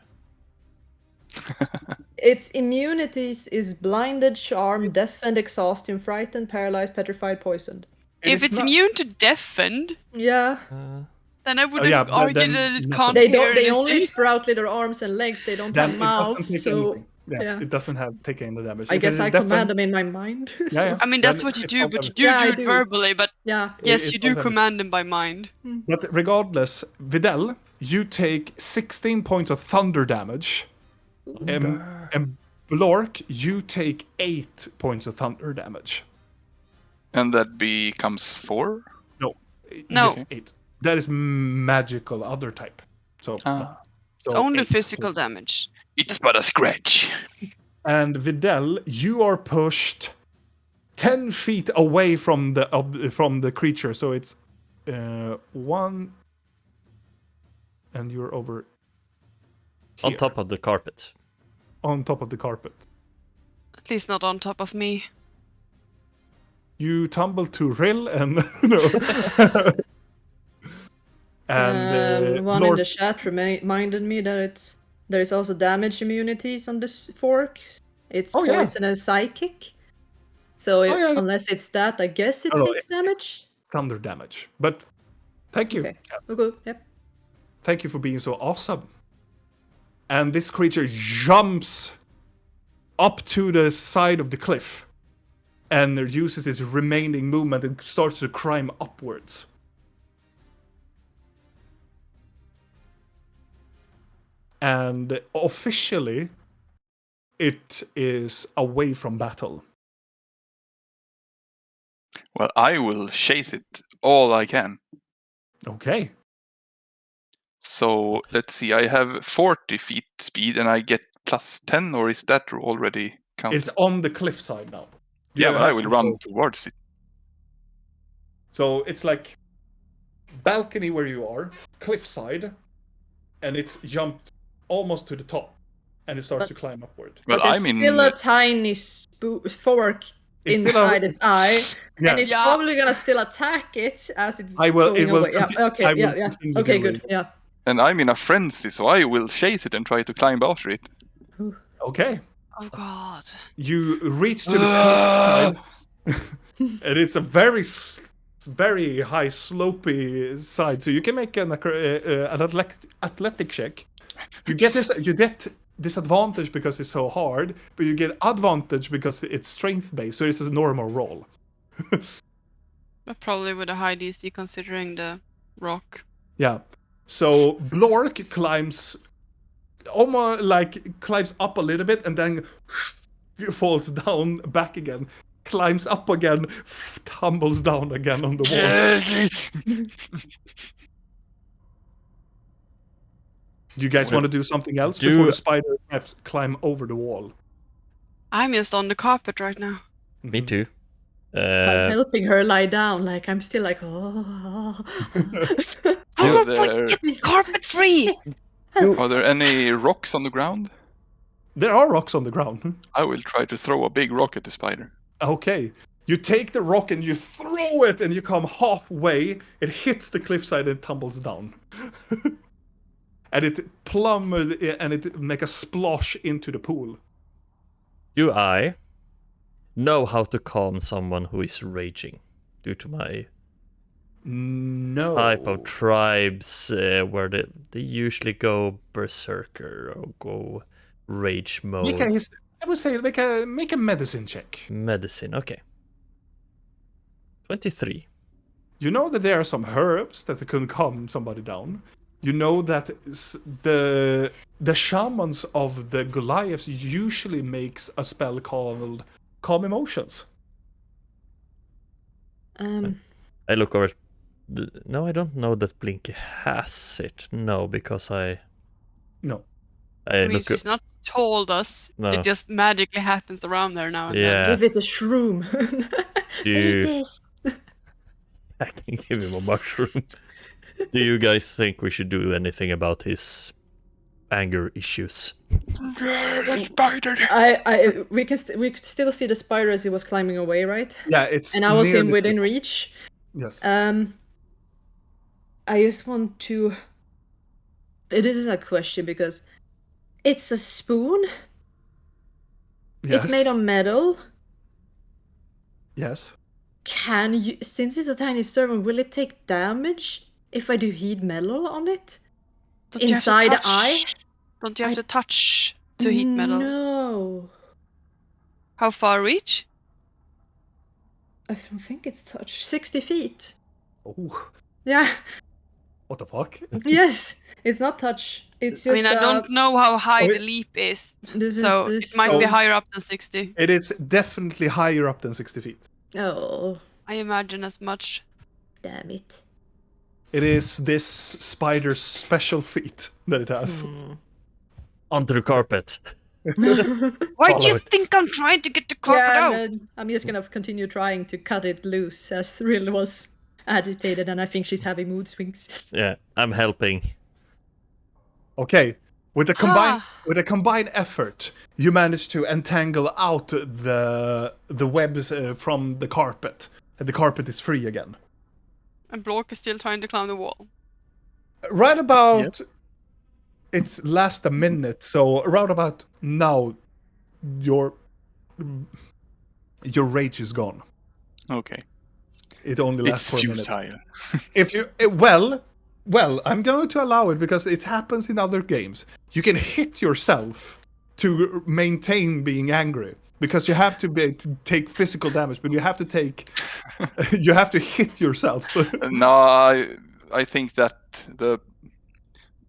Its immunities is blinded, charmed, deafened, exhausted, frightened, paralyzed, petrified, poisoned. It If is it's not- immune to deafened, Yeah. then I wouldn't yeah, but argue then that it nothing. can't They hear don't. They only anything. sprout little arms and legs. They don't Then have it doesn't mouths. take So anything. Yeah, yeah. it doesn't have take any damage. I If guess it I is deafened- command them in my mind. Yeah, So, yeah. I mean, that's Then what you it do, won't but you have- do Yeah, do I it do. verbally. But yeah. yes, it you do won't have- command them by mind. But regardless, Videl, you take 16 points of thunder damage. And Blork, you take 8 points of thunder damage. And that becomes 4? No. No. Just 8. That is magical other type. So, Ah. It's so only 8. physical damage. It's but a scratch. And Videl, you are pushed 10 feet away from the creature. So it's 1, and you're over On here, top of the carpet. on top of the carpet. At least not on top of me. You tumble to Rill and no. And One Lord, in the chat reminded me that there is also damage immunities on this fork. It's Oh, yeah. poison and psychic. So yeah. unless it's that, I guess it Oh, no, takes damage. thunder damage. But thank you. Okay. Okay. Yep. Thank you for being so awesome. And this creature jumps up to the side of the cliff and uses its remaining movement and starts to climb upwards. And officially, it is away from battle. Well, I will chase it all I can. Okay. So let's see, I have 40 feet speed and I get plus 10, or is that already counted? It's on the cliffside now. Yeah, You but I have will to run go- towards it. So it's like balcony where you are, cliffside, and it's jumped almost to the top, and it starts to climb upward. Well, But there's I'm in. still a tiny fork It's still inside its eye, and it's Yes. probably gonna still attack it as it's I will- going it will away. Yeah. conti- Okay. I will Yeah. continue Yeah. Okay. doing Good. it. Yeah. And I'm in a frenzy, so I will chase it and try to climb after it. Okay. Oh god. You reach to the cliffside, and it's a very very high slopey side, so you can make an athletic check. You get disadvantage because it's so hard, but you get advantage because it's strength based, so it's a normal roll. But probably with a high DC considering the rock. Yeah. So Blork climbs up a little bit and then falls down back again. Climbs up again, tumbles down again on the wall. Do you guys want to do something else before the spider climb over the wall? I'm just on the carpet right now. Me too. I'm helping her lie down, like I'm still like, oh. Get the carpet free! Are there any rocks on the ground? There are rocks on the ground. I will try to throw a big rock at the spider. Okay. You take the rock and you throw it and you come halfway. It hits the cliffside and tumbles down. And it plummeted and it make a splosh into the pool. Do I know how to calm someone who is raging due to my type of tribes where they usually go berserker or go rage mode? I would say make a medicine check. Medicine, okay. 23. You know that there are some herbs that can calm somebody down. You know that the shamans of the Goliaths usually makes a spell called Calm Emotions. I look over. No, I don't know that Blinky has it. No, because No. I mean, she's not told us. No. It just magically happens around there now and Yeah. Give it a shroom. Eat this. I can give him a mushroom. Do you guys think we should do anything about his anger issues? Spider! We could still see the spider as he was climbing away, right? Yeah, it's. And I was within reach. Yes. I just want to. This is a question because it's a spoon. Yes. It's made of metal. Yes. Can you, since it's a tiny servant, will it take damage if I do heat metal on it? Inside the eye? Don't you have to touch to heat metal? No. How far reach? I don't think it's touch. 60 feet. Oh, Yeah. what the fuck? Yes. It's not touch. It's just. I mean, I don't know how high the leap is. This so is it might be higher up than 60. It is definitely higher up than 60 feet. Oh. I imagine as much. Damn it. It is this spider's special feat that it has. Onto the carpet. Why do you think I'm trying to get the carpet out? I'm just gonna continue trying to cut it loose as Rill was agitated and I think she's having mood swings. Yeah, I'm helping. Okay. With a combined effort, you manage to entangle out the webs from the carpet, and the carpet is free again. And Blork is still trying to climb the wall. Right about it's last a minute, so around about now, your rage is gone. Okay. It only lasts It's for a minute. futile. If you well, I'm going to allow it because it happens in other games. You can hit yourself to maintain being angry because you have to take physical damage, but you have to hit yourself. No, I think that the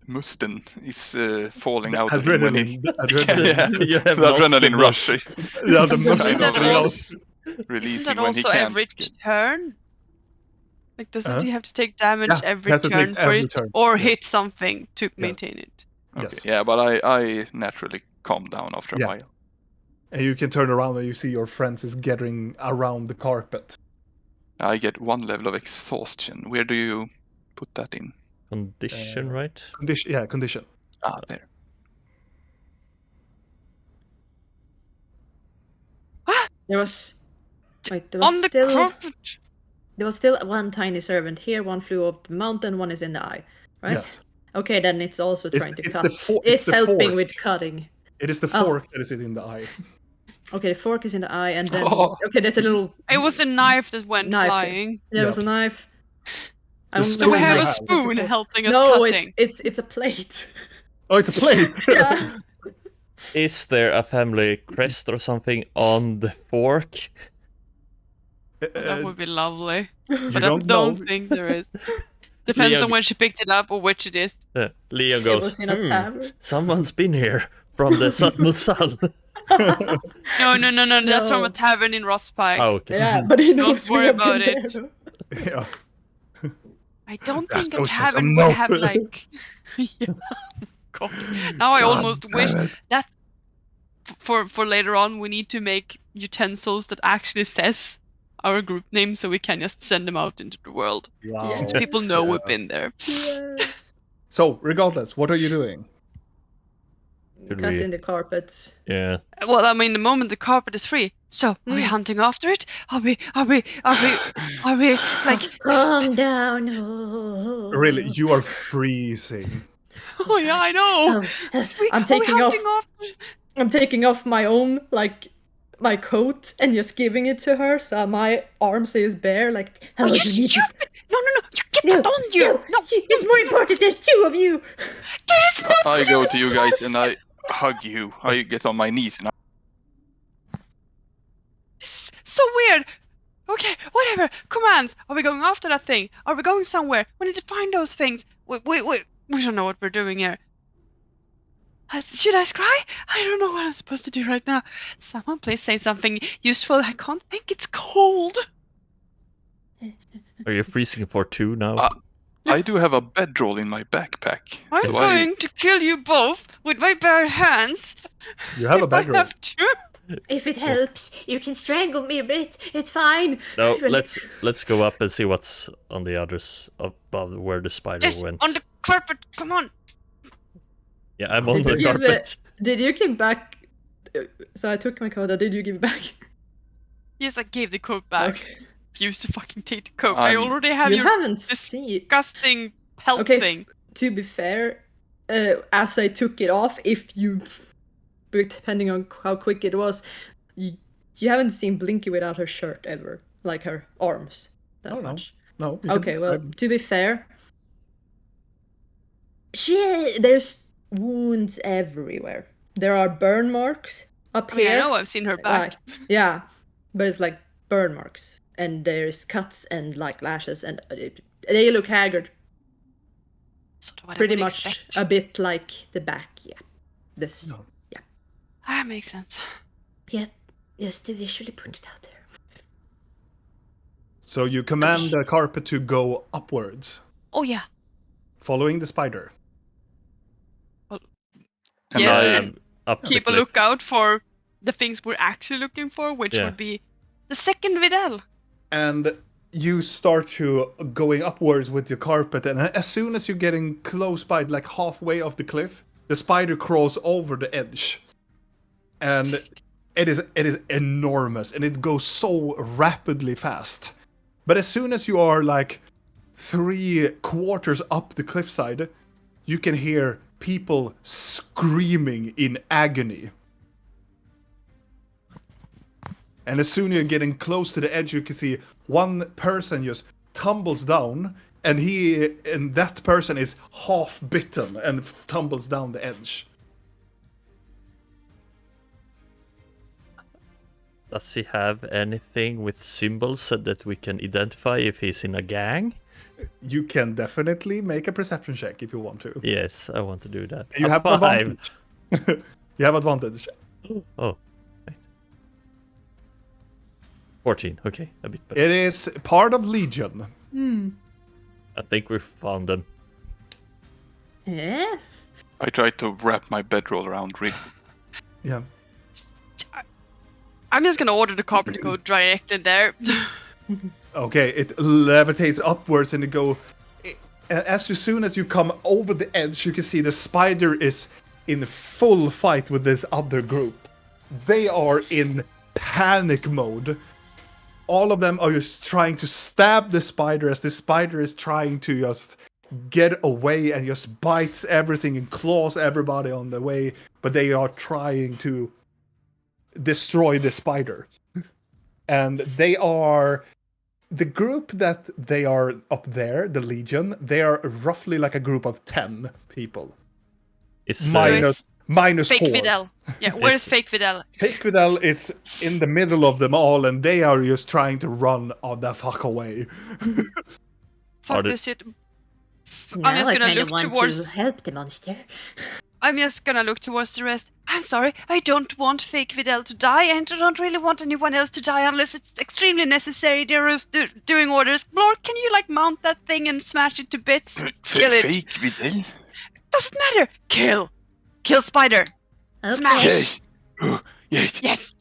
Musten is falling out of him when he... Adrenaline. You have the lost adrenaline the rush. lust. Yeah, the Kind Musten of is coming out. releasing Isn't that when he also can't. every turn? Like, doesn't he have to take damage Yeah, he every has to turn take for every it? turn. Or Yeah. hit something to maintain it? Okay. Yes. Yeah, but I naturally calm down after a Yeah. while. And you can turn around and you see your friends is gathering around the carpet. I get 1 level of exhaustion. Where do you put that in? Condition, right? Condition. Ah, there. There was On the carpet! There was still one tiny servant here, one flew off the mountain, one is in the eye. Right? Yes. Okay, then it's also trying to it's cut. the It's the helping fork. with cutting. It is the Oh. fork that is in the eye. Okay, the fork is in the eye, and then Oh. okay, there's a little It was a knife that went knife. flying. There was Yeah. a knife. The only So we spoon have you a have. spoon helping us No, cutting. it's a plate. Oh, it's a plate. Yeah. Is there a family crest or something on the fork? That would be lovely. You But I don't don't know. think there is. Depends Leo- on when she picked it up or which it is. Leo It goes, was in a tavern. someone's been here from the Satmusal. No, that's from No. a tavern in Rosspike. Oh, okay. Yeah, but he knows we worry have been about there. it. though. Yeah. I don't That's think a no sense of tavern would no. have like. Yeah. God. Now I God almost wish damn it. that for later on we need to make utensils that actually says our group name so we can just send them out into the world. Wow. So people know Yeah. we've been there. Yes. So, regardless, what are you doing? Should Cut we- in the carpet. Yeah. Well, I mean, the moment the carpet is free. So, are we hunting after it? Are we like? Calm down. Oh. Really, you are freezing. Oh yeah, I know. I'm Are we taking off. hunting after? I'm taking off my own my coat and just giving it to her, so my arm stays bare. Like, Oh, You you need to. stupid! No, you get No, that on you. No, it's more important. There's two of you. there's not. I go to you guys and I hug you. I get on my knees and So weird. Okay, whatever. Commands. Are we going after that thing? Are we going somewhere? We need to find those things. We don't know what we're doing here. Should I cry? I don't know what I'm supposed to do right now. Someone please say something useful. I can't think. It's cold. Are you freezing for 2 now? I do have a bedroll in my backpack. I'm so going to kill you both with my bare hands. You have a if I bedroll. have to. If it helps, you can strangle me a bit. It's fine. No, Really. let's go up and see what's on the others above where the spider Just went. on the carpet. Come on. Yeah, I'm on Did the you give carpet. Did you give back? So I took my coat. Did you give it back? Yes, I gave the coat back. Okay. Refuse to fucking take the coat. I I'm- already have You your haven't seen. disgusting pelt Okay. thing. To be fair, as I took it off, depending on how quick it was, you haven't seen Blinky without her shirt ever, like her arms. That Oh, no. much. No. you Okay, can well, describe- to be fair, there's wounds everywhere. There are burn marks up I mean, I here. know I've seen her back. Yeah, but it's like burn marks, and there's cuts and like lashes, and they look haggard. Sort of what Pretty I would much expect. a bit like the back. Yeah, this. No. That makes sense. Yeah, just to visually put it out there. So you command the carpet to go upwards, Oh yeah. following the spider. and Yeah, I and Up the keep a cliff. lookout for the things we're actually looking for, which Yeah. would be the second Videl. And you start to going upwards with your carpet, and as soon as you're getting close by, like halfway off the cliff, the spider crawls over the edge. And it is enormous, and it goes so rapidly fast. But as soon as you are like 3/4 up the cliffside, you can hear people screaming in agony. And as soon as you're getting close to the edge, you can see one person just tumbles down, and that person is half bitten and tumbles down the edge. Does he have anything with symbols so that we can identify if he's in a gang? You can definitely make a perception check if you want to. Yes, I want to do that. You A have 5. advantage. You have advantage. Oh, right. 14. Okay, a bit better. It is part of Legion. I think we found them. Yeah. I try to wrap my bedroll around Rick. Yeah. I'm just gonna order the carpet to go directly there. Okay, it levitates upwards and as soon as you come over the edge, you can see the spider is in full fight with this other group. They are in panic mode. All of them are just trying to stab the spider as the spider is trying to just get away and just bites everything and claws everybody on the way. But they are trying to destroy the spider. And they are the group that they are up there, the Legion. They are roughly like a group of 10 people. Is Minus Fake 4. Vidal. Yeah, where's It's- Fake Vidal? Fake Vidal is in the middle of them all, and they are just trying to run the fuck away. Fuck the- this shit. I'm Now just I gonna kind look of want towards. to help the monster. I'm just gonna look towards the rest. I'm sorry, I don't want Fake Vidal to die, and I don't really want anyone else to die unless it's extremely necessary. There is doing orders. Lord, can you like mount that thing and smash it to bits? Kill it. Fake Vidal? Doesn't matter. Kill Spider. Okay. Smash. Yes. Yes. Yes.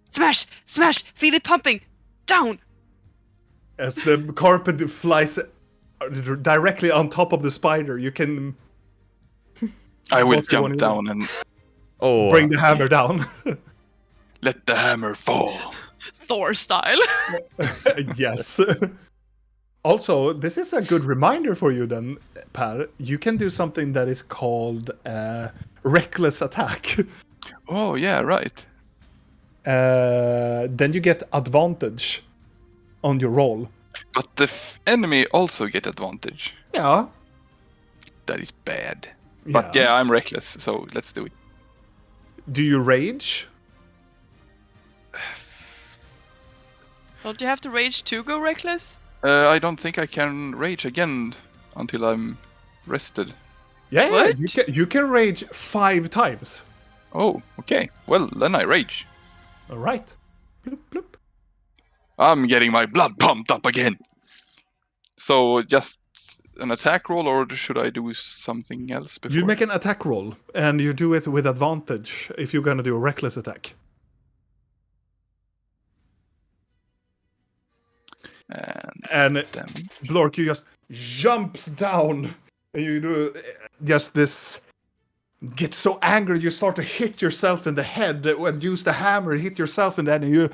Smash. Feel it pumping. Down. As the carpet flies directly on top of the spider, you can I will What do you wanna jump do? down and Oh, bring the hammer down. let the hammer fall. Thor style. Yes. Also, this is a good reminder for you then, Per. You can do something that is called reckless attack. Oh, yeah, right. Then you get advantage on your roll. But the enemy also get advantage. Yeah. That is bad. But yeah, I'm reckless, so let's do it. Do you rage? Don't you have to rage to go reckless? I don't think I can rage again until I'm rested. Yeah, What? you can rage 5 times. Oh, okay. Well, then I rage. All right. Bloop, bloop. I'm getting my blood pumped up again. So just an attack roll, or should I do something else before? You make an attack roll, and you do it with advantage if you're gonna do a reckless attack. And Damn. Blork, you just jumps down, and you do just this. Get so angry, you start to hit yourself in the head and use the hammer, hit yourself in the head, and you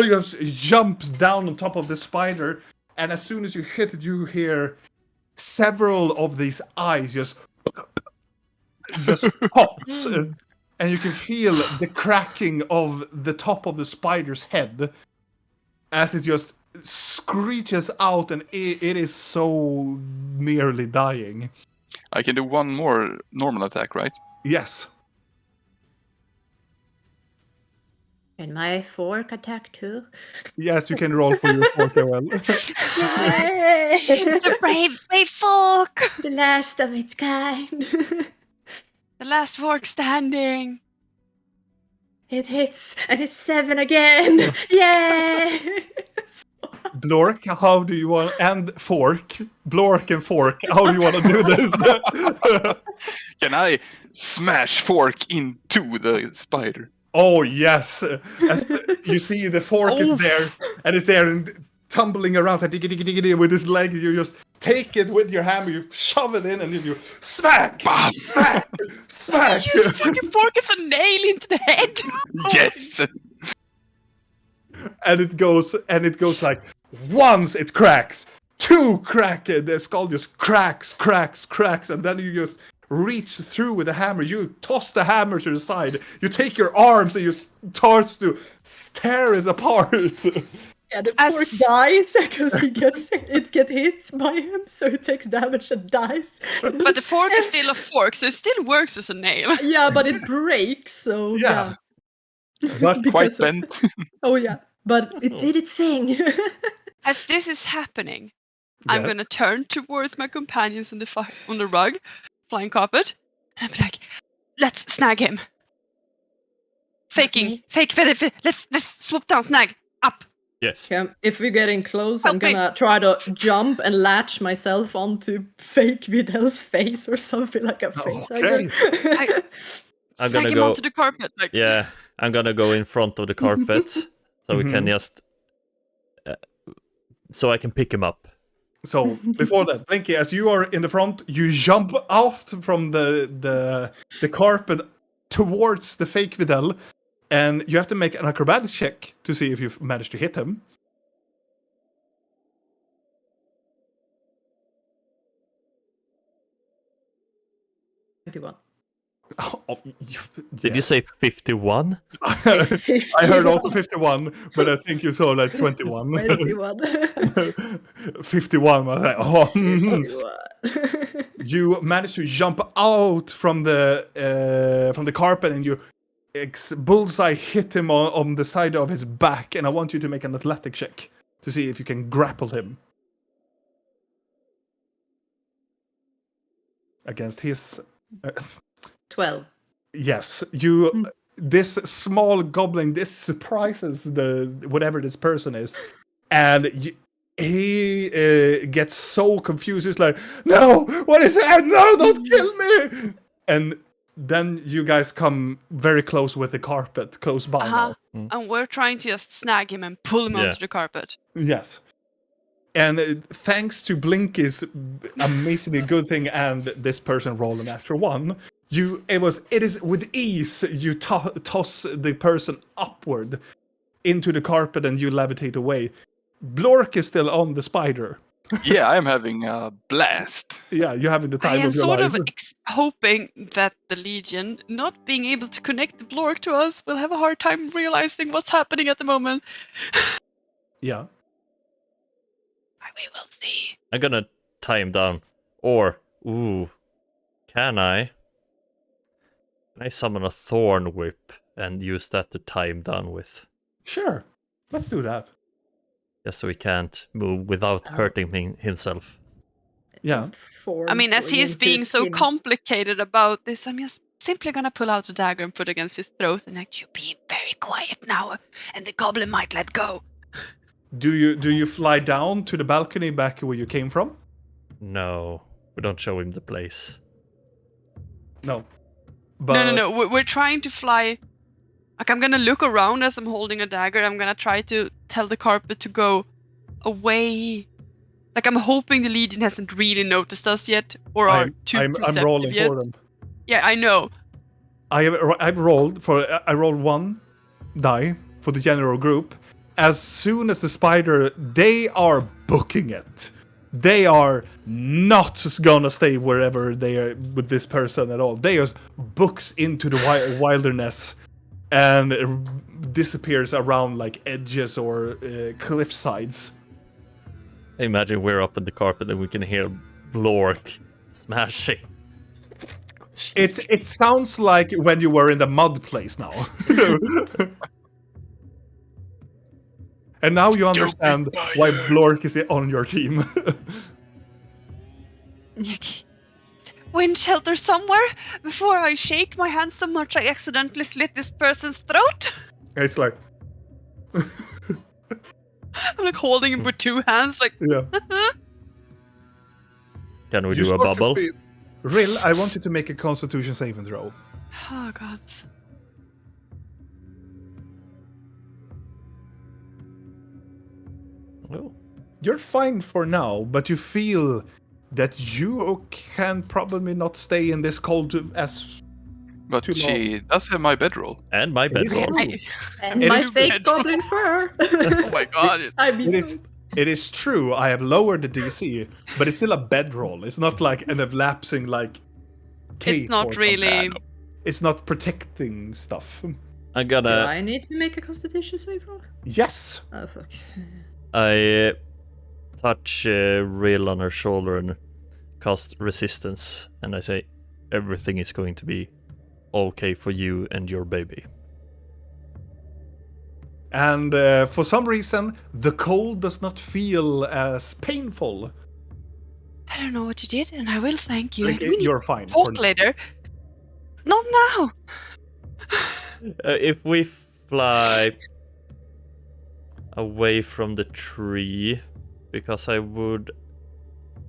just jumps down on top of the spider. And as soon as you hit it, you hear several of these eyes just pops, and you can feel the cracking of the top of the spider's head as it just screeches out, and it is so nearly dying. I can do one more normal attack, right? Yes. Can my fork attack too? Yes, you can roll for your fork as well. The brave fork. The last of its kind. The last fork standing. It hits, and it's 7 again. Yay! Blork, how do you want... And fork. Blork and fork, how do you want to do this? Can I smash fork into the spider? Oh, yes. As you see, the fork is there, and it's there and tumbling around with his leg. You just take it with your hammer, you shove it in, and then you smack! Bam! Smack! Smack! Use the fucking fork as a nail into the head. Yes! And it goes like, once it cracks, 2 crack, and the skull just cracks, and then you just reach through with the hammer. You toss the hammer to the side. You take your arms and you start to tear it apart. Yeah, the As- fork dies because it gets hit by him, so it takes damage and dies. But the fork is still a fork, so it still works as a nail. Yeah, but it breaks, so Yeah. yeah. But Quite Because of- bent. Oh yeah, but It did its thing. As this is happening, I'm Yes. gonna turn towards my companions on the rug, flying carpet, and I'm like, "Let's snag him." Faking, fake. Let's swoop down, snag, up. yes. Yeah, if we're getting close, I'm Help me. gonna try to jump and latch myself onto fake Vidal's face or something like a face. Okay. I'm Snag gonna him go. onto the carpet, like. Yeah, I'm gonna go in front of the carpet so we can just. So I can pick him up. So before that, Blinky, as you are in the front, you jump out from the carpet towards the fake Vidal, and you have to make an acrobatics check to see if you've managed to hit him. Oh, Did you say 51? I heard also 51, but I think you saw like 21. 21. 51. I was like, oh. 51. You managed to jump out from the carpet, and you bullseye hit him on the side of his back. And I want you to make an athletic check to see if you can grapple him against his. 12. Yes, you. This small goblin. This surprises whatever this person is, and he gets so confused. He's like, "No, what is that? No, don't kill me!" And then you guys come very close with the carpet, close by now. And we're trying to just snag him and pull him onto the carpet. Yes. And thanks to Blinky's amazingly good thing and this person rolling after one, it is with ease you toss the person upward into the carpet and you levitate away. Blork is still on the spider. Yeah, I'm having a blast. Yeah, you're having the time I am of your sort life. of hoping that the Legion, not being able to connect the Blork to us, will have a hard time realizing what's happening at the moment. Yeah. We will see. I'm gonna tie him down. Or, can I? Can I summon a thorn whip and use that to tie him down with? Sure. Let's do that. Just so he can't move without hurting himself. Yeah. I mean, as he is being so complicated about this, I'm just simply gonna pull out a dagger and put it against his throat and like, you being very quiet now, and the goblin might let go. Do you fly down to the balcony back where you came from? No, we don't show him the place. No. But No. We're trying to fly. Like, I'm gonna look around as I'm holding a dagger. I'm gonna try to tell the carpet to go away. Like, I'm hoping the Legion hasn't really noticed us yet, or are too I'm perceptive rolling yet. for them. Yeah, I know. I rolled 1 die for the general group. As soon as the spider, they are booking it. They are not gonna stay wherever they are with this person at all. They just books into the wilderness and disappears around like edges or cliff sides. Imagine we're up in the carpet and we can hear Blork smashing. It sounds like when you were in the mud place now. And now you understand why Blork is on your team. Wind shelter somewhere before I shake my hand so much I accidentally slit this person's throat. It's like, I'm like holding him with two hands, like. yeah. Can we You do a start to bubble? be- Rill, I want you to make a Constitution saving throw. Oh god. Oh. You're fine for now, but you feel that you can probably not stay in this cold as But too she does have my bedroll. And my It is bedroll. true. And It my is fake red. goblin fur. Oh my god. I mean, It is true. I have lowered the DC, but it's still a bedroll. It's not like an elapsing like cape. It's not or really. something. It's not protecting stuff. I'm do gonna. I need to make a constitution save roll? Yes. Oh fuck. I touch Rill on her shoulder and cast resistance, and I say, everything is going to be okay for you and your baby. And for some reason, the cold does not feel as painful. I don't know what you did, and I will thank you. Like, We need you're to fine. talk later. Not now. If we fly away from the tree, because I would,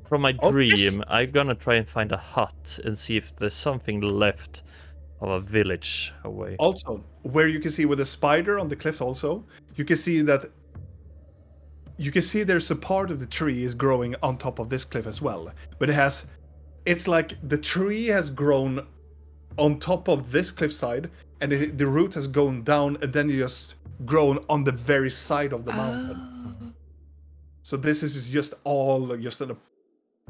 from my Oh, dream, I'm gonna try and find a hut and see if there's something left of a village away. Also, where you can see with the spider on the cliffs also, you can see that there's a part of the tree is growing on top of this cliff as well. But it's like the tree has grown on top of this cliffside, and the root has gone down, and then just grown on the very side of the mountain. Oh. So this is just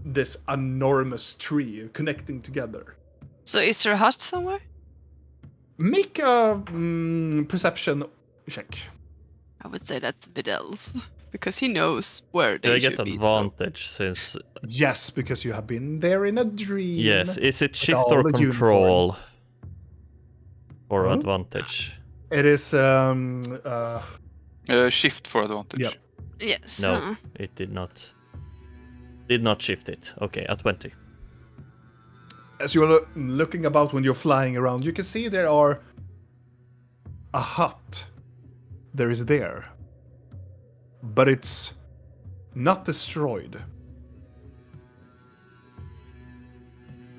this enormous tree connecting together. So is there a hut somewhere? Make a perception check. I would say that's Vidal's because he knows where Do they I get should be. advantage since... Yes, because you have been there in a dream. Yes, is it shift all or the control? Or Huh? advantage? It is Shift for advantage. Yep. Yes. No, it did not. Did not shift it. Okay, at 20. as you're looking about when you're flying around, you can see there are a hut. There is there. But it's not destroyed.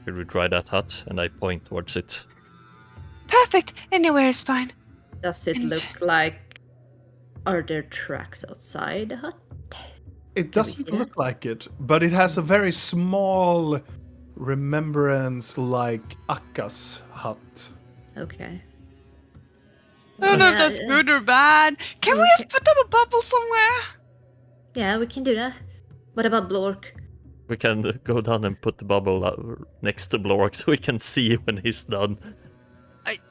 Should we try that hut? And I point towards it. Perfect. Anywhere is fine. Does it And- look like? Are there tracks outside the hut? It Can we doesn't see that? look like it, but it has a very small remembrance like Akka's hut. Okay. I don't know if Yeah, that's yeah. good or bad. Can we just put up a bubble somewhere? Yeah, we can do that. What about Blork? We can go down and put the bubble next to Blork so we can see when he's done.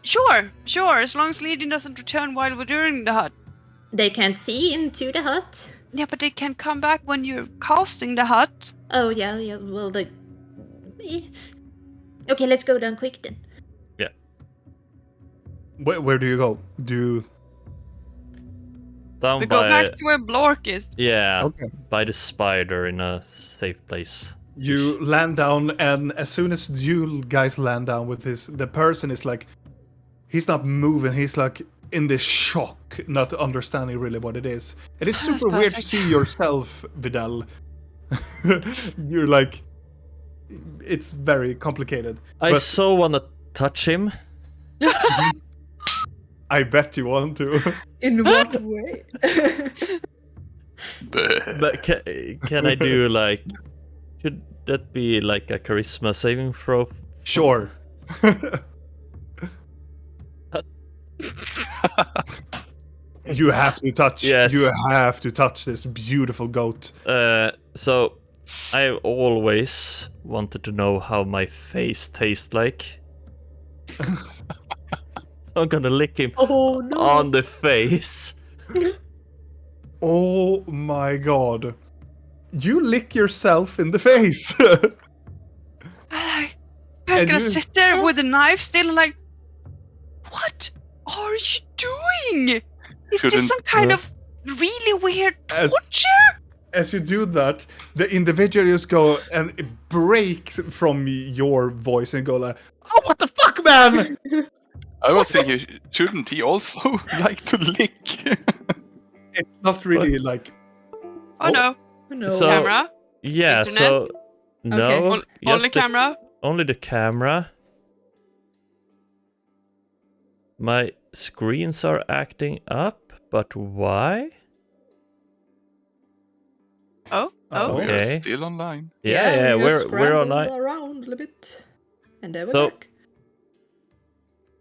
Sure. As long as Legion doesn't return while we're doing the hut. They can't see into the hut. Yeah, but they can come back when you're casting the hut. Oh yeah. Well, they. Okay, let's go down quick then. Where do you go? Down We by... go back to where Blork is. Yeah, Okay. by the spider in a safe place. You land down, and as soon as you guys land down with this, the person is like, he's not moving. He's like in this shock, not understanding really what it is. It is That's super weird to perfect. see yourself, Vidal. You're like, it's very complicated. I But so wanna touch him. I bet you want to. In what way? But can I do like... Should that be like a charisma saving throw? Sure. You have to touch. Yes. You have to touch this beautiful goat. So I always wanted to know how my face tastes like. So I'm gonna lick him Oh no! on the face. Oh my god. You lick yourself in the face. I was And gonna you- sit there with a knife still like, what are you doing? Is this Shouldn't- some kind of really weird As- torture? As you do that, the individual just go and it breaks from your voice and go like, "Oh, what the fuck, man!" I was thinking, shouldn't he also like to lick? It's not really like. Oh no, No. So- camera. Yeah, Internet? so no, Okay. Only just the- camera. only the camera. My screens are acting up, but why? Oh. Oh, Okay. We're still online. Yeah, we just we're on. scrambled around a little bit, and there we're So- back.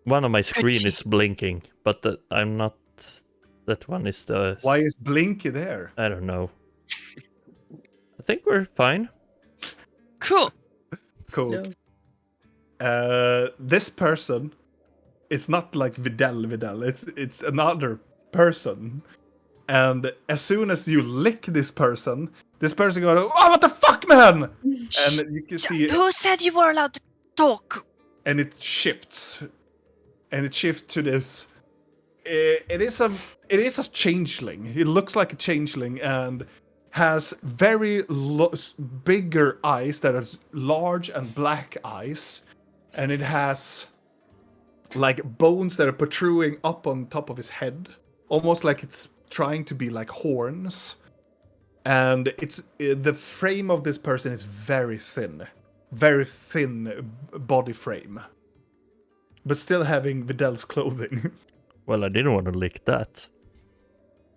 One of my screen Touchy. is blinking, but I'm not. That one is the. Why is Blinky there? I don't know. I think we're fine. Cool. Cool. No. This person, it's not like Vidal. It's another person. And as soon as you lick this person goes, "Oh, what the fuck, man!" And you can see, Who said you were allowed to talk? and it shifts, to this. It is a changeling. It looks like a changeling and has very bigger eyes that are large and black eyes, and it has like bones that are protruding up on top of his head, almost like it's trying to be like horns. And it's the frame of this person is very thin body frame, but still having Vidal's clothing. Well, I didn't want to lick that.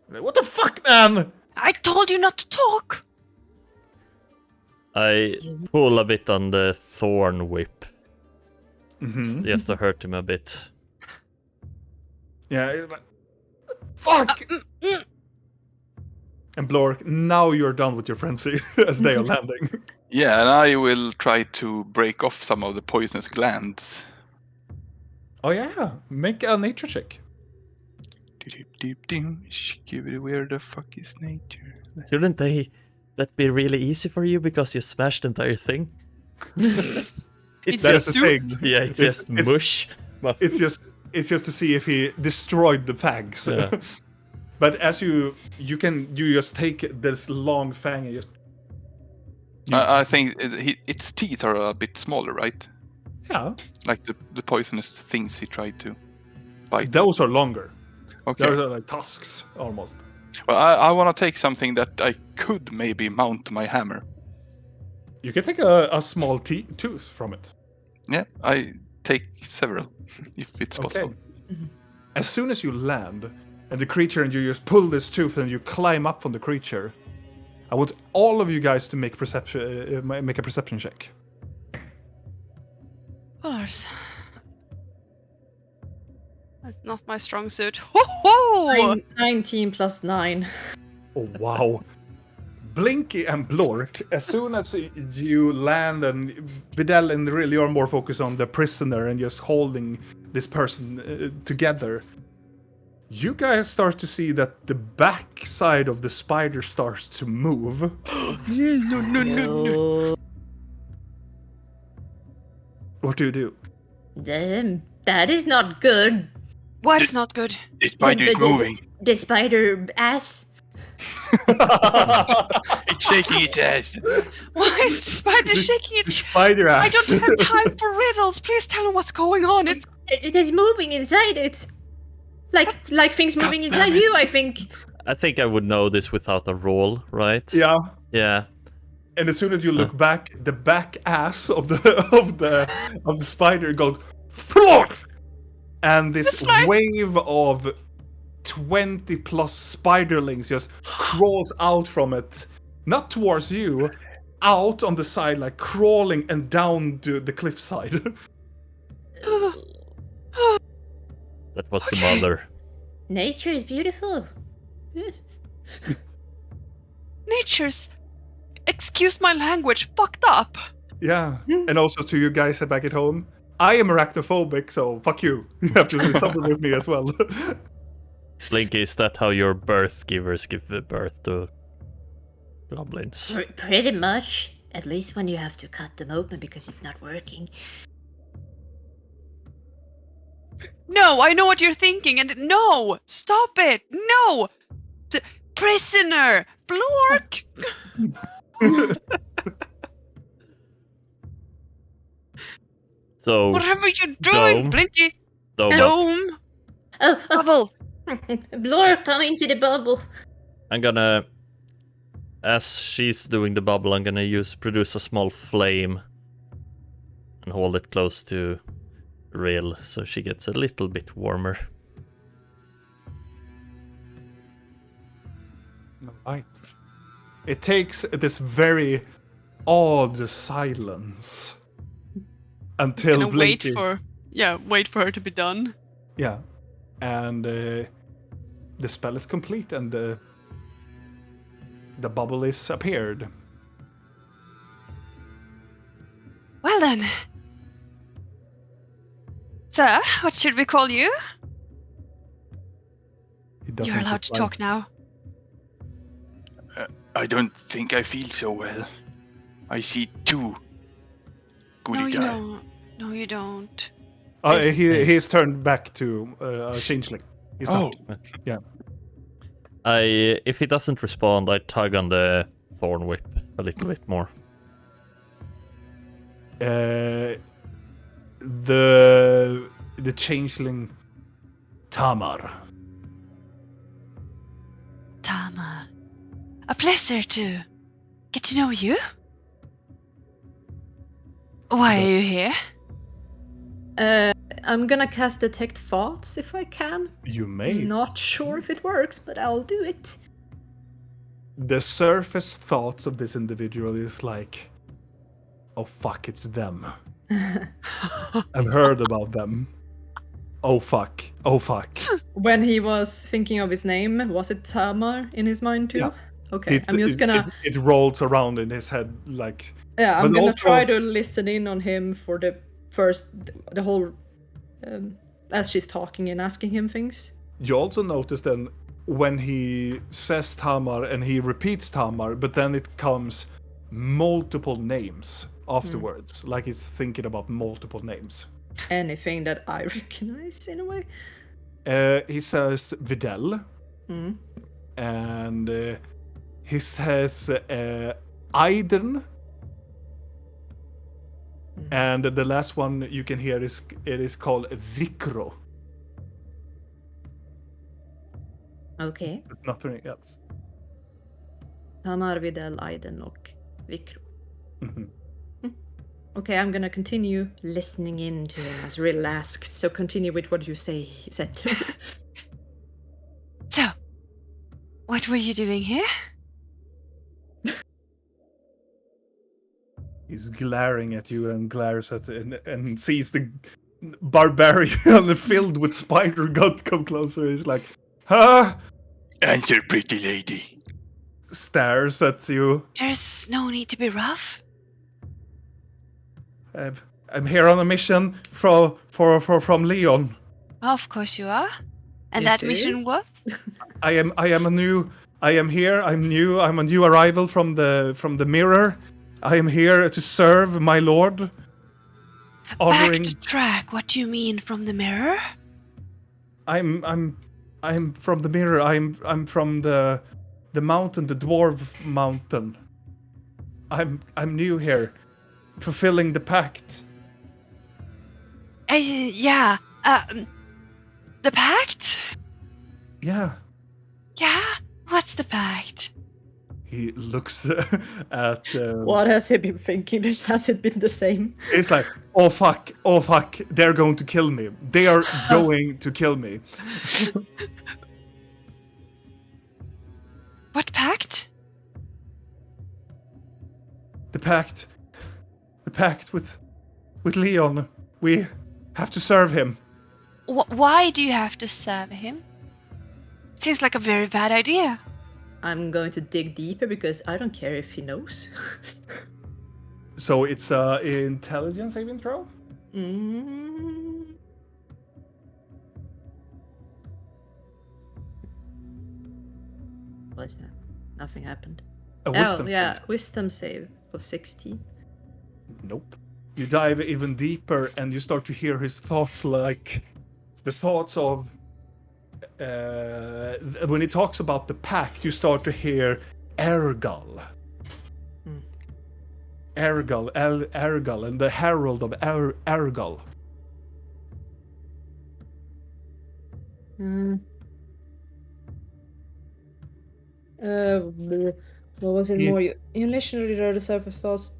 What the fuck, man? I told you not to talk. I pull a bit on the thorn whip Mm-hmm. just to hurt him a bit. Yeah. It's like, fuck. And Blork, now you're done with your frenzy as they are landing. Yeah, and I will try to break off some of the poisonous glands. Oh yeah, make a nature check. Where the fuck is nature? Shouldn't that be really easy for you because you smashed the entire thing? It's That's the soup. thing. Yeah, it's just mush. It's just to see if he destroyed the fangs. Yeah. But as you just take this long fang and just I think its teeth are a bit smaller, right? yeah, Like the poisonous things he tried to bite. those are longer. Okay. Those are like tusks almost. Well, I want to take something that I could maybe mount to my hammer. You can take a small tooth from it. Yeah, I take several, if it's possible. As soon as you land, and the creature, and you just pull this tooth and you climb up on the creature, I want all of you guys to make make a perception check. Of course. That's not my strong suit. Ho-ho! 19 plus 9. Oh wow. Blinky and Blork, as soon as you land, and Videl and really are more focused on the prisoner and just holding this person together, you guys start to see that the back side of the spider starts to move. No. What do you do? That is not good. What is not good? The spider is moving. The spider ass. It's shaking its ass. Why is the spider shaking The it? spider I ass. don't have time for riddles. Please tell me what's going on. It's It is moving inside it. Like things moving inside you, I think. I think I would know this without a roll, right? Yeah. Yeah. And as soon as you look back, the back ass of the of the spider goes float, and this It's fine. wave of 20 plus spiderlings just crawls out from it, not towards you, out on the side, like crawling and down to the cliffside. That was the mother. Nature is beautiful. nature's, excuse my language, fucked up. Yeah, and also to you guys back at home, I am arachnophobic, so fuck you. You have to do something with me as well. Blinky, is that how your birth givers give birth to goblins? Pretty much. At least when you have to cut them open because it's not working. No, I know what you're thinking, and no, stop it, no, prisoner, Blork. So, Whatever you're doing, Dome. Blinky. Dome. Dome. Oh, Bubble. Blor, come into the bubble. I'm gonna, as she's doing the bubble, I'm gonna produce a small flame and hold it close to Rill so she gets a little bit warmer. Right. It takes this very odd silence until Gonna Blinky. wait for her to be done. Yeah, and the spell is complete, and the bubble is appeared. Well then. Sir, what should we call you? It doesn't You're allowed to reply. talk now. I don't think I feel so well. I see two goody No, you guys. don't. No, you don't. He's turned back to a changeling. He's not. Yeah. If he doesn't respond, I tug on the thorn whip a little bit more. The changeling Tamar. Tama. A pleasure to get to know you. Why are you here? I'm gonna cast Detect Thoughts if I can. You may. Not sure if it works, but I'll do it. The surface thoughts of this individual is like, oh fuck, it's them. I've heard about them. Oh fuck. Oh fuck. When he was thinking of his name, was it Tamar in his mind too? Yeah. Okay, I'm just gonna. It rolls around in his head like Yeah, I'm But gonna also- try to listen in on him for the whole, as she's talking and asking him things. You also notice then when he says Tamar and he repeats Tamar, but then it comes multiple names afterwards, like he's thinking about multiple names. Anything that I recognize in a way. He says Videl, Mm. and he says Aiden, and the last one you can hear is called Vikro. Okay. Nothing else. Tamar, Videl, Aiden och Vikro. Mhm. Okay, I'm gonna continue listening in to him as Rill asks. So continue with what you said. So, what were you doing here? He's glaring at you and glares at and sees the barbarian filled with spider gut come closer. He's like, huh? Answer, pretty lady. Stares at you. There's no need to be rough. I'm here on a mission from Leon. Of course you are. And Yes, that you mission was? I am here. I'm new. I'm a new arrival from the mirror. I am here to serve my lord. Honoring. Backtrack. What do you mean from the mirror? I'm from the mirror. I'm from the mountain, the dwarf mountain. I'm new here, fulfilling the pact. Yeah. The pact? Yeah. Yeah? What's the pact? He looks at. What has he been thinking? This hasn't been the same. It's like, oh fuck, they're going to kill me. They are going to kill me. What pact? The pact with Leon. We have to serve him. Why do you have to serve him? Seems like a very bad idea. I'm going to dig deeper because I don't care if he knows. So it's a intelligence saving throw. Mm. What? Nothing happened. A wisdom. Oh yeah, save. wisdom save of 16. Nope. You dive even deeper and you start to hear his thoughts, like the thoughts of when he talks about the pact, you start to hear Ergal. Ergal, and the herald of Ergal. What was it Yeah. more? You initially read the surface thoughts,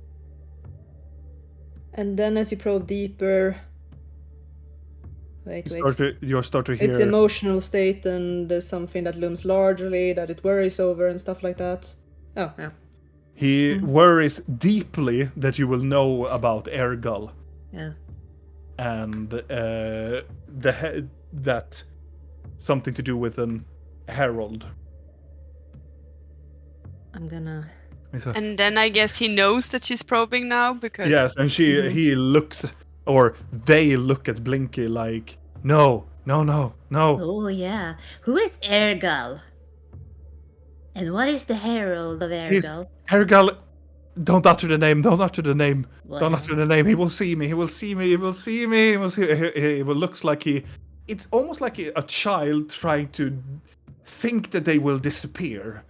and then as you probe deeper. Wait. You start to hear. Its emotional state and there's something that looms largely that it worries over and stuff like that. Oh, yeah. He worries deeply that you will know about Ergal Yeah. and that something to do with an herald. I'm gonna. And then I guess he knows that she's probing now because Yes, and he looks, or they look at Blinky like, no. Oh, yeah. Who is Ergal? And what is the Herald of He's Ergal? Ergal. Don't utter the name. Don't utter the name. What? Don't utter the name. He will see me. He will see me. He will see me. He will see. It looks like he. It's almost like a child trying to think that they will disappear.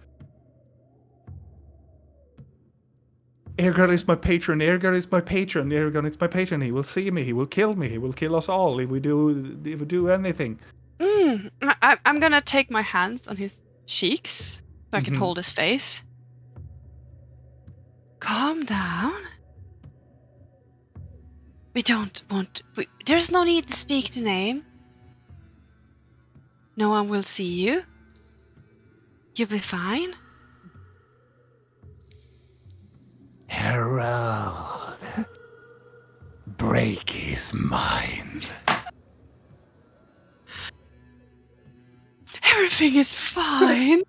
Ergal is my patron. Ergal is my patron. Ergal is my patron. He will see me. He will kill me. He will kill us all if we do anything. I'm gonna take my hands on his cheeks so I can Mhm. hold his face. Calm down. We don't want. There's no need to speak the name. No one will see you. You'll be fine. Herald, break his mind. Everything is fine.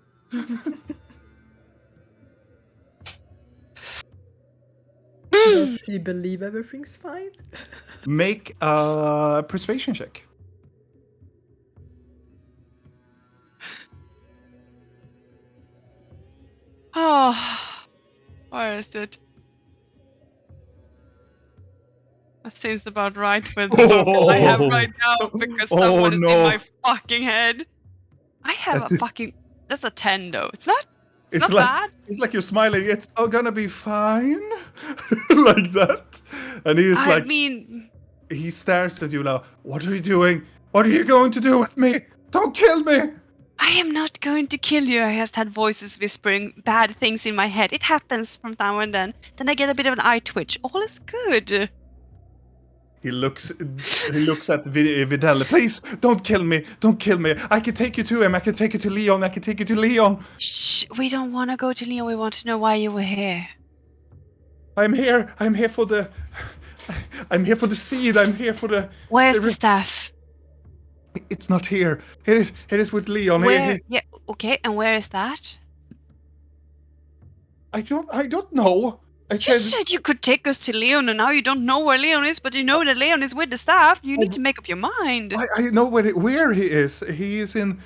Does he believe everything's fine? Make a persuasion check. Oh, where is it? That seems about right with the focus I have right now because Oh, someone is in no. my fucking head. I have That's a it. fucking. That's a 10 though. It's not It's not like bad. it's like you're smiling. It's all gonna be fine, like that. And he's I like, mean, he stares at you now. What are you doing? What are you going to do with me? Don't kill me! I am not going to kill you. I just had voices whispering bad things in my head. It happens from now and then. Then I get a bit of an eye twitch. All is good. He looks at Vidal. Please, don't kill me. Don't kill me. I can take you to him. I can take you to Leon. I can take you to Leon. Shh, we don't want to go to Leon. We want to know why you were here. I'm here. I'm here for the seed. I'm here for the. Where's the staff? It's not here. It is with Leon. Where? Yeah, okay, and where is that? I don't know. I You said you could take us to Leon, and now you don't know where Leon is, but you know that Leon is with the staff. You need to make up your mind. I know where he is. He is in.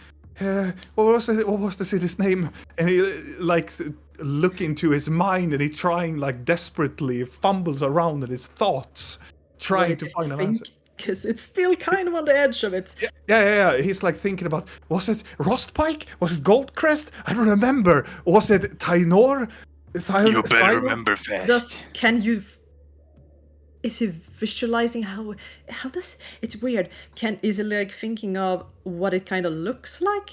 What was the city's name? And he likes look into his mind, and he trying like desperately fumbles around in his thoughts, trying to find an answer. Because it's still kind of on the edge of it. Yeah. He's like thinking about, was it Rostpike? Was it Goldcrest? I don't remember. Was it Tainor? You better remember fast. Is he visualizing how does it's weird? Is he like thinking of what it kind of looks like?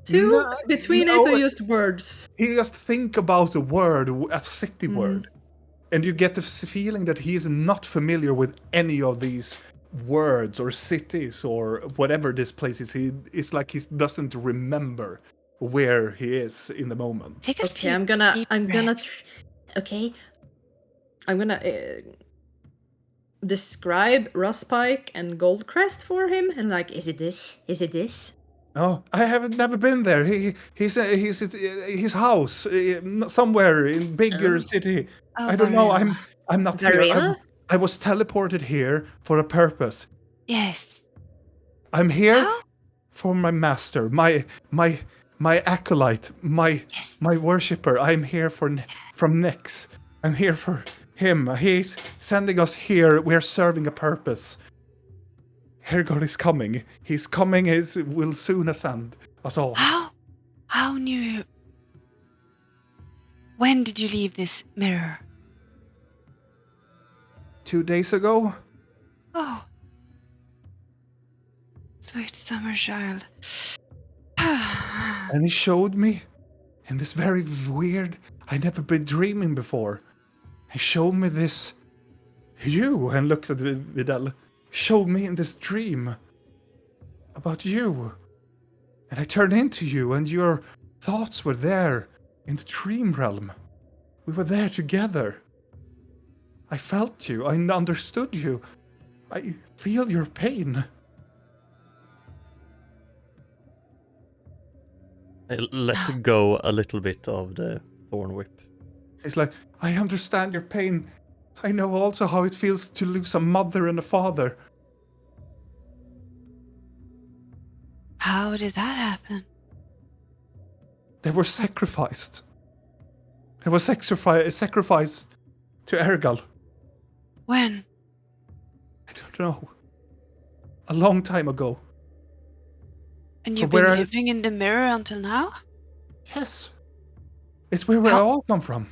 Between it or just words? He just think about a word, a city word. And you get the feeling that he is not familiar with any of these words or cities or whatever this place is. It's like he doesn't remember where he is in the moment. Take a Okay, deep I'm gonna describe Rustpike and Goldcrest for him, and like, is it this? Is it this? Oh, I haven't never been there. He's his house somewhere in bigger city. Oh, I don't know. Varela. I'm not here. Varela? I was teleported here for a purpose. Yes. I'm here How? for my master, my acolyte, my worshipper. I'm here from Nyx. I'm here for him. He's sending us here. We're serving a purpose. Hergod is coming. He's coming. Will soon ascend us all. How knew you? When did you leave this mirror? 2 days ago. Oh. Sweet summer child. And he showed me in this very weird, I never been dreaming before. He showed me this. You, and looked at Vidal, showed me in this dream about you. And I turned into you, and your thoughts were there in the dream realm. We were there together. I felt you. I understood you. I feel your pain. I let go a little bit of the thorn whip. It's like, I understand your pain. I know also how it feels to lose a mother and a father. How did that happen? They were sacrificed. They were sacrificed to Ergal. When? I don't know. A long time ago. And you've been living in the mirror until now? Yes. It's where we all come from.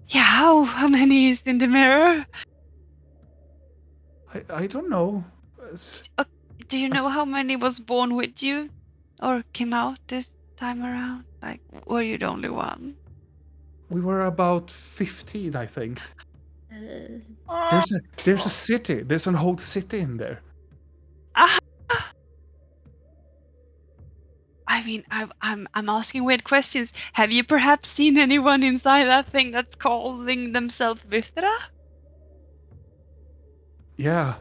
Yeah, how many is in the mirror? I don't know. Do you know how many was born with you? Or came out this time around? Like, were you the only one? We were about 15, I think. There's a city. There's a whole city in there. I mean, I'm asking weird questions. Have you perhaps seen anyone inside that thing that's calling themselves Vithra? Yeah.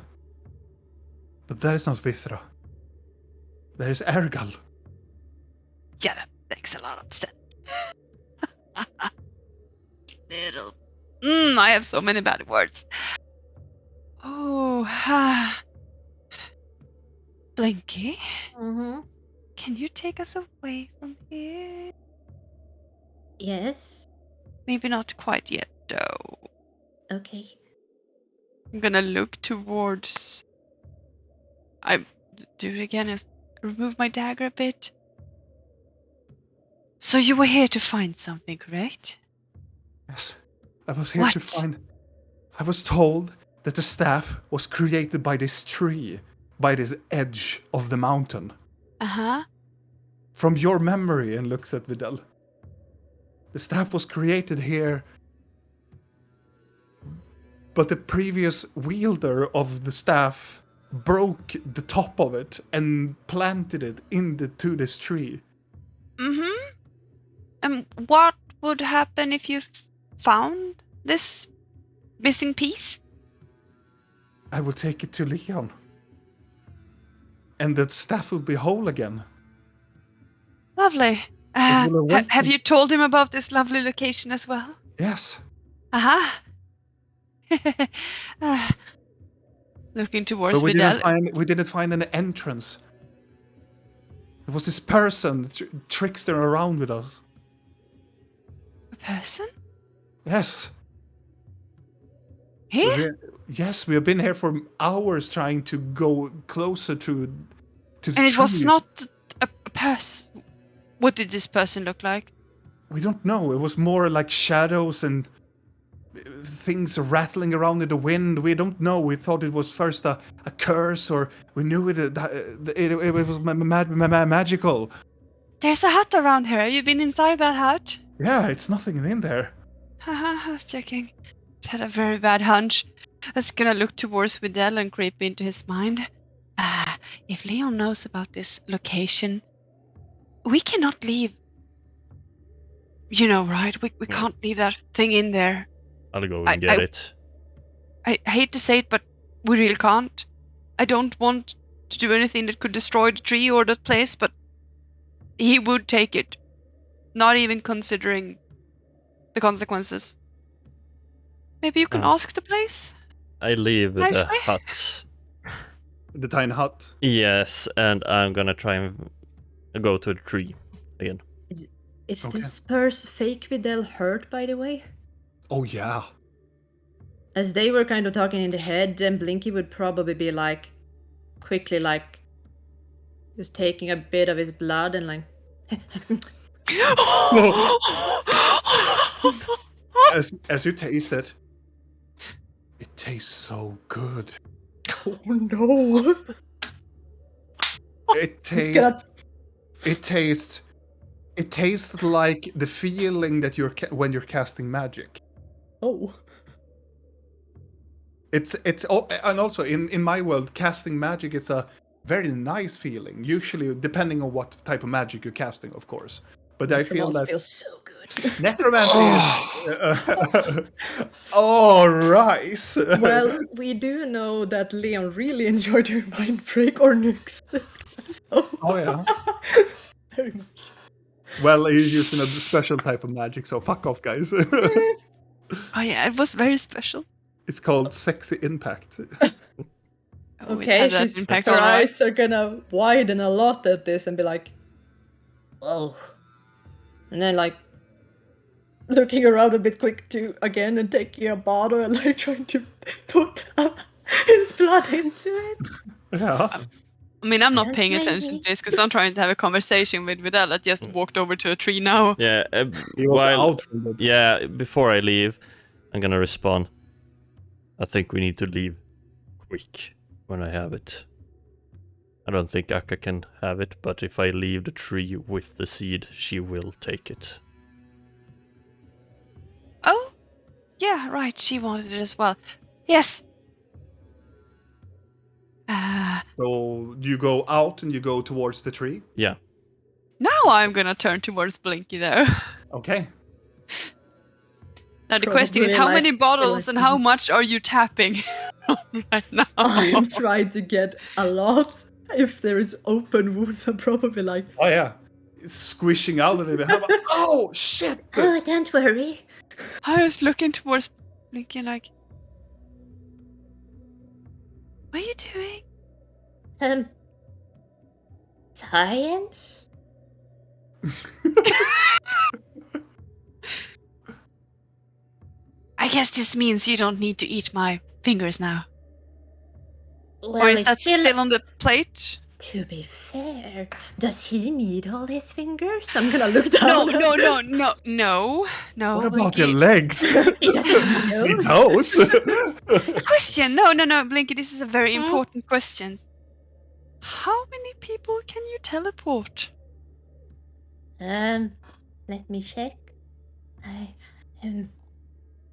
But that is not Vithra. That is Ergal. Yeah, that makes a lot of sense. Little I have so many bad words. Oh, Blinky, Mm-hmm. can you take us away from here? Yes. Maybe not quite yet, though. Okay. I'm gonna look towards. I do it again. Is remove my dagger a bit. So you were here to find something, correct? Yes, I was here to What? find. I was told that the staff was created by this tree, by this edge of the mountain. Uh-huh. From your memory, and looks at Vidal. The staff was created here, but the previous wielder of the staff broke the top of it and planted it into this tree. Mm-hmm. And what would happen if you found this missing piece? I will take it to Leon. And the staff will be whole again. Lovely. It will awaken. Have you told him about this lovely location as well? Yes. Uh-huh. Looking towards But we Vidal. didn't find an entrance. It was this person trickster around with us. A person? Yes. Here? Yes, we have been here for hours trying to go closer to the And it was tree. not a person. What did this person look like? We don't know. It was more like shadows and things rattling around in the wind. We don't know. We thought it was first a curse, or we knew it was magical. There's a hut around here. Have you been inside that hut? Yeah, it's nothing in there. Haha, I was checking. He's had a very bad hunch. I was gonna look towards Vidal and creep into his mind. If Leon knows about this location, we cannot leave. You know, right? We can't leave that thing in there. I'll go and get it. I hate to say it, but we really can't. I don't want to do anything that could destroy the tree or the place, but he would take it. Not even considering the consequences. Maybe you can ask the place? I leave the Nicely. hut. The tiny hut. Yes, and I'm gonna try and go to the tree again. Is Okay. this purse fake Vidal hurt, by the way? Oh yeah. As they were kind of talking in the head, then Blinky would probably be like, quickly like, just taking a bit of his blood and like, As you taste it, it tastes so good. oh no! It He's tastes. gonna- It tastes like the feeling that when you're casting magic. Oh. And also in my world, casting magic is a very nice feeling. Usually, depending on what type of magic you're casting, of course. But I feel Necromancy that feels so good. necromancy. All right. Well, we do know that Leon really enjoyed your mind break or nukes. So, Oh yeah. very much. Well, he's using a special type of magic, so fuck off, guys. Oh yeah, it was very special. It's called sexy impact. Oh, it Okay, had that she's, impact, her all right. eyes are gonna widen a lot at this and be like, "Whoa," and then like looking around a bit quick too again and taking a bottle and like trying to put his blood into it. Yeah. I mean, I'm not Help paying my attention me. to this because I'm trying to have a conversation with Vidal that just walked over to a tree now. Yeah, He was while out from the... yeah, before I leave, I'm gonna respond. I think we need to leave quick when I have it. I don't think Akka can have it, but if I leave the tree with the seed, she will take it. Oh, yeah, right. She wanted it as well. Yes. So you go out and you go towards the tree. Yeah. Now I'm gonna turn towards Blinky though. Okay. Now the question is, Probably how like- many bottles like- and how much are you tapping right now? I am trying to get a lot. If there is open wounds, I'm probably like, Oh yeah. It's squishing out a little bit. How about... Oh shit! Oh, don't worry. I was looking towards Blinky like, what are you doing? Science? I guess this means you don't need to eat my fingers now. Well, Or is it's that still on the plate? To be fair, does he need all his fingers? I'm gonna look down. No. What about Blinky. your legs? He doesn't need He those. knows. Question. No, Blinky, this is a very Hmm? important question. How many people can you teleport? Let me check. I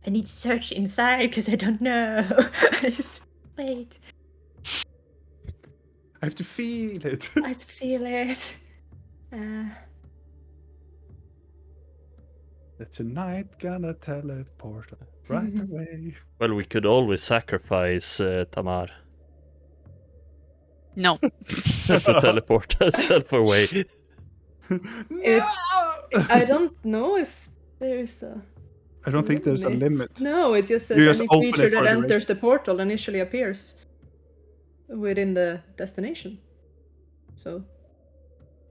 need to search inside because I don't know. Wait, I have to feel it. I feel it. Tonight gonna teleport right away. Well, we could always sacrifice Tamar No. to teleport herself away. If- I don't know if there's a. I don't think there's a limit. No, it just says You just any open it creature for that duration. enters the portal initially appears within the destination. So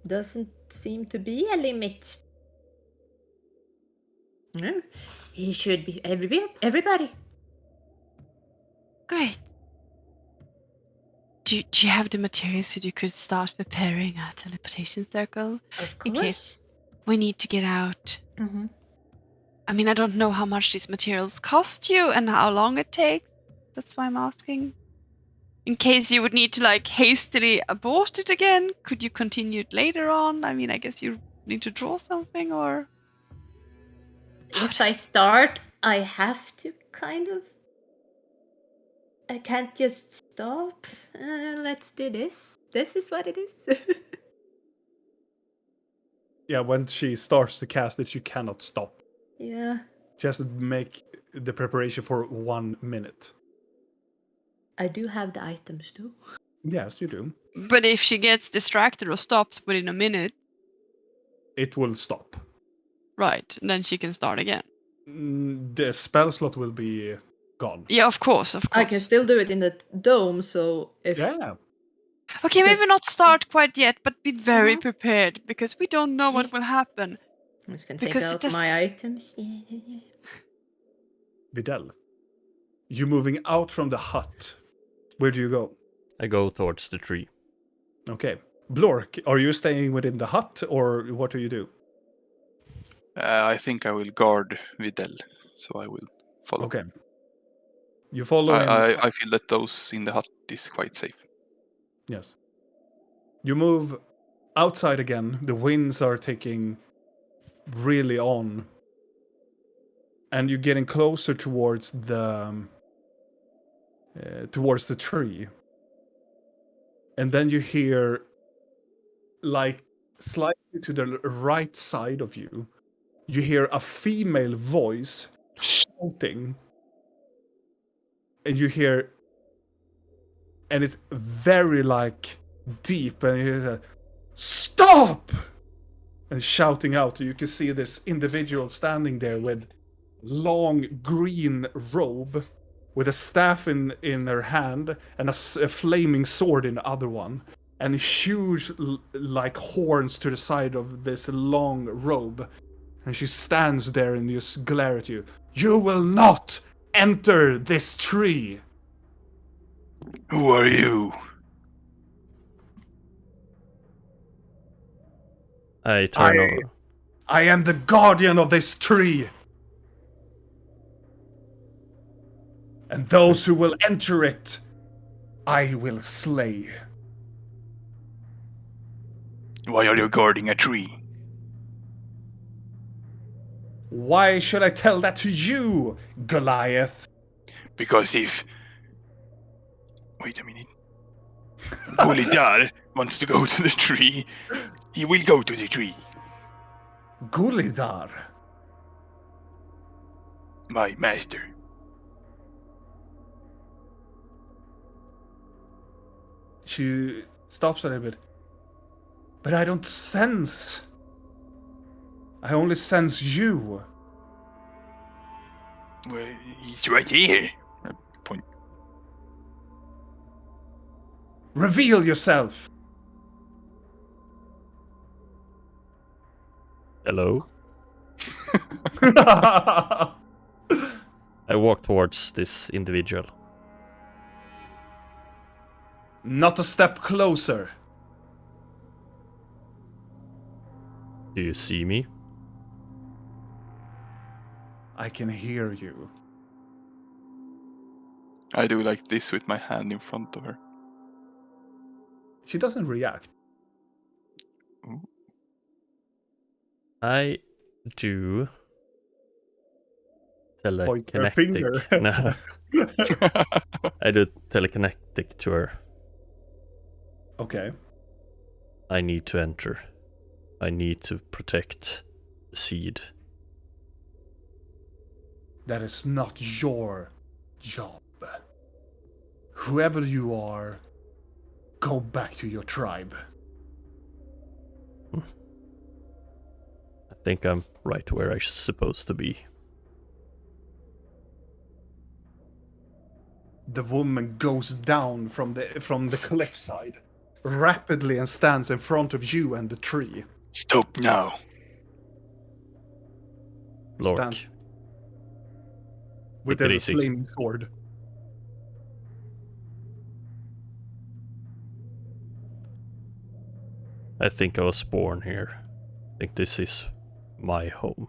Doesn't seem to be a limit. No, he should be everybody. Great. Do you have the materials so you could start preparing a teleportation circle? Of In course. case we need to get out. Mm-hmm. I mean, I don't know how much these materials cost you and how long it takes. That's why I'm asking. In case you would need to like hastily abort it again, could you continue it later on? I mean, I guess you need to draw something or. If I start, I have to kind of. I can't just stop. Let's do this. This is what it is. Yeah, when she starts to cast it, you cannot stop. Yeah. Just make the preparation for 1 minute. I do have the items too. Yes, you do. But if she gets distracted or stops within a minute, It will stop. right, then she can start again. The spell slot will be gone. Yeah, of course. I can still do it in the dome. So if Yeah. Okay, maybe Because- not start quite yet, but be very Mhm. prepared because we don't know what will happen. I'm just gonna take Because it out does- my items. Yeah. Videl. You moving out from the hut. Where do you go? I go towards the tree. Okay. Blork, are you staying within the hut or what do you do? I think I will guard Videl, so I will follow. Okay. You follow him. I feel that those in the hut is quite safe. Yes. You move outside again. The winds are taking really on. And you're getting closer towards the tree. And then you hear, like, slightly to the right side of you, you hear a female voice shouting. And you hear, and it's very, like, deep. And you hear, stop! And shouting out. You can see this individual standing there with long green robe, with a staff in her hand and a flaming sword in the other one, and huge like horns to the side of this long robe. And she stands there and just glare at you. You will not enter this tree. Who are you? I turn over. I am the guardian of this tree. And those who will enter it, I will slay. Why are you guarding a tree? Why should I tell that to you, Goliath? Because if... Wait a minute. Gulidar wants to go to the tree, he will go to the tree. Gulidar? My master. She stops a little bit. But I don't sense. I only sense you. Well, he's right here. I point. Reveal yourself! Hello? I walk towards this individual. Not a step closer. Do you see me? I can hear you. I do like this with my hand in front of her. She doesn't react. I do Point her finger. telekinetic. No, I do telekinetic to her. Okay. I need to enter. I need to protect the seed. That is not your job. Whoever you are, go back to your tribe. I think I'm right where I'm supposed to be. The woman goes down from the cliffside rapidly and stands in front of you and the tree. Stop now. Lork. Stands with Take it a easy. flaming sword. I think I was born here. I think this is my home.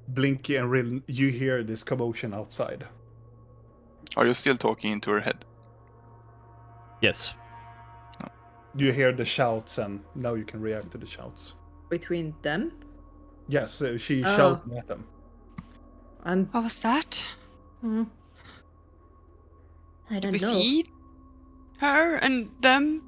Blinky and Rill, you hear this commotion outside. Are you still talking into her head? Yes. You hear the shouts, and now you can react to the shouts. Between them? Yes, she's Oh. shouting at them. And What was that? I Did don't we know. see her and them?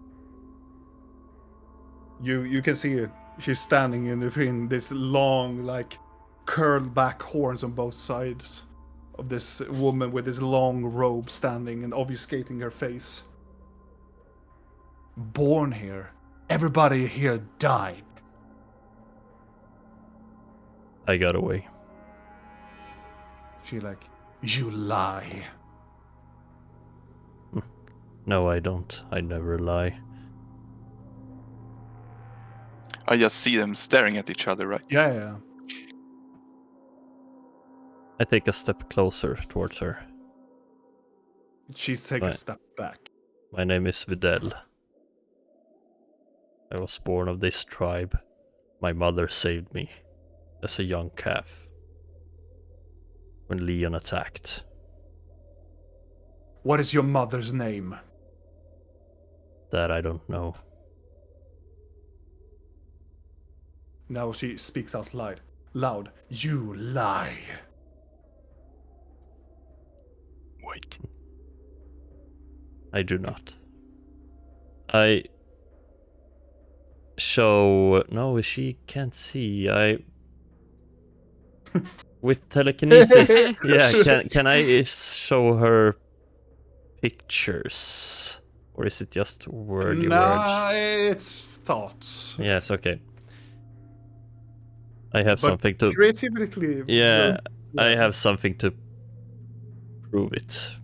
You can see it. She's standing in between this long, like, curled back horns on both sides of this woman with this long robe standing and obfuscating her face. Born here. Everybody here died. I got away. She like, you lie. No, I don't. I never lie. I just see them staring at each other, right? Yeah. I take a step closer towards her. She's take a Right. step back. My name is Videl. I was born of this tribe. My mother saved me as a young calf when Leon attacked. What is your mother's name? That I don't know. Now she speaks out loud. You lie. Wait. I do not. I show... No, she can't see. With telekinesis... yeah, can I show her pictures? Or is it just wordy Nah, words? it's thoughts. Yes, okay. I have But something to... creatively. Yeah, I have something to prove it.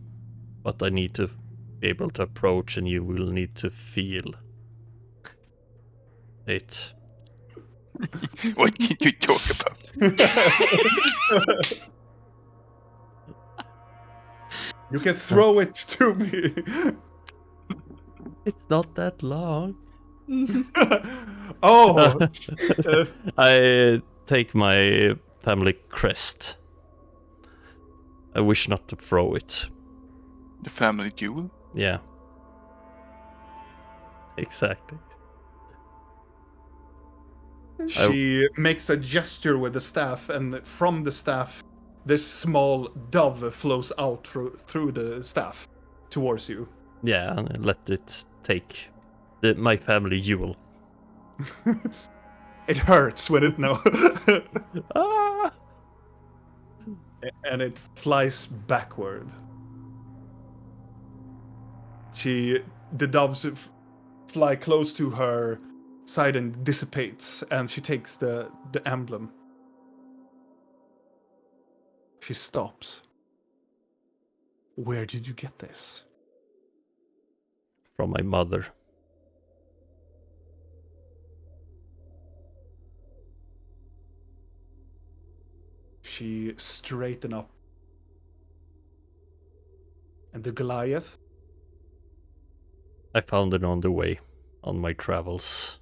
But I need to be able to approach and you will need to feel it. What did you talk about? You can throw it to me. It's not that long. Oh, I take my family crest. I wish not to throw it. The family jewel? Yeah. Exactly. she makes a gesture with the staff, and from the staff, this small dove flows out through the staff towards you. Yeah, and let it take my family jewel. It hurts when it no, Ah! and it flies backward. The doves fly close to her side and dissipates, and she takes the emblem. She stops. Where did you get this? From my mother. She straightened up. And the Goliath? I found it on the way, on my travels.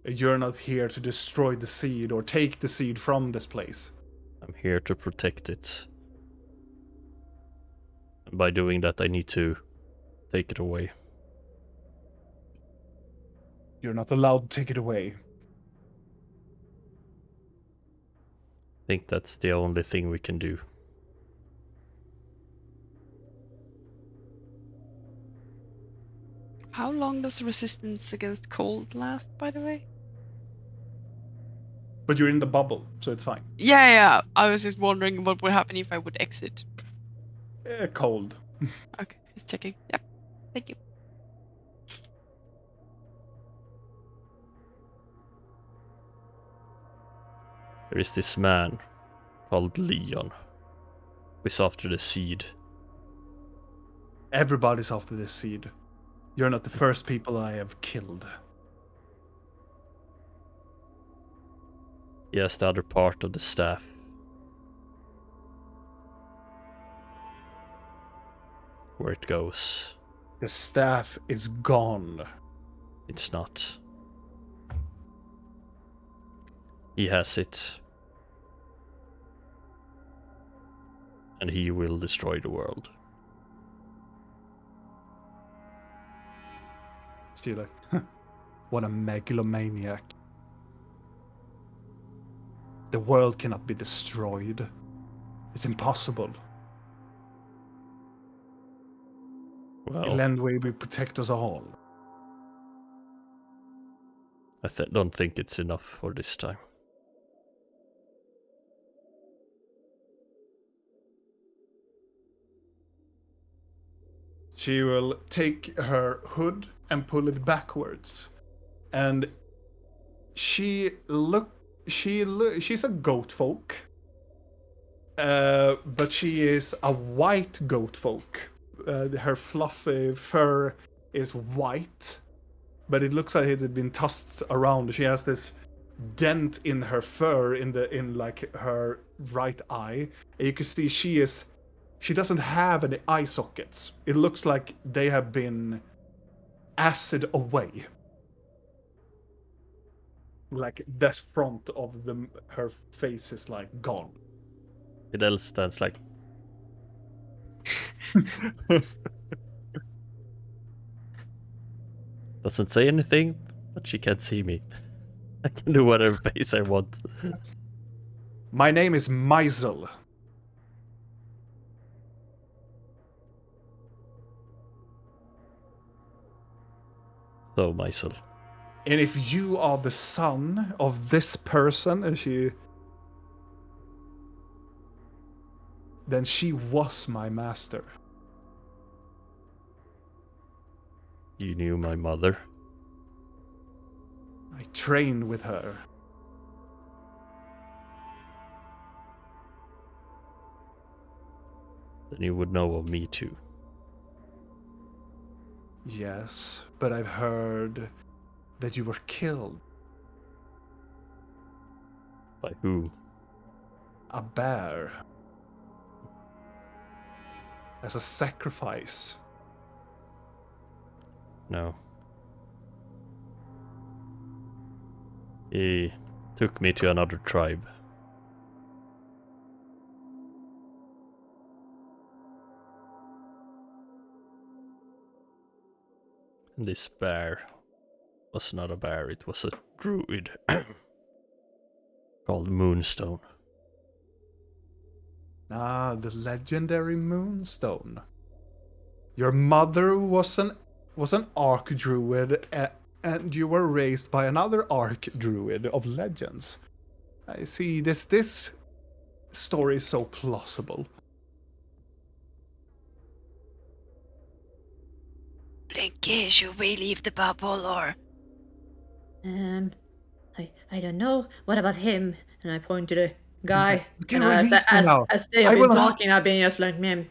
You're not here to destroy the seed or take the seed from this place. I'm here to protect it. And by doing that, I need to take it away. You're not allowed to take it away. I think that's the only thing we can do. How long does resistance against cold last, by the way? But you're in the bubble, so it's fine. Yeah. I was just wondering what would happen if I would exit. Cold. Okay, just checking. Yep. Thank you. There is this man called Leon, who is after the seed. Everybody's after this seed. You're not the first people I have killed. He has the other part of the staff. Where it goes. The staff is gone. It's not. He has it. And he will destroy the world. She like, what a megalomaniac. The world cannot be destroyed. It's impossible. Well, Elendway will protect us all. I don't think it's enough for this time. She will take her hood and pull it backwards. And she's a goat folk. But she is a white goat folk. Her fluffy fur is white, but it looks like it had been tossed around. She has this dent in her fur in like her right eye. And you can see she doesn't have any eye sockets. It looks like they have been acid away. Like this front of her face is like gone. Fidel stands like, doesn't say anything, but she can't see me. I can do whatever face I want. My name is Meisel. So, Meisel. And if you are the son of this person, then she was my master. You knew my mother. I trained with her. Then you would know of me too. Yes, but I've heard that you were killed. By who? A bear. As a sacrifice. No. He took me to another tribe. And this bear was not a bear, it was a druid called Moonstone. Ah, the legendary Moonstone. Your mother was an archdruid, and you were raised by another archdruid of legends. I see. This story is so plausible. Blinky, should we leave the bubble or? I don't know. What about him? And I point to the guy. You can And release me now. as they I have been will not- talking, I've been just like, man,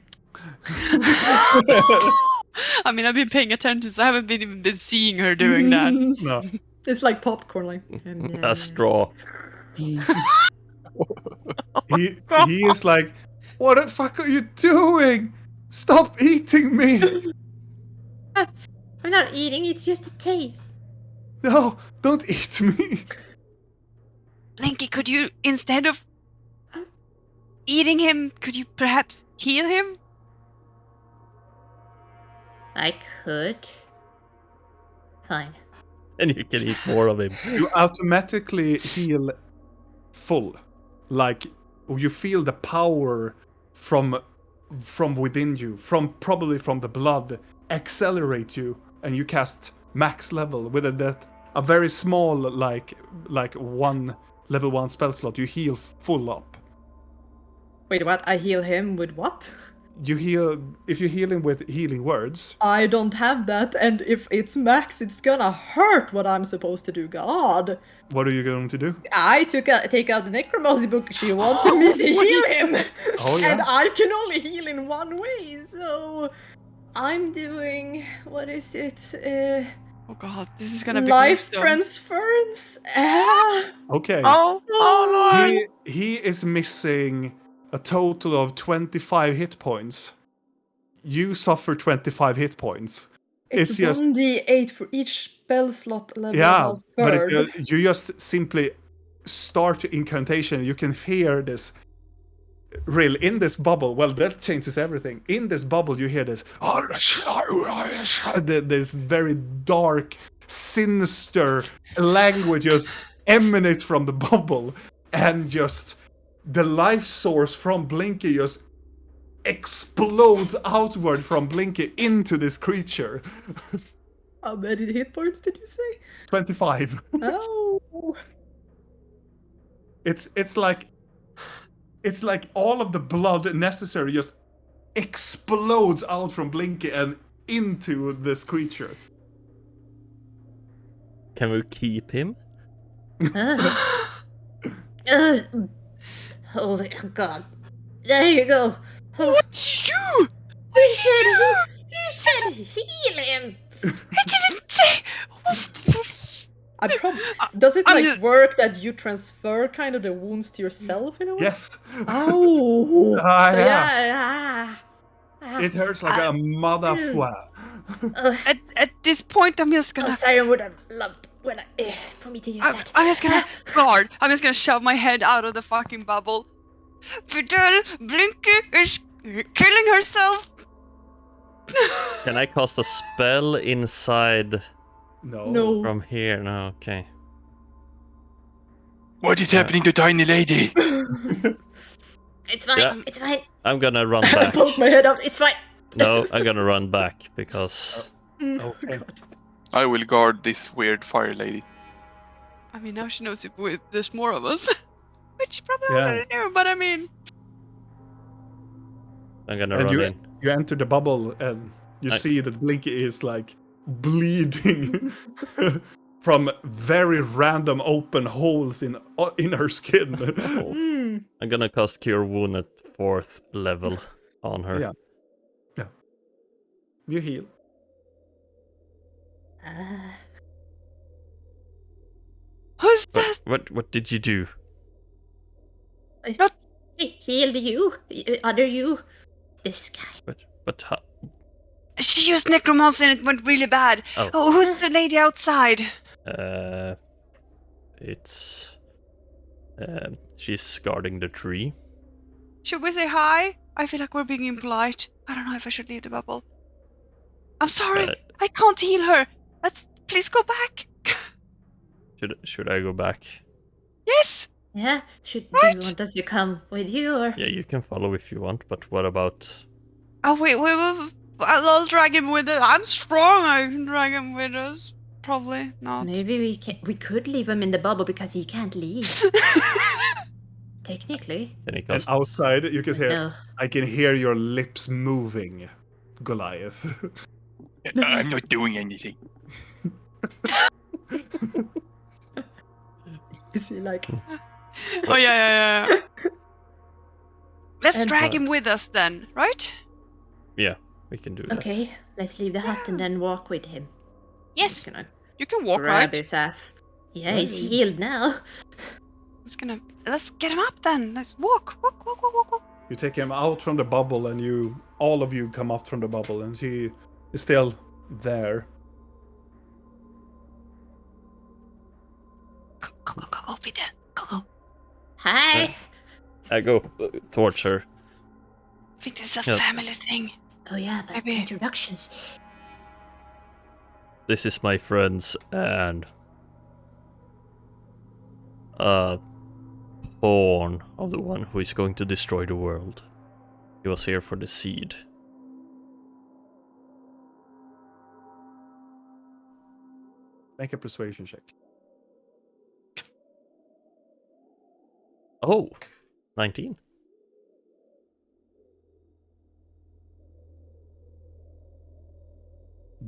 I mean, I've been paying attention, so I haven't even been seeing her doing that. No. it's like popcorn, like. A straw. He is like, what the fuck are you doing? Stop eating me! I'm not eating, it's just a taste. No, don't eat me! Blinky, could you, instead of eating him, could you perhaps heal him? I could. Fine. And you can eat more of him. You automatically heal full. Like, you feel the power from within you, probably from the blood, accelerate you, and you cast max level with a very small, like one level 1 spell slot. You heal full up. Wait, what? I heal him with what? You heal if you heal him with healing words. I don't have that, and if it's max, it's gonna hurt what I'm supposed to do. God. What are you going to do? I take out the necromancy book. She wanted me to heal him, Oh, yeah. and I can only heal in one way. So I'm doing what is it? Oh god, this is gonna be Life gruesome. transference. Okay. Oh lord! He is missing a total of 25 hit points. You suffer 25 hit points. It's just 1d8 for each spell slot level yeah, above but it's third. you just simply start incantation. You can hear this. Real in this bubble. Well, that changes everything. In this bubble, you hear this. This very dark, sinister language just emanates from the bubble, and just the life source from Blinky just explodes outward from Blinky into this creature. How many hit points did you say? 25. Oh. It's like all of the blood necessary just explodes out from Blinky and into this creature. Can we keep him? Holy God. There you go. Oh, What you? you said heal him. I didn't say. Does it I'm like just- work that you transfer kind of the wounds to yourself in a way? Yes. Oh. Ah, So yeah. Ah, It hurts like a motherfucker. At this point, I'm just oh, gonna. Siren would have loved for me to use that. I'm just gonna guard. I'm just gonna shove my head out of the fucking bubble. Fidel, Blinky is killing herself. Can I cast a spell inside No. from here? No, okay. What is happening to tiny lady? It's fine. Yeah. It's fine. I'm gonna run I back. poked my head out. It's fine. No, I'm gonna run back because Okay. I will guard this weird fire lady. I mean, now she knows if there's more of us, which she probably Yeah. already knew. But I mean, I'm gonna And run in. you enter the bubble and you see that Blinky is like bleeding from very random open holes in her skin. Hmm. I'm gonna cast Cure Wound at 4th level on her. Yeah. You heal. who's that? What did you do? He healed you. Other you. This guy. But how? She used necromancy and it went really bad. Oh. Oh, who's the lady outside? It's she's guarding the tree. Should we say hi? I feel like we're being impolite. I don't know if I should leave the bubble. I'm sorry. I can't heal her. Please go back. Should I go back? Yes. Yeah. Do you Right. want us to come with you or? Yeah, you can follow if you want, but what about? Oh wait. I'll drag him with it. I'm strong. I can drag him with us. Probably not. Maybe we could leave him in the bubble because he can't leave. Technically. Can you And cast? outside, you can hear. No. I can hear your lips moving, Goliath. I'm not doing anything. Is he like? Oh yeah. Let's And- drag him with us then, right? Yeah, we can do that. Okay, let's leave the hut and then walk with him. I'm Yes, just gonna you can walk, grab right? his ass. Yeah, Yeah, he's you- healed now. I'm just gonna. Let's get him up then. Let's walk, walk, walk, walk, walk, walk. You take him out from the bubble, and all of you come out from the bubble, and she is still there. Go, go, go, go, go, Peter. Go, go. Hi. I go towards her. I think this is a Yeah. family thing. Oh yeah, but Maybe. introductions. This is my friends and pawn of the one who is going to destroy the world. He was here for the seed. Make a persuasion check. Oh, 19.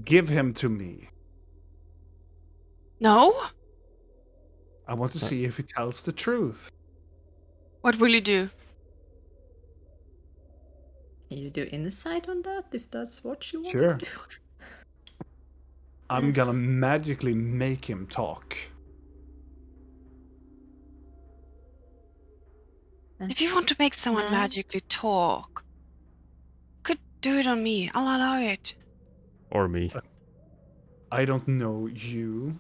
Give him to me. No? I want to see if he tells the truth. What will you do? Can you do insight on that if that's what she wants Sure. to do? I'm gonna magically make him talk. If you want to make someone No. magically talk, could do it on me. I'll allow it. Or me. I don't know you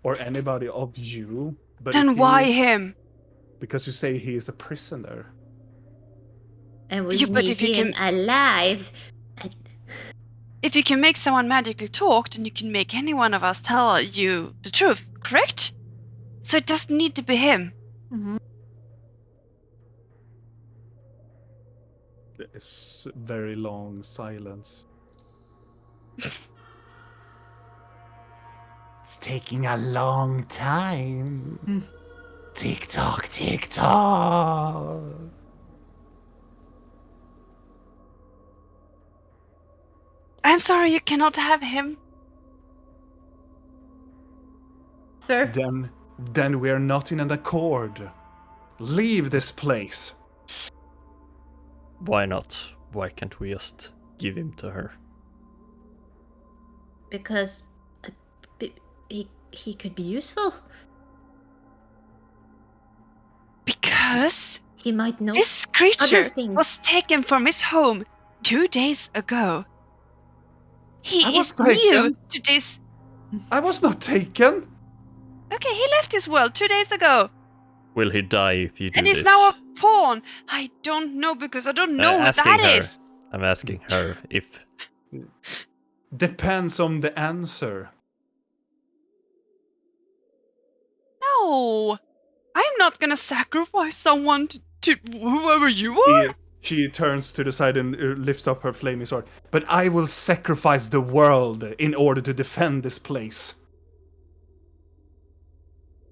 or anybody of you, but Then if why you, him? because you say he is a prisoner. And we Yeah, but need if you him can- alive. If you can make someone magically talk, then you can make any one of us tell you the truth, correct? So it doesn't need to be him. Mhm. It's very long silence. It's taking a long time. Tick tock, tick tock. I'm sorry, you cannot have him. Sir, Then we're not in an accord. Leave this place. Why not? Why can't we just give him to her? because he could be useful. Because He might know this other creature things. was taken from his home 2 days ago. He I was is new taken. to this. I was not taken. Okay, he left his world 2 days ago. Will he die if you do And this? he's now a pawn. I don't know because I don't know who asking that her. is. I'm asking her if Depends on the answer. No. I'm not gonna sacrifice someone to whoever you are. She turns to the side and lifts up her flaming sword. But I will sacrifice the world in order to defend this place.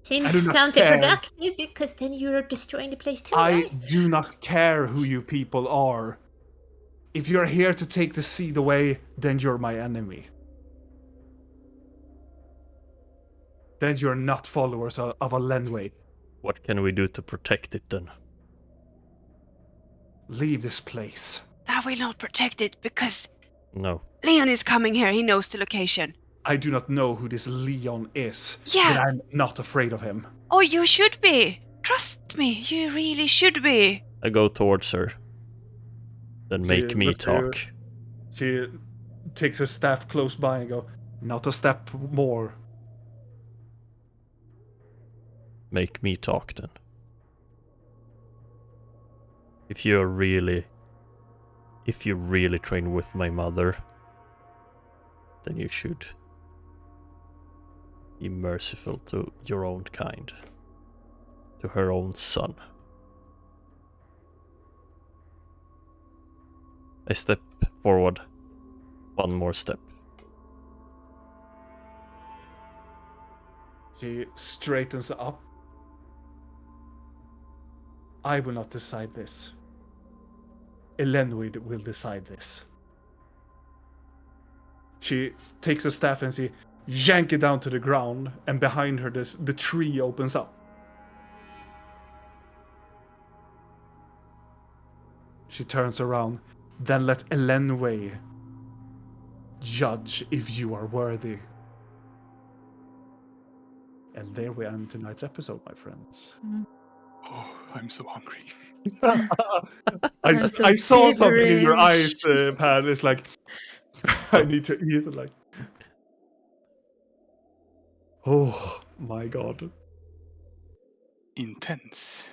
I Seems do not counterproductive because then you're destroying the place too, I right? do not care who you people are. If you're here to take the seed away, then you're my enemy. Then you're not followers of a Lenway. what can we do to protect it then? Leave this place. I will not protect it because No. Leon is coming here. He knows the location. I do not know who this Leon is. Yeah. But I'm not afraid of him. Oh, you should be. Trust me, you really should be. I go towards her. Then make me looks at you. talk. She takes her staff close by and go, not a step more. Make me talk then. If you really train with my mother, then you should be merciful to your own kind, to her own son. I step forward, one more step. She straightens up. I will not decide this. Elenwyd will decide this. She takes her staff and she yank it down to the ground, and behind her the tree opens up. She turns around. Then let Elenway judge if you are worthy. And there we end tonight's episode, my friends. Oh, I'm so hungry. I so saw something in your feverish. eyes, Pat. It's like, I need to eat. Like, oh my god. Intense.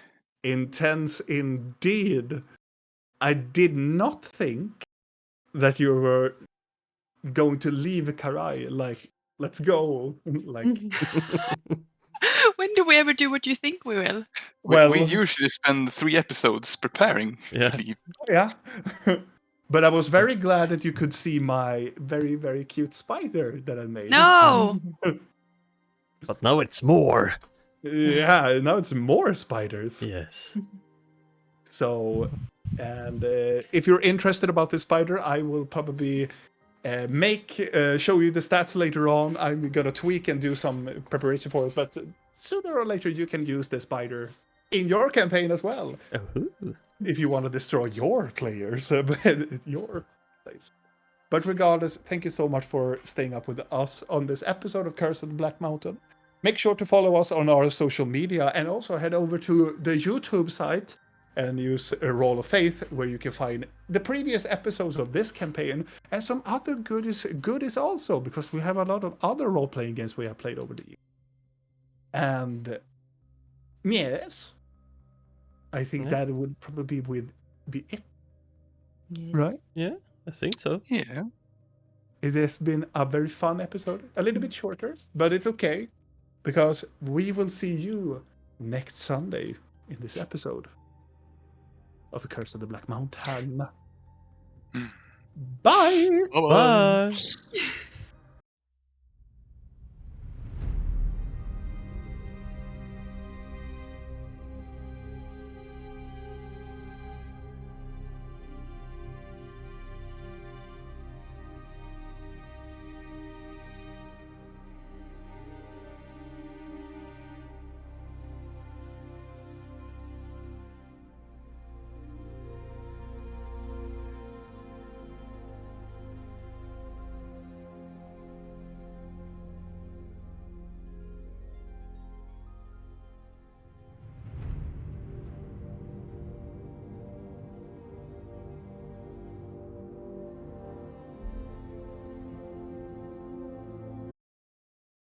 Intense indeed. I did not think that you were going to leave Karai. Like, let's go. Like, When do we ever do what you think we will? well, We usually spend 3 episodes preparing Yeah. to leave. yeah. But I was very glad that you could see my very, very cute spider that I made. No! But now it's more. Yeah, now it's more spiders. Yes. So, and if you're interested about this spider, I will probably show you the stats later on. I'm gonna tweak and do some preparation for it, but sooner or later you can use the spider in your campaign as well. Oh. If you want to destroy your players, your place. But regardless, thank you so much for staying up with us on this episode of Curse of the Black Mountain. Make sure to follow us on our social media and also head over to the YouTube site and use a Roll of Faith, where you can find the previous episodes of this campaign and some other goodies also, because we have a lot of other role-playing games we have played over the years. And yes, I think that would probably be it, Yes. right? Yeah, I think so. Yeah. It has been a very fun episode. A little bit shorter, but it's okay, because we will see you next Sunday in this episode of the Curse of the Black Mountain. Bye! Bye-bye. Bye.